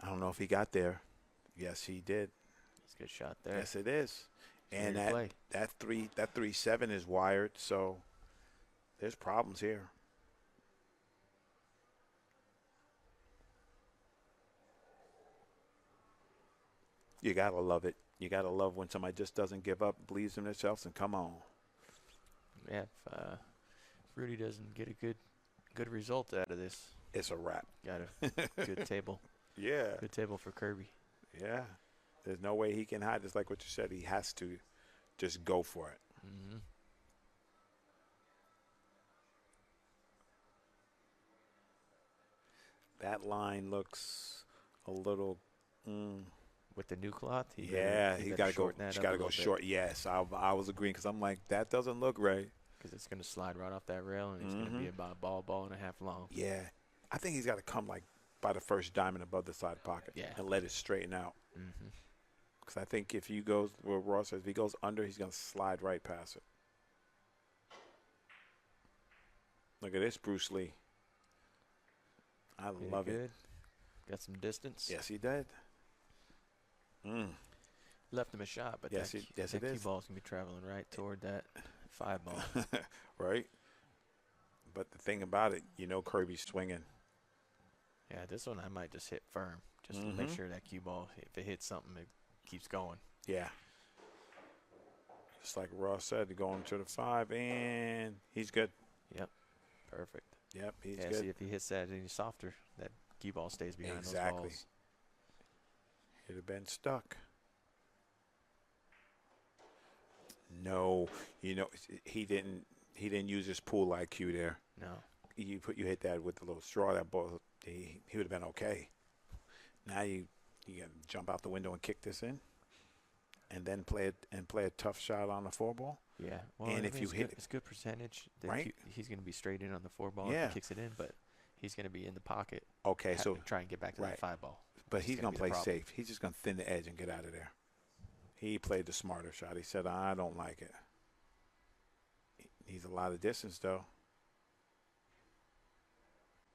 I don't know if he got there. Yes, he did. It's a good shot there. Yes, it is. And play. that 3-7 is wired, so there's problems here. You gotta love it. You gotta love when somebody just doesn't give up, believes in themselves, and come on. Yeah, if Rudy doesn't get a good result out of this, It's a wrap. got a good table. Yeah. Good table for Kirby. Yeah. There's no way he can hide. It's like what you said. He has to just go for it. Mm-hmm. That line looks a little. With the new cloth, He's got to go. He's got to go short. Yes, I was agreeing because I'm like, that doesn't look right. Because it's going to slide right off that rail, and it's going to be about a ball and a half long. Yeah, I think he's got to come like by the first diamond above the side pocket and let it straighten out. Because I think if he goes, where Ross says, if he goes under, he's going to slide right past it. Look at this, Bruce Lee. I love it. Got some distance. Yes, he did. Left him a shot, but yes, that cue ball's going to be traveling right toward that 5 ball. Right? But the thing about it, Kirby's swinging. Yeah, this one I might just hit firm just to make sure that cue ball, if it hits something, it keeps going. Yeah. Just like Ross said, going to the 5, and he's good. Yep. Perfect. Yep, he's good. See, if he hits that any softer, that cue ball stays behind those balls. He'd have been stuck. No, he didn't use his pool IQ there. No. You hit that with the little straw, that ball, he would have been okay. Now you got to jump out the window and kick this in, and then play a tough shot on the 4 ball. Yeah, well, and if you hit it, it's good percentage. Right? He's going to be straight in on the 4 ball if he kicks it in, but he's going to be in the pocket. Okay, so try and get back to that 5 ball. But he's going to play safe. He's just going to thin the edge and get out of there. He played the smarter shot. He said, I don't like it. Needs a lot of distance, though.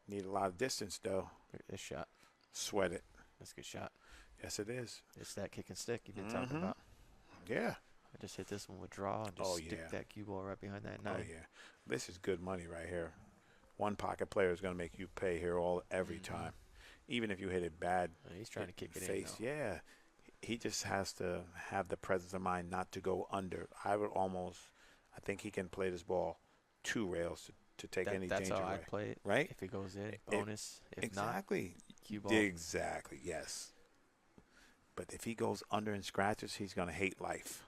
Need a lot of distance, though. This shot. Sweat it. That's a good shot. Yes, it is. It's that kick and stick you've been talking about. Yeah. I just hit this one with draw and just stick that cue ball right behind that 9. Oh, yeah. This is good money right here. One pocket player is going to make you pay here every time. Even if you hit it bad. He's trying to kick it face. in. Yeah. He just has to have the presence of mind not to go under. I think he can play this ball 2 rails to take any danger away. That's how I play it. Right? If it goes in, bonus. If exactly. Not, cue ball. Exactly, yes. But if he goes under and scratches, he's going to hate life.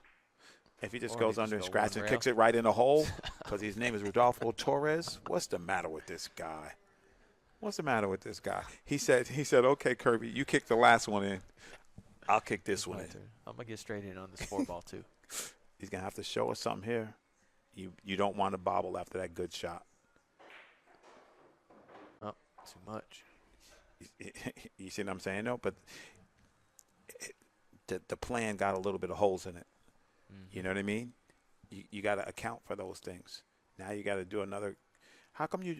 If he just goes under and scratches and kicks it right in the hole, because his name is Rodolfo Torres, what's the matter with this guy? What's the matter with this guy? He said, okay, Kirby, you kick the last one in. I'll kick this one in. I'm going to get straight in on this 4 ball, too. He's going to have to show us something here. You don't want to bobble after that good shot. Oh, too much. You see what I'm saying, though? But the plan got a little bit of holes in it. You know what I mean? You got to account for those things. Now you got to do another. How come he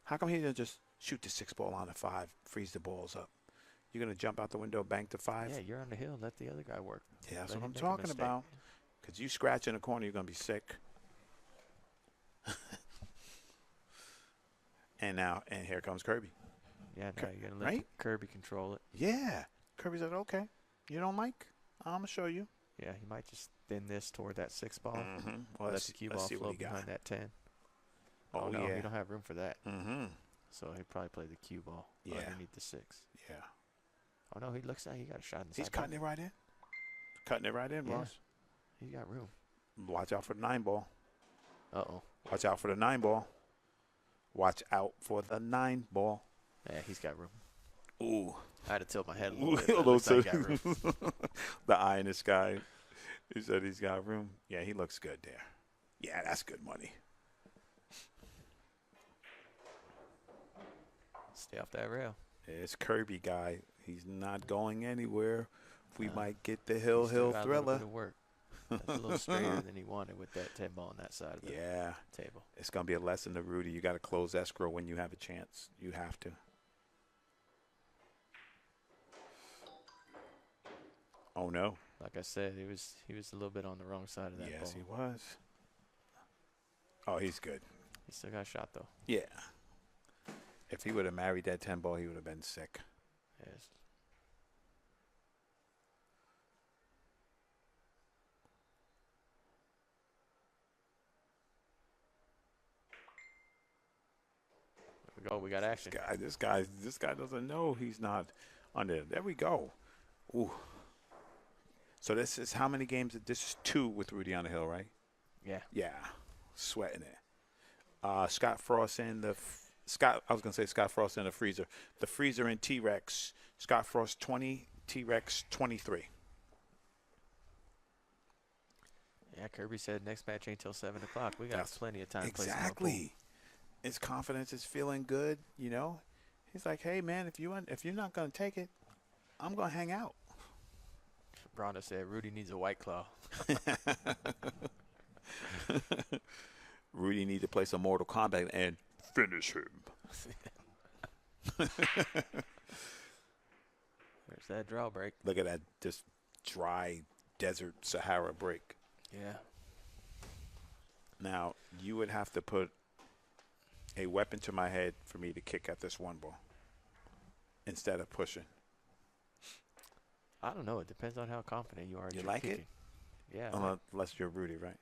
didn't just shoot the 6 ball on the 5, freeze the balls up? You're going to jump out the window, bank the 5? Yeah, you're on the hill. Let the other guy work. Yeah, that's what I'm talking about. Because you scratch in the corner, you're going to be sick. And here comes Kirby. Yeah, now you're going to let Kirby control it. Yeah. Kirby said, okay. You don't like? I'm going to show you. Yeah, he might just thin this toward that 6 ball. Well, let the cue ball float behind that 10. Oh, no, yeah. he don't have room for that. So he'd probably play the cue ball underneath the 6. Yeah. Oh, no, he looks like he got a shot inside. He's cutting it right in. Cutting it right in, yeah. Ross. He got room. Watch out for the 9 ball. Uh-oh. Watch out for the 9 ball. Watch out for the 9 ball. Yeah, he's got room. Ooh. I had to tilt my head a little bit. Looks like he got room. The eye in the sky. He said he's got room. Yeah, he looks good there. Yeah, that's good money. Stay off that rail. It's Kirby guy. He's not going anywhere. We might get the Hill Thriller. A little bit of work. That's a little straighter than he wanted with that 10 ball on that side of the table. It's going to be a lesson to Rudy. You got to close escrow when you have a chance. You have to. Oh, no. Like I said, he was a little bit on the wrong side of that ball. Yes, he was. Oh, he's good. He still got a shot, though. Yeah. If he would have married that 10 ball, he would have been sick. Yes. There we go. We got action. This guy doesn't know he's not under. There we go. Ooh. So this is how many games? This is 2 with Rudy on the hill, right? Yeah. Yeah. Sweating it. Scott Frost in the I was gonna say Scott Frost in the freezer. The freezer in T-Rex. Scott Frost 20, T-Rex 23. Yeah, Kirby said next match ain't till 7 o'clock. We got plenty of time. Exactly. His confidence is feeling good. You know, he's like, hey man, if you're not gonna take it, I'm gonna hang out. Rhonda said Rudy needs a White Claw. Rudy needs to play some Mortal Kombat and finish him. There's that draw break. Look at that, just dry desert Sahara break. Yeah. Now, you would have to put a weapon to my head for me to kick at this 1 ball instead of pushing. I don't know. It depends on how confident you are. You like kicking. it? Yeah. Unless you're Rudy, right?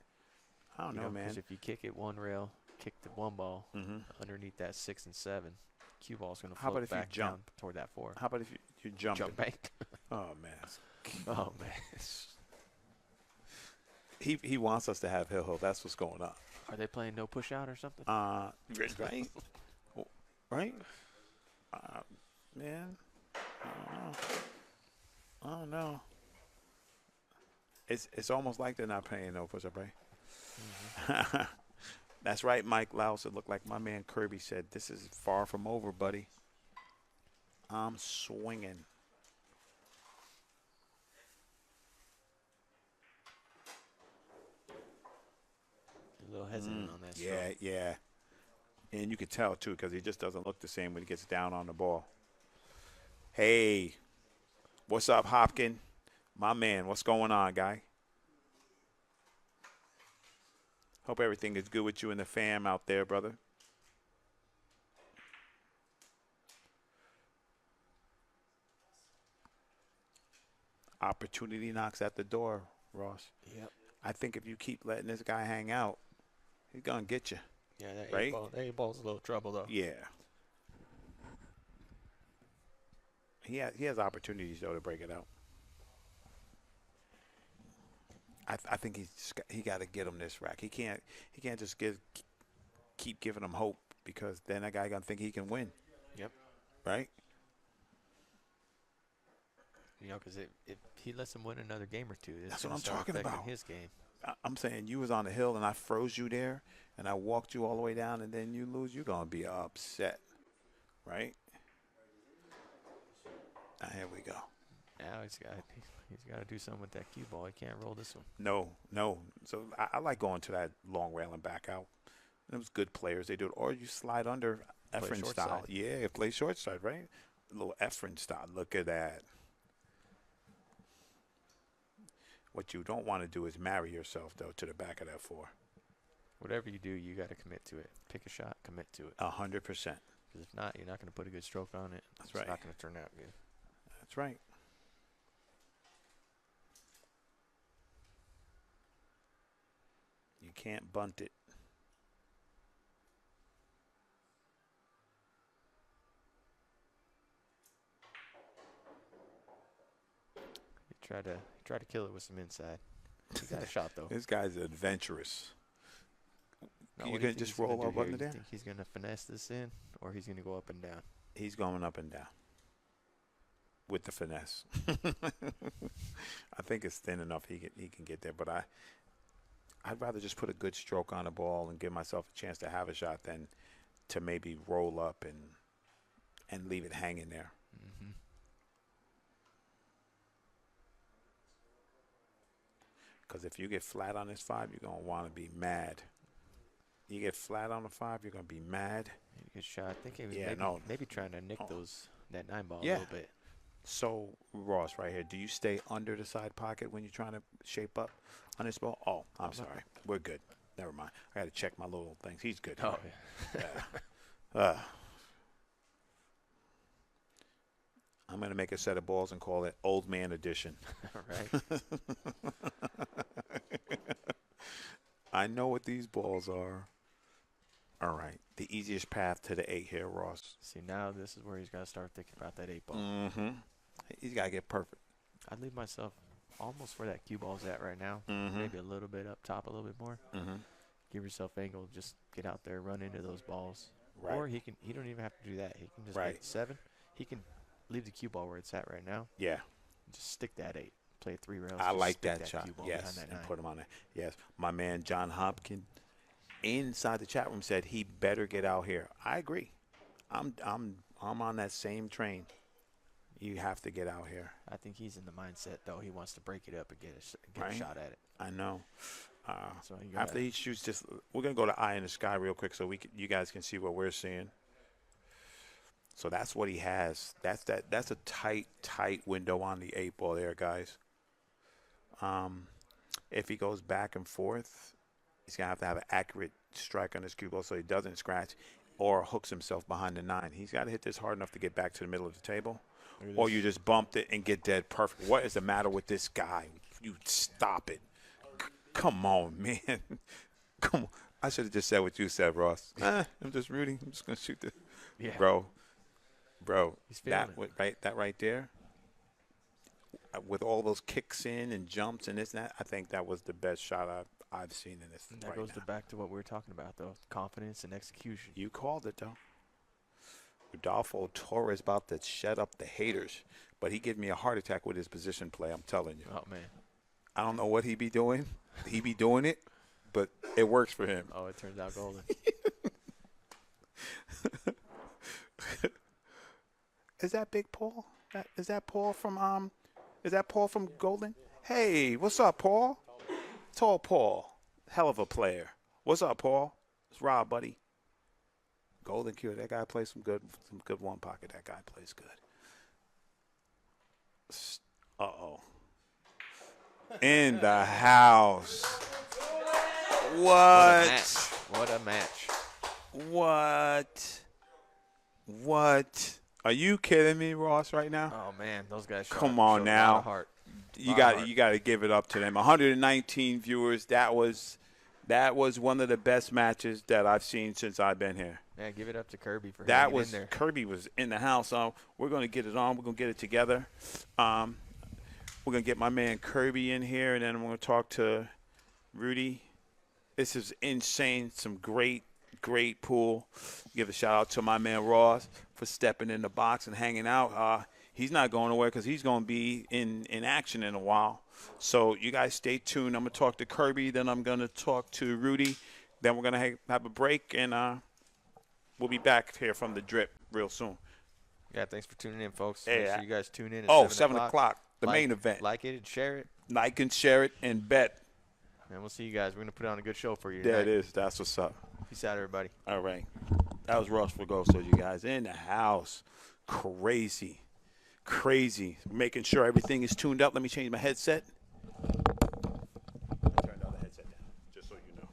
I don't know, man. Because if you kick it 1 rail, kick the 1 ball underneath that 6 and 7, cue ball's going to float back down toward that 4. How about if you jump? Jump bank. Oh, man. Oh, man. He wants us to have Hill. That's what's going on. Are they playing no push out or something? Right? Right? Man, I don't know. It's almost like they're not paying no push up, right? That's right, Mike Louse. It looked like my man Kirby said, this is far from over, buddy. I'm swinging. A little hesitant on that stroke. Yeah. And you can tell, too, because he just doesn't look the same when he gets down on the ball. Hey, what's up, Hopkin? My man, what's going on, guy? Hope everything is good with you and the fam out there, brother. Opportunity knocks at the door, Ross. Yep. I think if you keep letting this guy hang out, he's going to get you. Yeah, that right? eight ball's a little trouble, though. Yeah. He has opportunities, though, to break it out. I think he got to get him this rack. He can't just keep giving him hope, because then that guy gonna think he can win. Yep. Right. You know, because if he lets him win another game or two, that's what I'm talking about. His game. I'm saying you was on the hill and I froze you there, and I walked you all the way down, and then you lose. You're gonna be upset, right? Here we go. Now he's got to do something with that cue ball. He can't roll this one. No. So I like going to that long rail and back out. And it was good players. They do it. Or you slide under Efren style. Side. Yeah, play short side, right? A little Efren style. Look at that. What you don't want to do is marry yourself, though, to the back of that 4. Whatever you do, you got to commit to it. Pick a shot, commit to it. 100%. Because if not, you're not going to put a good stroke on it. That's right. It's not going to turn out good. That's right. You can't bunt it. Try to kill it with some inside. He got a shot though. This guy's adventurous. Now, You gonna just roll up under there? You think he's gonna finesse this in, or he's gonna go up and down? He's going up and down with the finesse. I think it's thin enough he can get there, but I'd rather just put a good stroke on the ball and give myself a chance to have a shot than to maybe roll up and leave it hanging there. Mm-hmm. Because if you get flat on this 5, you're going to want to be mad. You get flat on the 5, you're going to be mad. Good shot. I think he was maybe trying to nick that 9 ball a little bit. So, Ross, right here, do you stay under the side pocket when you're trying to shape up on this ball? Oh, I'm sorry. We're good. Never mind. I got to check my little things. He's good. Oh, yeah. I'm going to make a set of balls and call it Old Man Edition. All right. I know what these balls are. All right. The easiest path to the 8 here, Ross. See, now this is where he's got to start thinking about that 8 ball. Mm-hmm. He's got to get perfect. I'd leave myself almost where that cue ball's at right now. Mm-hmm. Maybe a little bit up top, a little bit more. Mm-hmm. Give yourself angle. Just get out there, run into those balls. Right. Or he don't even have to do that. He can just make 7. He can leave the cue ball where it's at right now. Yeah. Just stick that 8. Play 3 rails. I like that shot. Yes, that and 9. put him on there. Yes. My man John Hopkins inside the chat room said he better get out here. I agree. I'm on that same train. You have to get out here. I think he's in the mindset though. He wants to break it up and get Right. a shot at it. I know. So After he shoots this, we're gonna go to eye in the sky real quick so you guys can see what we're seeing. So that's what he has. That's a tight window on the 8 ball there, guys. If he goes back and forth, he's gonna have to have an accurate strike on his cue ball so he doesn't scratch or hooks himself behind the 9. He's got to hit this hard enough to get back to the middle of the table, or you just bumped it and get dead perfect. What is the matter with this guy? You stop it. Come on, man. Come on. I should have just said what you said, Ross. I'm just rooting. I'm just gonna shoot the bro. He's feeling That right there. With all those kicks in and jumps and this and that, I think that was the best shot I've seen in this. And that goes back to what we were talking about, though, confidence and execution. You called it, though. Rodolfo Torres about to shut up the haters, but he gave me a heart attack with his position play. I'm telling you. Oh man, I don't know what he be doing. He be doing it, but it works for him. Oh, it turns out golden. Is that Big Paul? Is that Paul from Golden? Hey, what's up, Paul? Tall Paul. Hell of a player. What's up, Paul? It's Rob, buddy. Golden Q. That guy plays some good one pocket. That guy plays good. Uh-oh. In the house. What? What a match. What? Are you kidding me, Ross, right now? Oh man, those guys Come on now. A lot of heart. You got to give it up to them. 119 viewers. That was one of the best matches that I've seen since I've been here. Yeah, give it up to Kirby for that. In there. Kirby was in the house. We're going to get it on. We're going to get it together. We're going to get my man Kirby in here, and then I'm going to talk to Rudy. This is insane. Some great pool. Give a shout out to my man Ross for stepping in the box and hanging out. He's not going nowhere because he's going to be in action in a while. So you guys stay tuned. I'm going to talk to Kirby. Then I'm going to talk to Rudy. Then we're going to have a break, and we'll be back here from the drip real soon. Yeah, thanks for tuning in, folks. Hey, Make sure you guys tune in at 7 o'clock, the main event. Like it and share it. Like and share it and bet. And we'll see you guys. We're going to put on a good show for you There tonight. it is. That's what's up. Peace out, everybody. All right. That was Ross Fregoso, you guys. In the house. Crazy. Making sure everything is tuned up. Let me change my headset. Turn the other headset down, just so you know.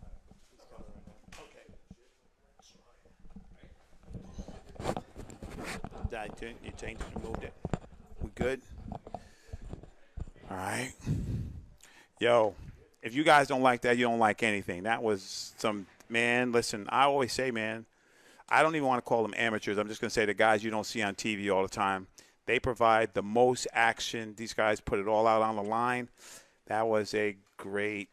Okay. You changed it and moved it. We good? All right. Yo, if you guys don't like that, you don't like anything. That was some – man, listen, I always say, man, I don't even want to call them amateurs. I'm just going to say the guys you don't see on TV all the time. They provide the most action. These guys put it all out on the line. That was a great